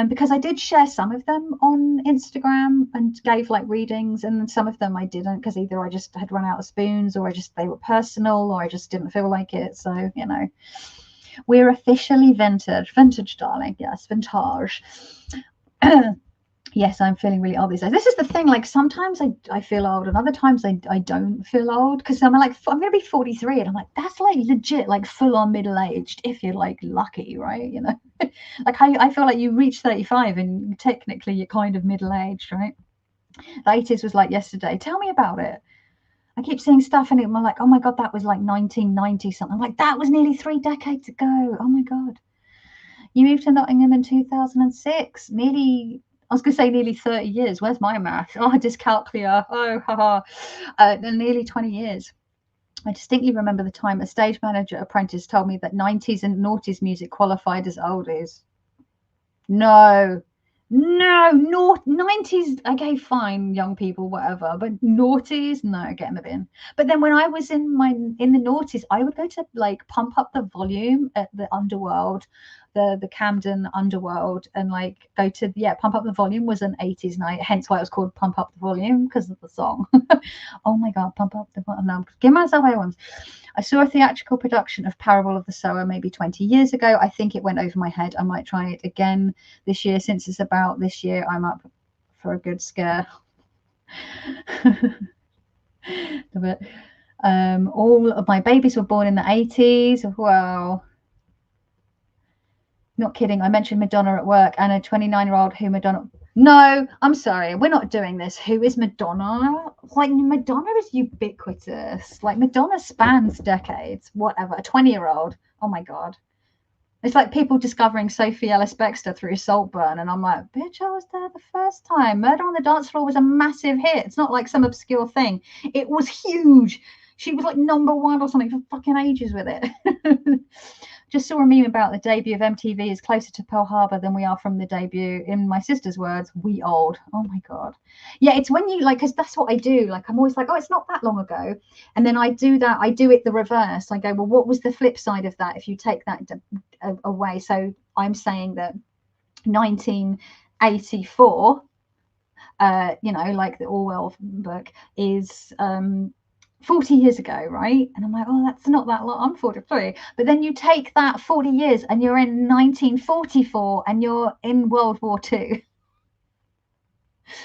Because I did share some of them on Instagram and gave like readings, and some of them I didn't, because either I just had run out of spoons, or they were personal, or I just didn't feel like it. So, you know, we're officially vintage, darling. Yes, vintage. Yes, I'm feeling really old these days. This is the thing, like sometimes I feel old, and other times I don't feel old, because I'm like, I'm gonna be 43, and I'm like, that's like legit, like full on middle-aged, if you're like lucky, right? You know, like I feel like you reach 35 and technically you're kind of middle-aged, right? The 80s was like yesterday. Tell me about it. I keep seeing stuff, and I'm like, oh my god, that was like 1990 something. I'm like, that was nearly 3 decades ago. Oh my god. You moved to Nottingham in 2006. I was going to say nearly 30 years. Where's my math? Oh, dyscalculia. Oh, haha. Nearly 20 years. I distinctly remember the time a stage manager apprentice told me that 90s and noughties music qualified as oldies. No, 90s, okay, fine, young people, whatever, but noughties, no, get in the bin. But then when I was in the noughties, I would go to like Pump Up the Volume at the Underworld, the Camden Underworld, and like go to, yeah, Pump Up the Volume was an 80s night, hence why it was called Pump Up the Volume, because of the song. Oh my god, Pump Up the Volume. No, give myself ones. I saw a theatrical production of Parable of the Sower maybe 20 years ago. I think it went over my head. I might try it again this year. Since it's about this year, I'm up for a good scare. Love it. All of my babies were born in the 80s. Wow. Not kidding. I mentioned Madonna at work, and a 29-year-old who Madonna... No, I'm sorry. We're not doing this. Who is Madonna? Like, Madonna is ubiquitous. Like, Madonna spans decades. Whatever. A 20-year-old. Oh, my God. It's like people discovering Sophie Ellis-Bextor through Saltburn, and I'm like, bitch, I was there the first time. Murder on the Dance Floor was a massive hit. It's not like some obscure thing. It was huge. She was like #1 or something for fucking ages with it. Just saw a meme about the debut of MTV is closer to Pearl Harbor than we are from the debut. In my sister's words, we old. Oh my God. Yeah, it's when you like, because that's what I do. Like, I'm always like, oh, it's not that long ago. And then I do it the reverse. I go, well, what was the flip side of that if you take that away? So I'm saying that 1984, you know, like the Orwell book, is 40 years ago, right? And I'm like, oh, that's not that long. I'm 43. But then you take that 40 years and you're in 1944 and you're in World War II,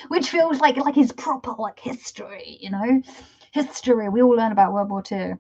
which feels like it's proper like history, you know, history. We all learn about World War II.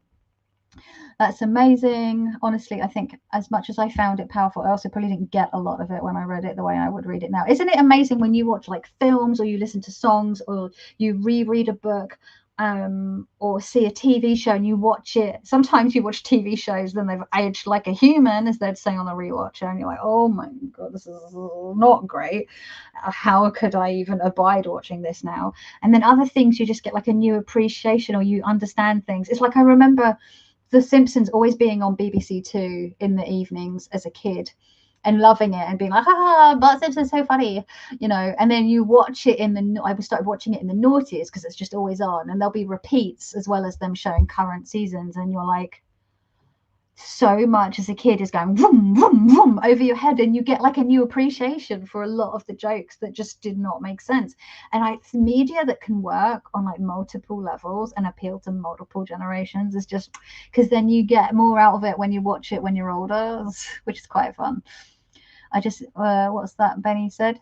That's amazing. Honestly, I think as much as I found it powerful, I also probably didn't get a lot of it when I read it the way I would read it now. Isn't it amazing when you watch like films, or you listen to songs, or you reread a book? or see a TV show and you watch it. Sometimes you watch TV shows, then they've aged like a human, as they'd say on the rewatch, and you're like, oh my god, this is not great. How could I even abide watching this now? And then other things, you just get like a new appreciation, or you understand things. It's like, I remember The Simpsons always being on BBC Two in the evenings as a kid, and loving it and being like, ah, Bart Simpson's so funny, you know. And then you watch it I started watching it in the noughties because it's just always on, and there'll be repeats as well as them showing current seasons, and you're like, so much as a kid is going vroom, vroom, vroom over your head, and you get like a new appreciation for a lot of the jokes that just did not make sense. And it's media that can work on like multiple levels and appeal to multiple generations. Is just because then you get more out of it when you watch it when you're older, which is quite fun. I just what's that Benny said?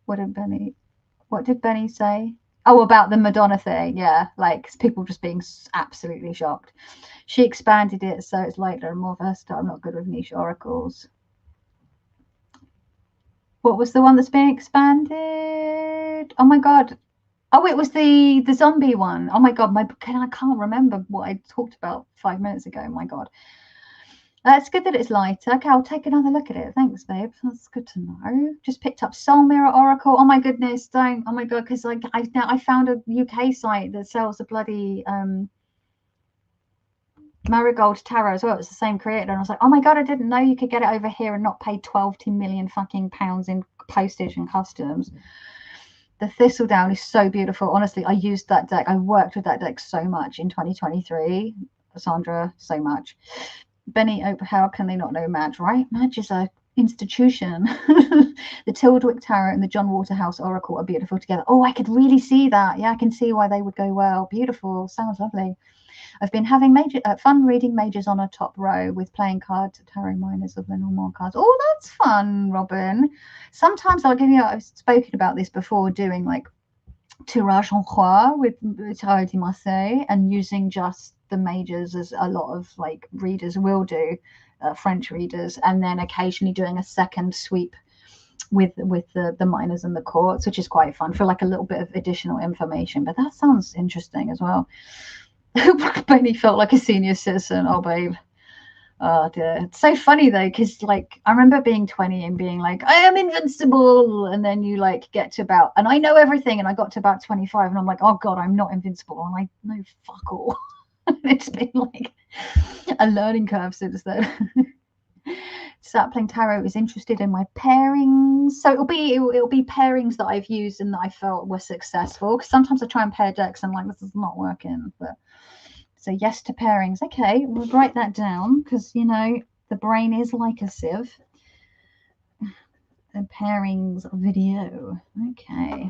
What did Benny say? Oh, about the Madonna thing. Yeah, like people just being absolutely shocked. She expanded it so it's lighter and more versatile. I'm not good with niche oracles. What was the one that's being expanded? Oh my god. Oh, it was the zombie one. Oh my god, I can't remember what I talked about 5 minutes ago. Oh my god. It's good that it's lighter. Okay, I'll take another look at it. Thanks, babe. That's good to know. Just picked up Soul Mirror Oracle. Oh my goodness, don't. Oh my god, because like I found a UK site that sells a bloody Marigold Tarot as well. It's the same creator, and I was like, oh my god, I didn't know you could get it over here and not pay 12 million fucking pounds in postage and customs. The Thistledown is so beautiful. Honestly, I used that deck. I worked with that deck so much in 2023. Sandra, so much. Benny, how can they not know Madge, right? Madge is a institution. The Tildwick Tarot and the John Waterhouse Oracle are beautiful together. Oh, I could really see that. Yeah, I can see why they would go well. Beautiful. Sounds lovely. I've been having fun reading majors on a top row with playing cards, tarot minors of the normal cards. Oh, that's fun, Robin. Sometimes I've spoken about this before, doing like tirage en croix with Tarot de Marseille and using just the majors, as a lot of like readers will do, French readers, and then occasionally doing a second sweep with the minors and the courts, which is quite fun for like a little bit of additional information. But that sounds interesting as well. Benny felt like a senior citizen. Oh, babe. Oh dear. It's so funny though, because like I remember being 20 and being like, I am invincible, and then you like get to about, and I know everything, and I got to about 25 and I'm like, oh god, I'm not invincible, and I know fuck all. It's been like a learning curve since then. Sapling Tarot is interested in my pairings, so it'll be pairings that I've used and that I felt were successful, because sometimes I try and pair decks and I'm like, this is not working. But so yes to pairings. Okay, we'll write that down, because you know the brain is like a sieve. The pairings video. Okay.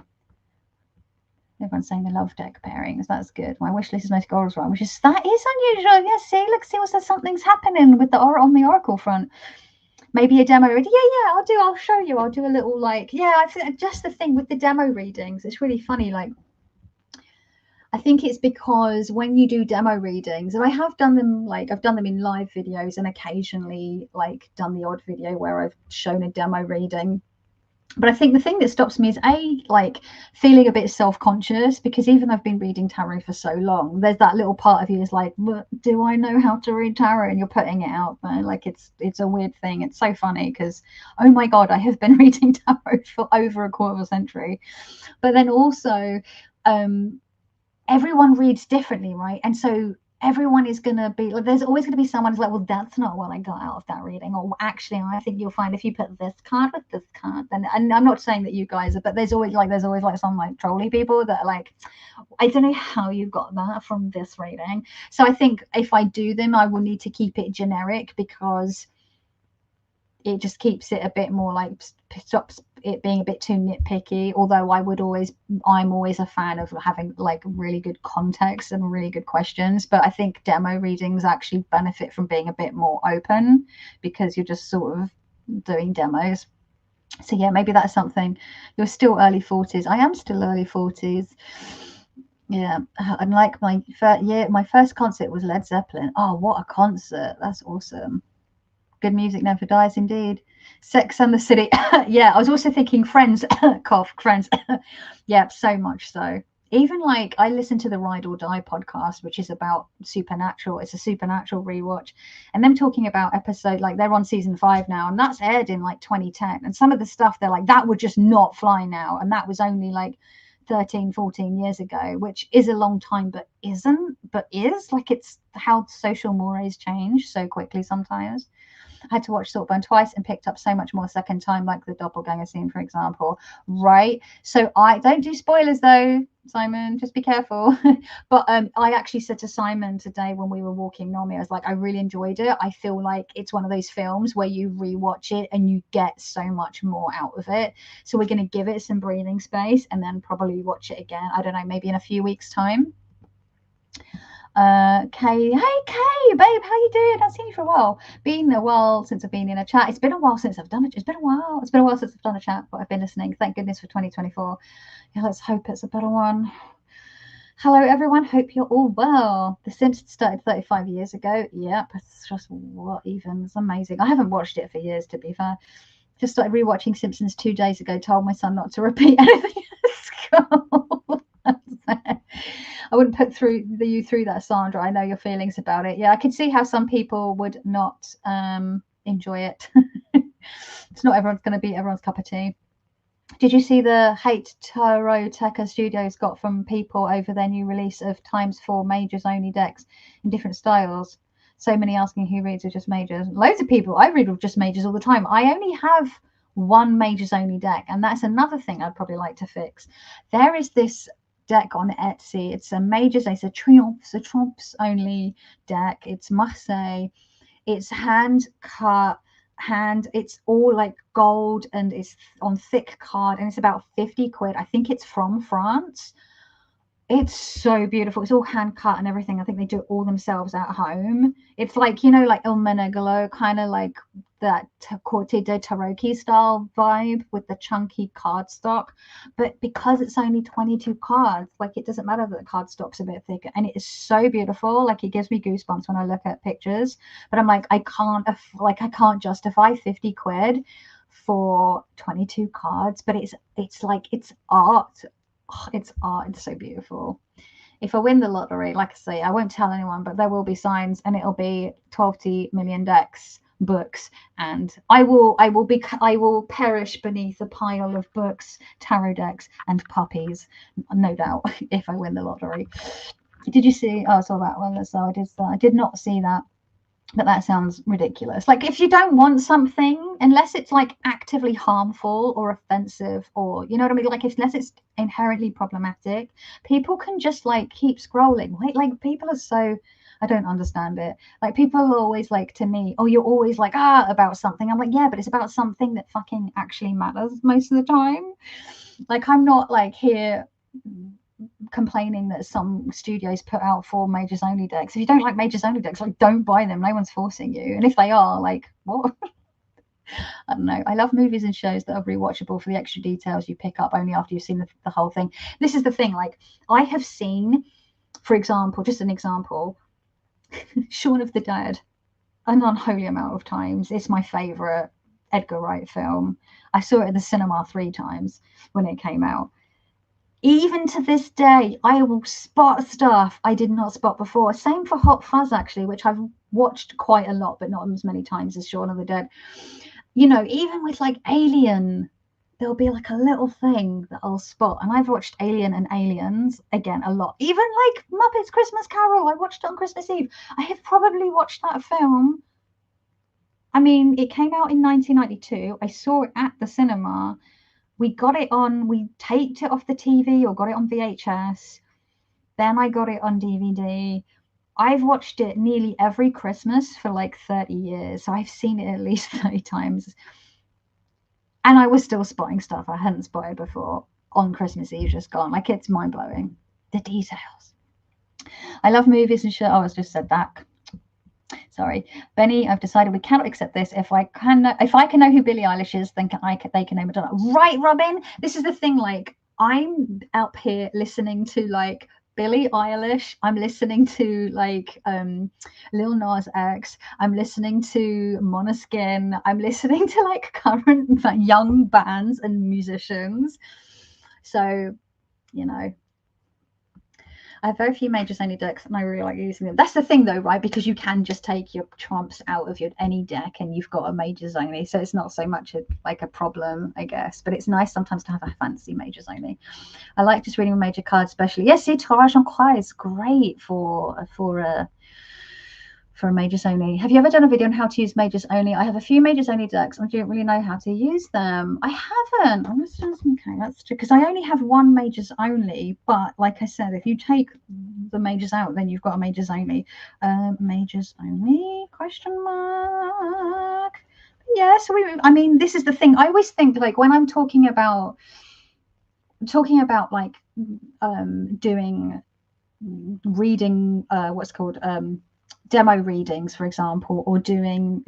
Everyone's saying they love deck pairings. That's good. My wish list is most goals right, that is unusual. Yeah, see, something's happening with on the Oracle front. Maybe a demo reading. Yeah, I'll show you. I'll do a little like, yeah, I think just the thing with the demo readings, it's really funny. Like, I think it's because when you do demo readings, and I have done them, like I've done them in live videos and occasionally like done the odd video where I've shown a demo reading. But I think the thing that stops me is like feeling a bit self-conscious, because even though I've been reading tarot for so long, there's that little part of you is like, do I know how to read tarot? And you're putting it out there. Like it's a weird thing. It's so funny because, oh my god, I have been reading tarot for over a quarter of a century. But then also everyone reads differently, right? And so everyone is going to be like, there's always going to be someone who's like, well, that's not what I got out of that reading, or actually I think you'll find if you put this card with this card, then, and I'm not saying that you guys are, but there's always like some like trolly people that are like, I don't know how you got that from this reading. So I think if I do them, I will need to keep it generic, because it just keeps it a bit more like, stops it being a bit too nitpicky. Although I'm always a fan of having like really good context and really good questions, but I think demo readings actually benefit from being a bit more open, because you're just sort of doing demos. So yeah, maybe that's something. You're still early 40s. I am still early 40s. Yeah, and like my first concert was Led Zeppelin. Oh, what a concert. That's awesome. Good music never dies, indeed. Sex and the City. Yeah, I was also thinking Friends. Cough, Friends. Yeah, so much so. Even like I listen to the Ride or Die podcast, which is about Supernatural. It's a Supernatural rewatch, and them talking about episode, like they're on season 5 now, and that's aired in like 2010. And some of the stuff they're like, that would just not fly now, and that was only like 13, 14 years ago, which is a long time, but isn't, but is like, it's how social mores change so quickly sometimes. I had to watch Saltburn twice and picked up so much more second time, like the doppelganger scene, for example. Right. So I don't do spoilers though, Simon. Just be careful. But I actually said to Simon today when we were walking Normie, I was like, I really enjoyed it. I feel like it's one of those films where you rewatch it and you get so much more out of it. So we're going to give it some breathing space and then probably watch it again. I don't know, maybe in a few weeks' time. Kay, hey Kay, babe, how you doing? I've seen you for a while. Been a while since I've been in a chat. It's been a while since I've done it. It's been a while. It's been a while since I've done a chat, but I've been listening. Thank goodness for 2024. Yeah, let's hope it's a better one. Hello everyone. Hope you're all well. The Simpsons started 35 years ago. Yep, it's just what even? It's amazing. I haven't watched it for years, to be fair. Just started rewatching Simpsons 2 days ago. Told my son not to repeat anything at school. I wouldn't put you through that, Sandra. I know your feelings about it. Yeah, I can see how some people would not enjoy it. It's not everyone's going to be everyone's cup of tea. Did you see the hate Taroteka Studios got from people over their new release of ×4 majors only decks in different styles? So many asking who reads with just majors. Loads of people. I read with just majors all the time. I only have one majors only deck, and that's another thing I'd probably like to fix. There is this deck on Etsy. It's a majors, it's a trumps only deck. It's Marseille. It's hand cut, it's all like gold and it's on thick card and it's about 50 quid. I think it's from France. It's so beautiful. It's all hand cut and everything. I think they do it all themselves at home. It's like, you know, like Il Menegolo, kind of like that Corte de Taroki style vibe with the chunky cardstock. But because it's only 22 cards, like it doesn't matter that the cardstock's a bit thicker. And it is so beautiful. Like it gives me goosebumps when I look at pictures. But I'm like, I can't justify 50 quid for 22 cards. But it's like, it's art. Oh, it's art. It's so beautiful. If I win the lottery, like I say, I won't tell anyone, but there will be signs and it'll be 12 million decks, books, and I will perish beneath a pile of books, tarot decks, and puppies, no doubt, if I win the lottery. Did you see? Oh, I saw that one. So I did not see that. But that sounds ridiculous. Like if you don't want something, unless it's like actively harmful or offensive, or you know what I mean, like unless it's inherently problematic, people can just like keep scrolling. Like people are so, I don't understand it. Like people are always like to me, oh, you're always like about something. I'm like, yeah, but it's about something that fucking actually matters most of the time. Like I'm not like here complaining that some studios put out 4 majors only decks. If you don't like majors only decks, like don't buy them. No one's forcing you. And if they are, like, what? I don't know. I love movies and shows that are rewatchable for the extra details you pick up only after you've seen the whole thing. This is the thing. Like I have seen, for example, just an example, Shaun of the Dead an unholy amount of times. It's my favorite Edgar Wright film. I saw it at the cinema 3 times when it came out. Even to this day, I will spot stuff I did not spot before. Same for Hot Fuzz, actually, which I've watched quite a lot, but not as many times as Shaun of the Dead. You know, even with like Alien, there'll be like a little thing that I'll spot. And I've watched Alien and Aliens, again, a lot. Even like Muppets Christmas Carol, I watched it on Christmas Eve. I have probably watched that film. I mean, it came out in 1992. I saw it at the cinema. We taped it off the TV or got it on VHS. Then I got it on DVD. I've watched it nearly every Christmas for like 30 years. So I've seen it at least 30 times. And I was still spotting stuff I hadn't spotted before on Christmas Eve just gone. Like it's mind blowing. The details. I love movies and shit. Oh, I just said that. Sorry, Benny, I've decided we cannot accept this. If I can know who Billie Eilish is, then they can name Madonna. Right, Robin? This is the thing, like, I'm out here listening to, like, Billie Eilish. I'm listening to, like, Lil Nas X. I'm listening to Måneskin. I'm listening to, like, current young bands and musicians. So, you know, I have very few majors only decks, and I really like using them. That's the thing, though, right? Because you can just take your trumps out of your any deck, and you've got a majors only, so it's not so much like a problem, I guess. But it's nice sometimes to have a fancy majors only. I like just reading a major card, especially. Yes, see, Tirage en Croix is great for majors only. Have you ever done a video on how to use majors only? I have a few majors only decks. I don't really know how to use them. I haven't. Okay, that's true, because I only have one majors only. But like I said, if you take the majors out, then you've got a majors only. Majors only? Question mark. Yeah. So I mean, this is the thing. I always think, like, when I'm talking about like doing reading, what's called demo readings, for example, or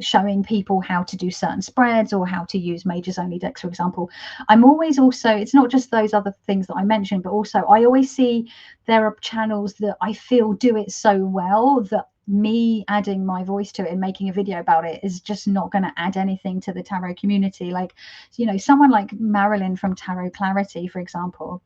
showing people how to do certain spreads or how to use majors only decks, for example. I'm always also, it's not just those other things that I mentioned, but also I always see there are channels that I feel do it so well that me adding my voice to it and making a video about it is just not going to add anything to the tarot community. Like, you know, someone like Marilyn from Tarot Clarity, for example,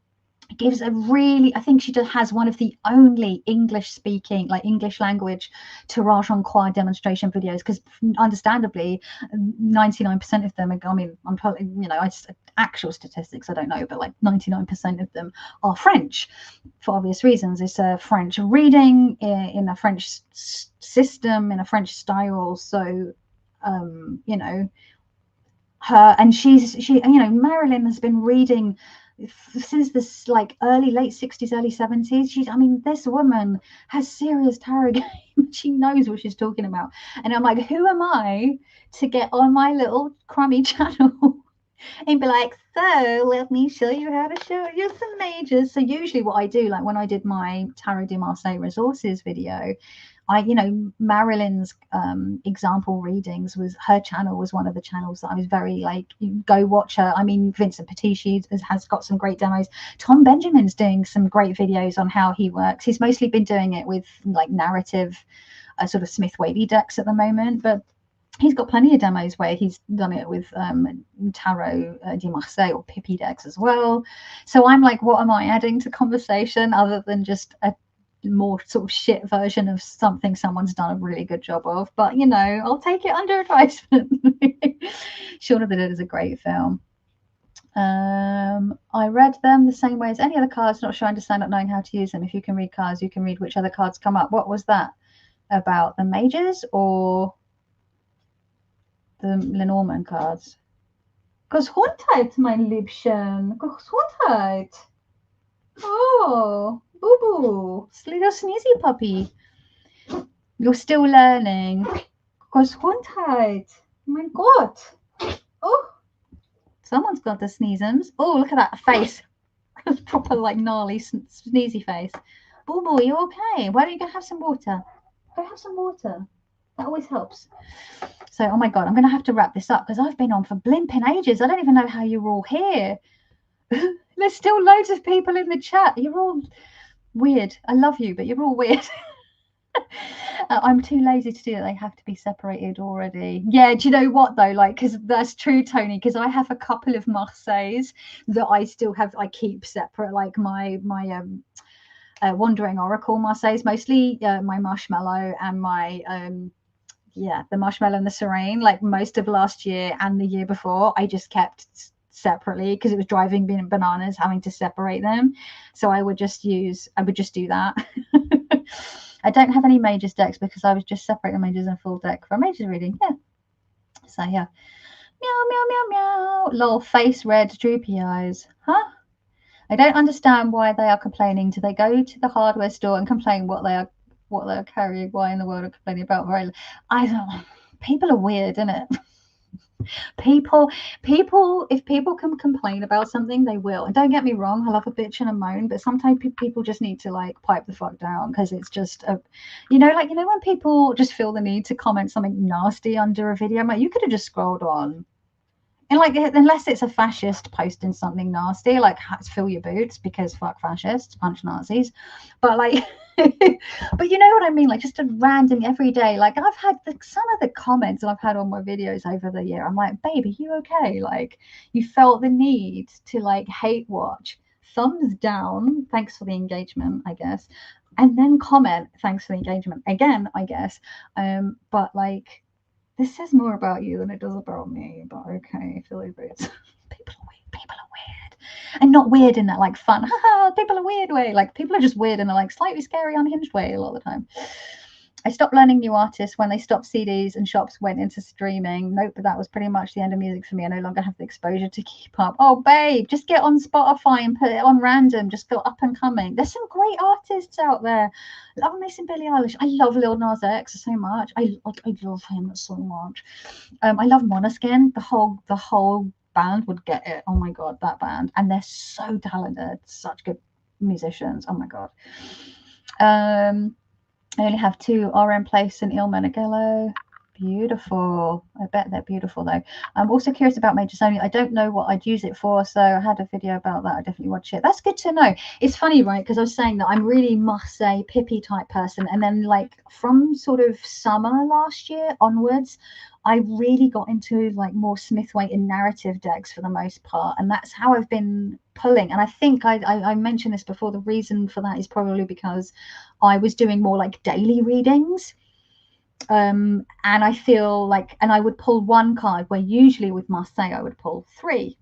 gives a really, I think she has one of the only English speaking, like English language tirage en croix demonstration videos, because understandably 99% of them are, I mean, I'm probably, you know, actual statistics I don't know, but like 99% of them are French for obvious reasons. It's a French reading in a French system, in a French style. So you know, her, and she, you know, Marilyn has been reading since this like late 60s, early 70s. She's, I mean, this woman has serious tarot game. She knows what she's talking about. And I'm like, who am I to get on my little crummy channel and be like, so let me show you how to show you some majors. So usually what I do, like when I did my Tarot de Marseille resources video, you know, Marilyn's example readings was, her channel was one of the channels that I was very like, go watch her. I mean, Vincent Petici has got some great demos. Tom Benjamin's doing some great videos on how he works. He's mostly been doing it with like narrative sort of Smith Wavy decks at the moment, but he's got plenty of demos where he's done it with Tarot de Marseille or Pippi decks as well. So I'm like, what am I adding to conversation other than just a more sort of shit version of something someone's done a really good job of? But you know, I'll take it under advisement. Shaun of the Dead is a great film. I read them the same way as any other cards, not sure I understand, not knowing how to use them. If you can read cards, you can read which other cards come up. What was that about, the majors or the Lenormand cards? Gesundheit, mein Liebchen. Gesundheit. Oh, boo boo. Little sneezy puppy. You're still learning. Gesundheit. My God. Oh, someone's got the sneezums. Oh, look at that face. Proper like gnarly sneezy face. Boo boo, you okay? Why don't you go have some water? Go have some water. That always helps. So, oh my God, I'm going to have to wrap this up because I've been on for blimping ages. I don't even know how you're all here. There's still loads of people in the chat. You're all weird. I love you, but you're all weird. I'm too lazy to do it. They have to be separated already. Yeah, do you know what though? Like, because that's true, Tony, because I have a couple of Marseilles that I still have, I keep separate, like my Wandering Oracle Marseilles, mostly my Marshmallow and my the Marshmallow and the Serene, like most of last year and the year before, I just kept separately because it was driving me bananas having to separate them. So I would just do that. I don't have any majors decks because I was just separating majors and full deck for a majors reading. Yeah. So yeah. Meow, meow, meow, meow. Lol, face red, droopy eyes. Huh? I don't understand why they are complaining. Do they go to the hardware store and complain what they're carrying? Why in the world are complaining about? I don't know. People are weird, isn't it? People, if people can complain about something, they will. And don't get me wrong, I love a bitch and a moan, but sometimes people just need to like pipe the fuck down, because it's just you know, when people just feel the need to comment something nasty under a video, like, you could have just scrolled on. And like, unless it's a fascist posting something nasty, like fill your boots because fuck fascists, punch Nazis. But like, but you know what I mean? Like just a random everyday, like I've had some of the comments that I've had on my videos over the year. I'm like, baby, you okay? Like you felt the need to like hate watch thumbs down, thanks for the engagement, I guess, and then comment, thanks for the engagement again, I guess. But like, this says more about you than it does about me. But okay, I feel like it's people are weird. People are weird, and not weird in that like fun, haha, people are weird way. Like, people are just weird in a like slightly scary, unhinged way a lot of the time. I stopped learning new artists when they stopped CDs and shops went into streaming. Nope, but that was pretty much the end of music for me. I no longer have the exposure to keep up. Oh, babe, just get on Spotify and put it on random. Just feel up and coming. There's some great artists out there. Love me some Billie Eilish. I love Lil Nas X so much. I love him so much. I love Måneskin. The whole band would get it. Oh my god, that band. And they're so talented. Such good musicians. Oh my god. I only have 2, RM Place and Il Meneghello. Beautiful. I bet they're beautiful though. I'm also curious about Major Sony. I don't know what I'd use it for, so I had a video about that. I definitely watch it. That's good to know. It's funny, right? Because I was saying that I'm really Marseille Pippi type person, and then like from sort of summer last year onwards, I really got into like more Smith-Waite and narrative decks for the most part, and that's how I've been pulling. And I think I mentioned this before. The reason for that is probably because I was doing more like daily readings, and I feel like, and I would pull 1 card where usually with Marseille I would pull 3.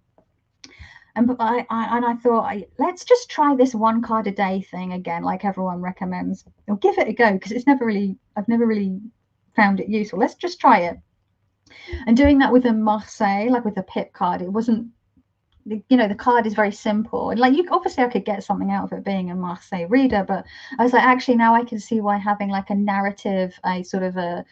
And I thought, let's just try this 1 card a day thing again, like everyone recommends, or give it a go, because I've never really found it useful. Let's just try it. And doing that with a Marseille, like with a Pip card, it wasn't, you know, the card is very simple, and like, you obviously I could get something out of it being a Marseille reader, but I was like, actually now I can see why having like a narrative, a sort of a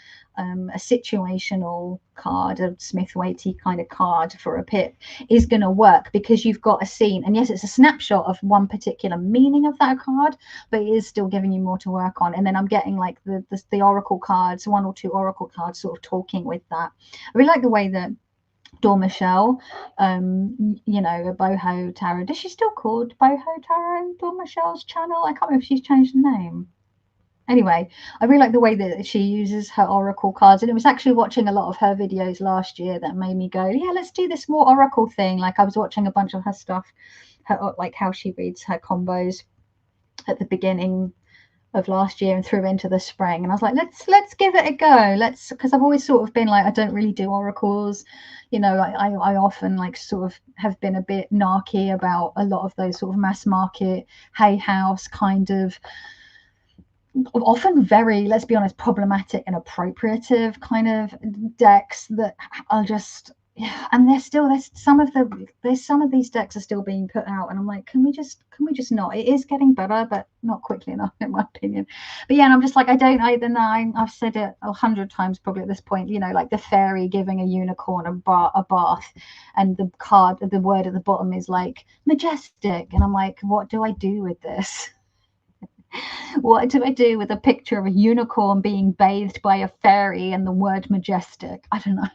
situational card, a Smith-Waite kind of card for a Pip is going to work, because you've got a scene, and yes, it's a snapshot of one particular meaning of that card, but it is still giving you more to work on. And then I'm getting like the oracle cards, 1 or 2 oracle cards sort of talking with that. I really like the way that Dawn Michelle, you know, a Boho Tarot. Is she still called Boho Tarot? Dawn Michelle's channel? I can't remember if she's changed the name. Anyway, I really like the way that she uses her oracle cards, and it was actually watching a lot of her videos last year that made me go, yeah, let's do this more oracle thing. Like, I was watching a bunch of her stuff, like how she reads her combos at the beginning of last year and through into the spring, and I was like, let's give it a go. Because I've always sort of been like, I don't really do oracles, you know. I often like sort of have been a bit narky about a lot of those sort of mass market Hay House kind of, often very, let's be honest, problematic and appropriative kind of decks that are just, yeah. And there's some of these decks are still being put out, and I'm like, can we just not? It is getting better, but not quickly enough in my opinion. But yeah, and I'm just like, I don't either know. I've said it 100 times probably at this point, you know, like the fairy giving a unicorn a bath, and the word at the bottom is like majestic, and I'm like, what do I do with this? What do I do with a picture of a unicorn being bathed by a fairy and the word majestic? I don't know.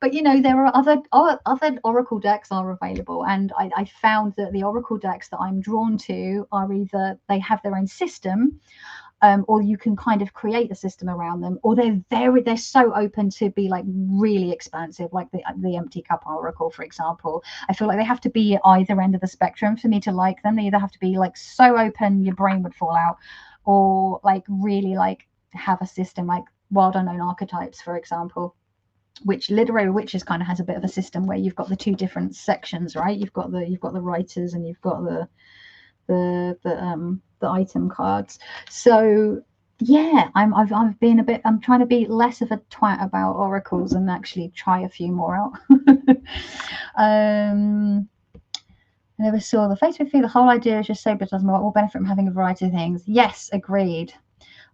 But you know, there are other oracle decks are available, and I found that the oracle decks that I'm drawn to are either they have their own system, or you can kind of create a system around them, or they're so open to be like really expansive, like the Empty Cup Oracle, for example. I feel like they have to be at either end of the spectrum for me to like them. They either have to be like so open your brain would fall out, or like really like have a system, like Wild Unknown Archetypes, for example, which Literary Witches kind of has a bit of a system where you've got the 2 different sections, right? You've got the writers, and you've got the item cards. So yeah, I've been I'm trying to be less of a twat about oracles and actually try a few more out. I never saw the Facebook feed. The whole idea is just so, but doesn't all benefit from having a variety of things. Yes, agreed.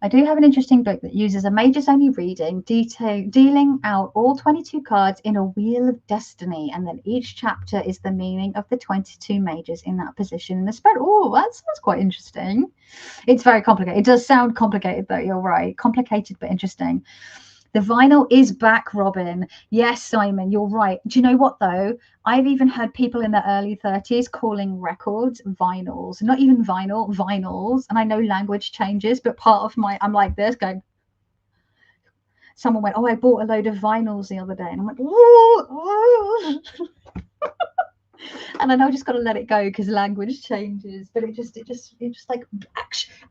I do have an interesting book that uses a Majors Only reading, dealing out all 22 cards in a Wheel of Destiny, and then each chapter is the meaning of the 22 majors in that position in the spread. Oh, that sounds quite interesting. It's very complicated. It does sound complicated, though. You're right. Complicated, but interesting. The vinyl is back, Robin. Yes, Simon, you're right. Do you know what, though? I've even heard people in their early 30s calling records vinyls. Not even vinyl, vinyls. And I know language changes, but part of I'm like this, going, someone went, oh, I bought a load of vinyls the other day. And I'm like, ooh. And I know I just got to let it go because language changes. But it just like,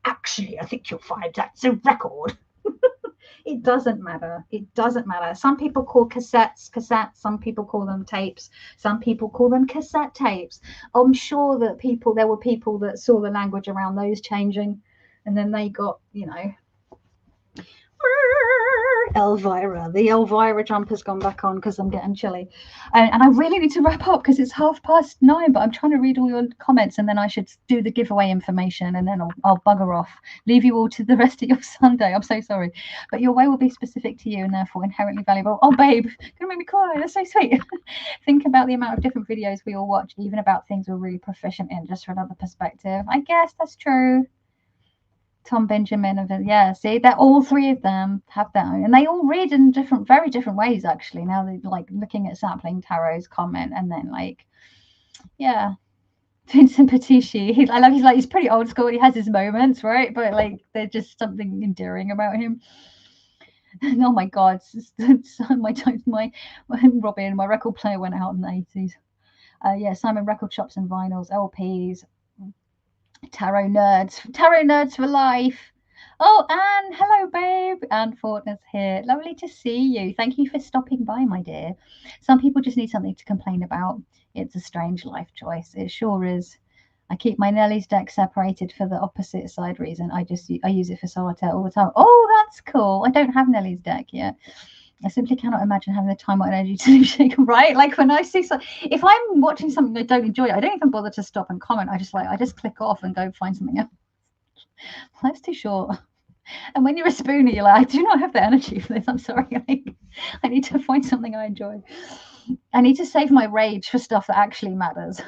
actually, I think you'll find that's a record. It doesn't matter. It doesn't matter. Some people call cassettes cassettes. Some people call them tapes. Some people call them cassette tapes. I'm sure that there were people that saw the language around those changing, and then they got, Elvira. The Elvira jumper's gone back on because I'm getting chilly. And I really need to wrap up because it's 9:30, but I'm trying to read all your comments, and then I should do the giveaway information, and then I'll bugger off. Leave you all to the rest of your Sunday. I'm so sorry. But your way will be specific to you and therefore inherently valuable. Oh, babe, you're going to make me cry. That's so sweet. Think about the amount of different videos we all watch, even about things we're really proficient in, just for another perspective. I guess that's true. Tom Benjamin of it. Yeah, see, they're all three of them have their own, and they all read in very different ways. Actually, now they're like looking at Sapling Tarot's comment, and then like, yeah, Vincent Patici. I love. He's pretty old school. He has his moments, right? But like, there's just something endearing about him. Oh my God, my Robin, my record player went out in the 80s. Yeah, Simon, record shops and vinyls, LPs. Tarot nerds for life. Oh, Anne, hello, babe. Anne Fortner's here. Lovely to see you. Thank you for stopping by, my dear. Some people just need something to complain about. It's a strange life choice. It sure is. I keep my Nellie's deck separated for the opposite side reason. I use it for solitaire all the time. Oh, that's cool. I don't have Nellie's deck yet. I simply cannot imagine having the time or energy to leave shake, right? Like when I see if I'm watching something I don't enjoy, I don't even bother to stop and comment. I just click off and go find something else. Life's too short. And when you're a spooner, you're like, I do not have the energy for this. I'm sorry. I need to find something I enjoy. I need to save my rage for stuff that actually matters.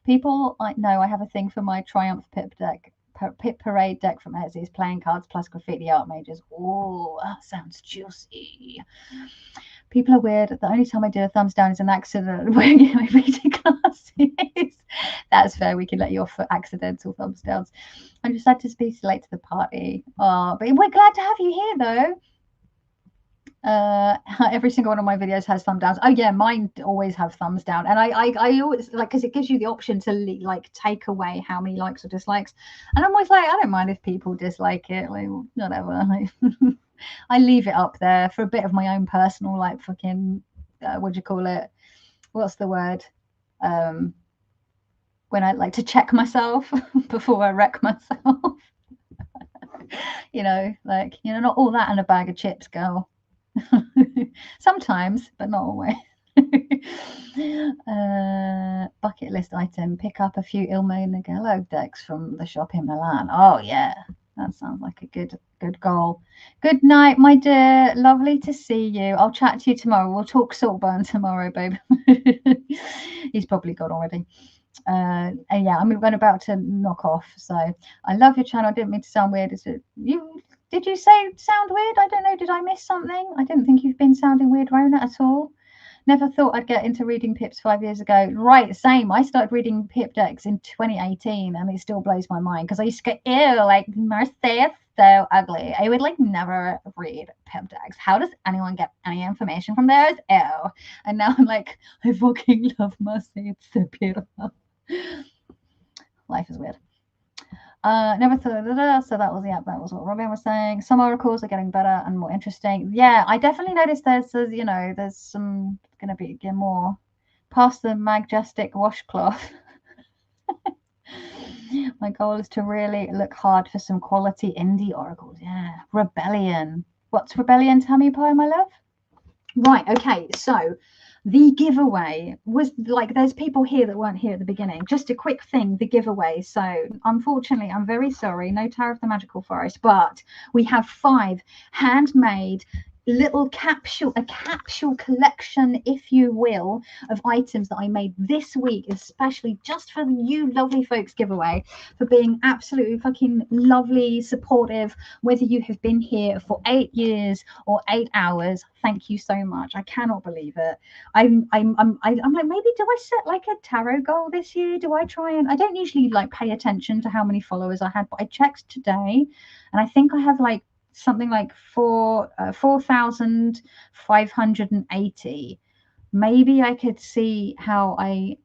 People, I know I have a thing for my Triumph Pip deck. Pip Parade deck from Etsy's, playing cards plus graffiti art mages. Oh, that sounds juicy. People are weird. The only time I do a thumbs down is an accident wearing my reading glasses. That's fair. We can let you off for accidental thumbs downs. I'm just sad to be late to the party. Oh, but we're glad to have you here, though. Every single one of my videos has thumb downs. Oh yeah, mine always have thumbs down, and I always like, because it gives you the option to like take away how many likes or dislikes, and I'm always like, I don't mind if people dislike it, like whatever. I leave it up there for a bit of my own personal, like, fucking what do you call it, what's the word, when I like to check myself before I wreck myself. Like, not all that in a bag of chips, girl. Sometimes, but not always. Bucket list item: pick up a few Ilma Nagello decks from the shop in Milan. Oh yeah, that sounds like a good goal. Good night, my dear. Lovely to see you. I'll chat to you tomorrow. We'll talk Saltburn tomorrow, babe. He's probably gone already. And yeah, I'm about to knock off. So I love your channel. I didn't mean to sound weird. Did you say sound weird? I don't know. Did I miss something? I didn't think you've been sounding weird, Rona, at all. Never thought I'd get into reading pips 5 years ago. Right, same. I started reading pip decks in 2018, and it still blows my mind because I used to go, ew, like, Marseille is so ugly. I would like never read pip decks. How does anyone get any information from those? Ew. And now I'm like, I fucking love Marseille. It's so beautiful. Life is weird. Never thought. So that was what Robin was saying. Some oracles are getting better and more interesting. Yeah, I definitely noticed there's some going to be more past the majestic washcloth. My goal is to really look hard for some quality indie oracles. Yeah, Rebellion. What's Rebellion? Tammy Pie, my love. Right. Okay. So the giveaway was like, there's people here that weren't here at the beginning. Just a quick thing, the giveaway. So unfortunately, I'm very sorry, no Tower of the Magical Forest, but we have 5 handmade little a capsule collection, if you will, of items that I made this week, especially just for you lovely folks giveaway, for being absolutely fucking lovely, supportive, whether you have been here for 8 years or 8 hours. Thank you so much. I cannot believe it. I'm like, maybe do I set like a tarot goal this year? Do I try and, I don't usually like pay attention to how many followers I had, but I checked today and I think I have like something like 4,580. Maybe I could see how I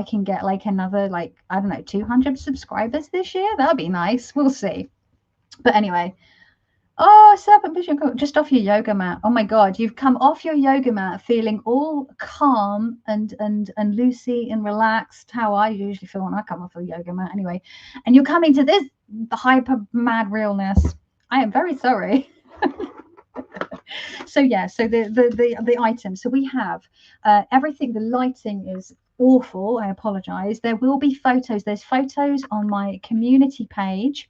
can get like another, like, I don't know, 200 subscribers this year. That'd be nice. We'll see. But anyway, oh, serpent vision, just off your yoga mat. Oh my God, you've come off your yoga mat feeling all calm and loosey and relaxed, how I usually feel when I come off a yoga mat anyway. And you're coming to this hyper mad realness. I am very sorry. So yeah, so the items. So we have everything. The lighting is awful. I apologize. There will be photos. There's photos on my community page,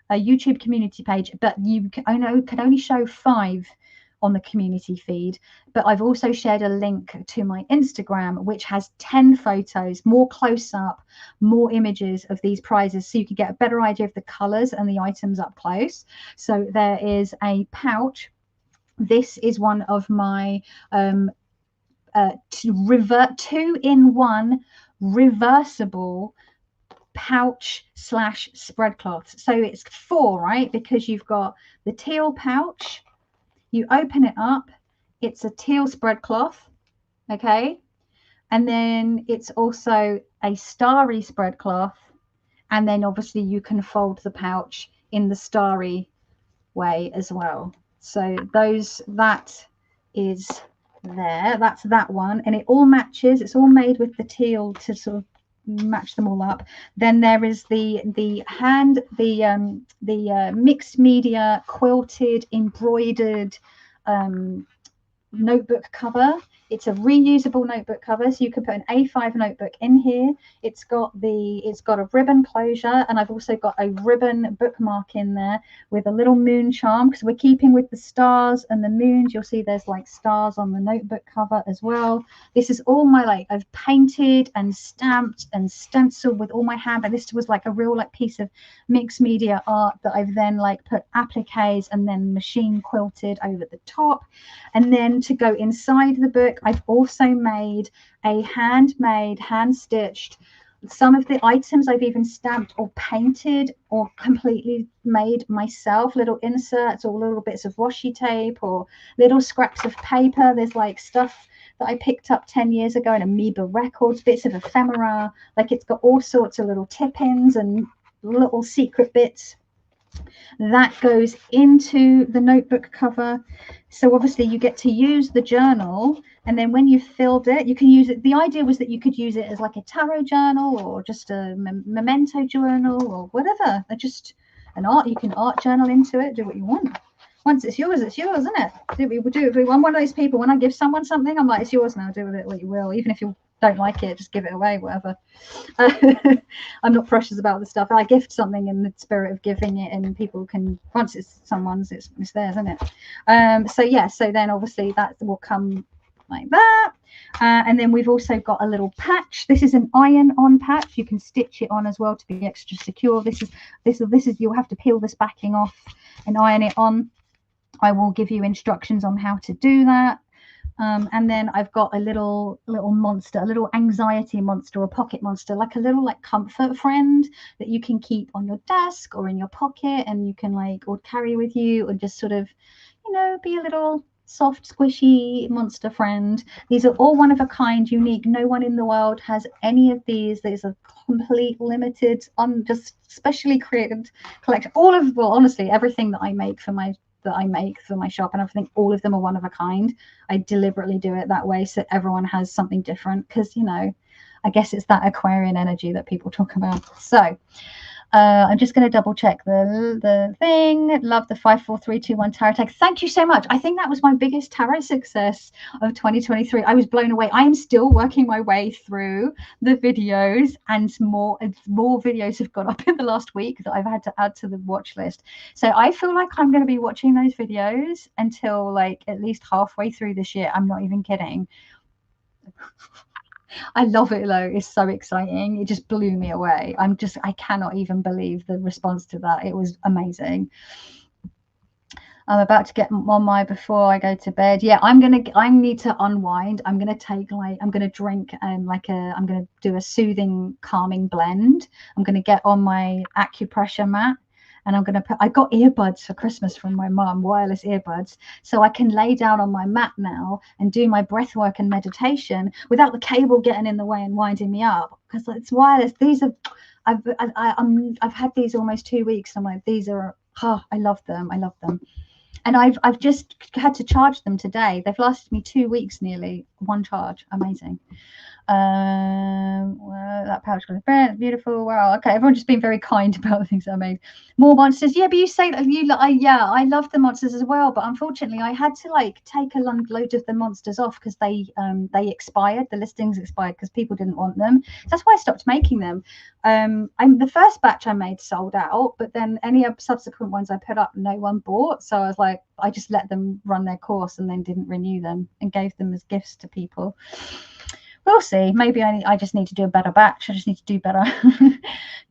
a YouTube community page, but you can only show 5 on the community feed. But I've also shared a link to my Instagram, which has 10 photos, more close up, more images of these prizes, so you can get a better idea of the colors and the items up close. So there is a pouch. This is one of my 2-in-1 reversible pouch / spread cloths. So it's 4, right? Because you've got the teal pouch, you open it up, it's a teal spread cloth, okay? And then it's also a starry spread cloth, and then obviously you can fold the pouch in the starry way as well. So that is there. That's that one, and it all matches. It's all made with the teal to sort of match them all up. Then there is the mixed media quilted embroidered notebook cover. It's a reusable notebook cover, so you can put an A5 notebook in here. It's got a ribbon closure, and I've also got a ribbon bookmark in there with a little moon charm, because we're keeping with the stars and the moons. You'll see there's like stars on the notebook cover as well. This is all my, I've painted and stamped and stenciled with all my hand, and this was like a real piece of mixed media art that I've then put appliques and then machine quilted over the top. And then to go inside the book, I've also made a handmade, hand-stitched, some of the items I've even stamped or painted or completely made myself, little inserts or little bits of washi tape or little scraps of paper. There's stuff that I picked up 10 years ago in Amoeba Records, bits of ephemera. It's got all sorts of little tip-ins and little secret bits. That goes into the notebook cover. So obviously you get to use the journal, and then when you've filled it, you can use it. The idea was that you could use it as a tarot journal or just a memento journal or whatever. Just an art. You can art journal into it, do what you want. Once it's yours, isn't it? I'm one of those people, when I give someone something, I'm like, it's yours now, do with it what you will. Even if you don't like it, just give it away, whatever. I'm not precious about the stuff. I gift something in the spirit of giving it, and people can, once it's someone's, it's theirs, isn't it? So yeah, so then obviously that will come like that. And then we've also got a little patch. This is an iron-on patch. You can stitch it on as well to be extra secure. This is you'll have to peel this backing off and iron it on. I will give you instructions on how to do that. And then I've got a little monster, a little anxiety monster or pocket monster, like a little comfort friend that you can keep on your desk or in your pocket, and you can or carry with you, or just sort of, be a little soft, squishy monster friend. These are all one of a kind, unique. No one in the world has any of these. There's a complete limited, just specially created collection. Honestly, everything that I make for my shop and everything, all of them are one of a kind. I deliberately do it that way so everyone has something different, because I guess it's that Aquarian energy that people talk about. So I'm just going to double check the thing. Love the 54321 tarot tag. Thank you so much. I think that was my biggest tarot success of 2023. I was blown away. I am still working my way through the videos, and more videos have gone up in the last week that I've had to add to the watch list. So I feel like I'm going to be watching those videos until at least halfway through this year. I'm not even kidding. I love it though. It's so exciting. It just blew me away. I cannot even believe the response to that. It was amazing. I'm about to get on my before I go to bed. Yeah, I need to unwind. I'm gonna take I'm gonna drink I'm gonna do a soothing, calming blend. I'm gonna get on my acupressure mat, and I'm going to I got earbuds for Christmas from my mum, wireless earbuds, so I can lay down on my mat now and do my breath work and meditation without the cable getting in the way and winding me up, because it's wireless. These are I've had these almost 2 weeks. I'm like, these are, oh, I love them. I love them. And I've just had to charge them today. They've lasted me 2 weeks nearly, one charge. Amazing. Well, that pouch was beautiful. Wow. Okay, everyone just being very kind about the things I made. More monsters. Yeah, but you say that I love the monsters as well, but unfortunately I had to like take a load of the monsters off because they expired. The listings expired because people didn't want them. So that's why I stopped making them. The first batch I made sold out, but then any subsequent ones I put up, no one bought. So I was like, I just let them run their course and then didn't renew them and gave them as gifts to people. We'll see. Maybe I just need to do a better batch. I just need to do better.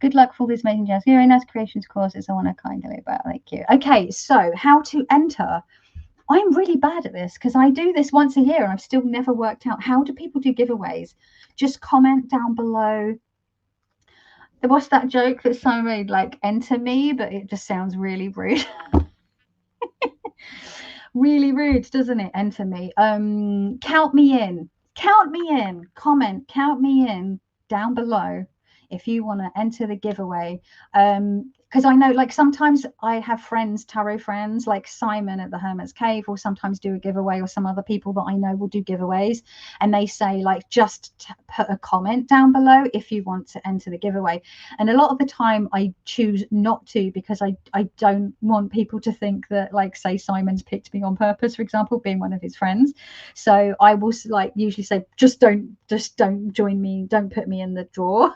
Good luck for all these amazing jazz. Very nice creations courses. I want to kindly about. Thank you. Okay, so how to enter. I'm really bad at this because I do this once a year and I've still never worked out how do people do giveaways. Just comment down below. What's that joke that someone made? Like, enter me, but it just sounds really rude. Really rude, doesn't it? Enter me. Count me in. Count me in. Comment, count me in down below if you want to enter the giveaway. Because I know, like, sometimes I have friends, tarot friends, like Simon at the Hermit's Cave will sometimes do a giveaway, or some other people that I know will do giveaways, and they say, like, just put a comment down below if you want to enter the giveaway. And a lot of the time I choose not to, because I don't want people to think that, like, say Simon's picked me on purpose, for example, being one of his friends. So I will, like, usually say, just don't join me, don't put me in the draw.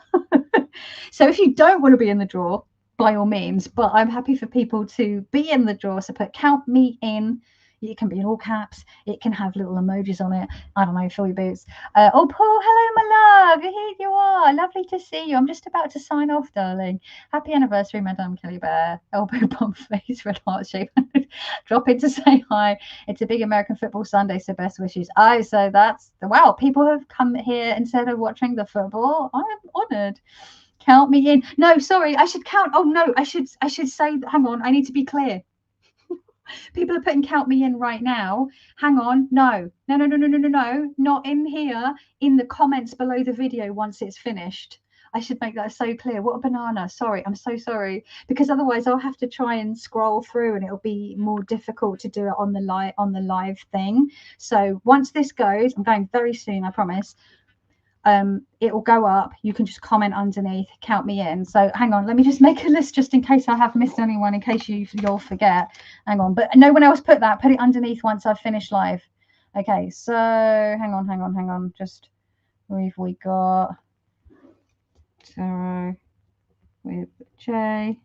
So if you don't want to be in the draw, by all means, but I'm happy for people to be in the draw. So put count me in. It can be in all caps. It can have little emojis on it. I don't know, fill your boots. Oh, Paul, hello, my love. Here you are. Lovely to see you. I'm just about to sign off, darling. Happy anniversary, Madame Kelly Bear. Elbow bump face, red heart shape. Drop in to say hi. It's a big American football Sunday, so best wishes. So that's, wow, people have come here instead of watching the football. I am honoured. Count me in. No, sorry, I should count. Oh no, I should say, hang on, I need to be clear. People are putting count me in right now. Hang on. No, not in here, in the comments below the video once it's finished. I should make that so clear. What a banana. Sorry, I'm so sorry, because otherwise I'll have to try and scroll through and it'll be more difficult to do it on the live thing. So once this goes, I'm going very soon, I promise. It will go up. You can just comment underneath, count me in. So hang on, let me just make a list just in case I have missed anyone, in case you'll forget. Hang on, but no one else put that. Put it underneath once I've finished live. Okay, so hang on. Just who have we got? Tarot with J.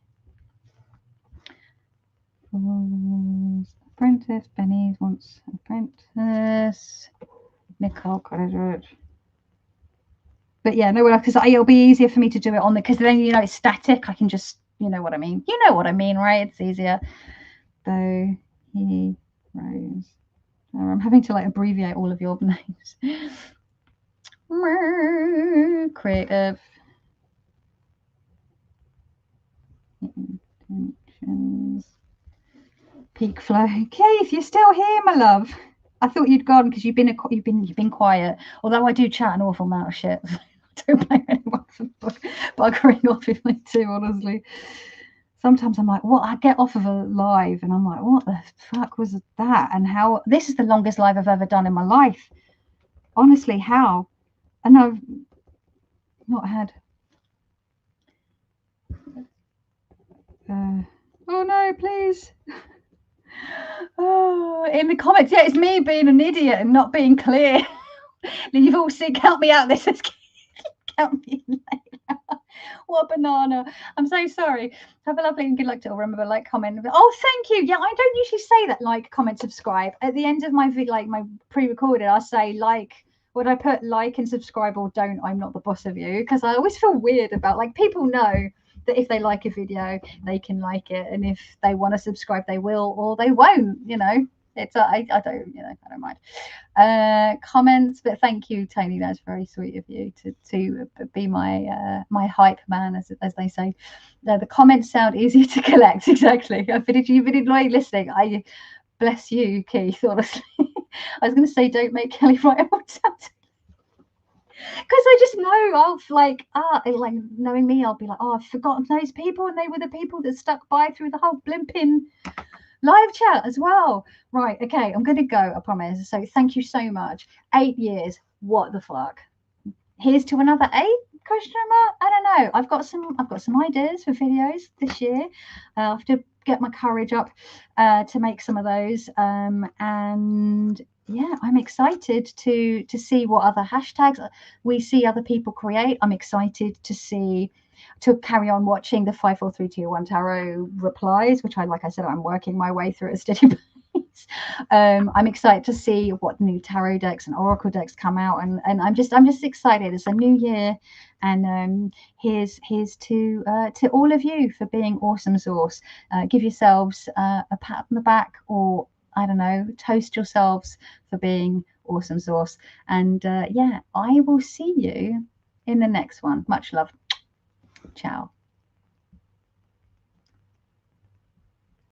Apprentice. Benny wants apprentice. Nicole College. But yeah, no, because it'll be easier for me to do it on the, because then, you know, it's static. I can just, you know what I mean. You know what I mean, right? It's easier. So he rose. I'm having to like abbreviate all of your names. Creative. Intentions. Peak flow. Keith, you're still here, my love. I thought you'd gone because you've been quiet. Although I do chat an awful amount of shit. I don't blame anyone for buggering off with me too, honestly. Sometimes I'm like, what? I get off of a live and I'm like, what the fuck was that? And how? This is the longest live I've ever done in my life. Honestly, how? And I've not had. Oh no, please. Oh, in the comments, yeah, it's me being an idiot and not being clear. You've all seen, count me out. This is count me in later. What a banana. I'm so sorry. Have a lovely and good luck to all. Remember, like, comment. Oh, thank you. Yeah, I don't usually say that, like, comment, subscribe. At the end of my video, like my pre-recorded, I'll say, like, would I put like and subscribe or don't? I'm not the boss of you, because I always feel weird about, like, people know that if they like a video, they can like it, and if they want to subscribe, they will, or they won't, you know. It's I don't, you know, I don't mind. Comments, but thank you, Tony. That's very sweet of you to be my hype man, as they say. The comments sound easier to collect. Exactly. But if you've been enjoying listening, I bless you, Keith. Honestly, I was going to say don't make Kelly write it all down. Because I just know I'll like knowing me, I'll be like, oh, I've forgotten those people, and they were the people that stuck by through the whole blimping live chat as well. Right, okay, I'm gonna go, I promise. So thank you so much. 8 years, what the fuck? Here's to another 8? Question mark? I don't know. I've got some ideas for videos this year. I have to get my courage up to make some of those. And yeah, I'm excited to see what other hashtags we see other people create. I'm excited to carry on watching the 54321 tarot replies, which like I said, I'm working my way through at a steady pace. I'm excited to see what new tarot decks and oracle decks come out, and I'm just excited. It's a new year, and here's to all of you for being awesome source. Give yourselves a pat on the back, or I don't know, toast yourselves for being awesome source. And yeah, I will see you in the next one. Much love. Ciao.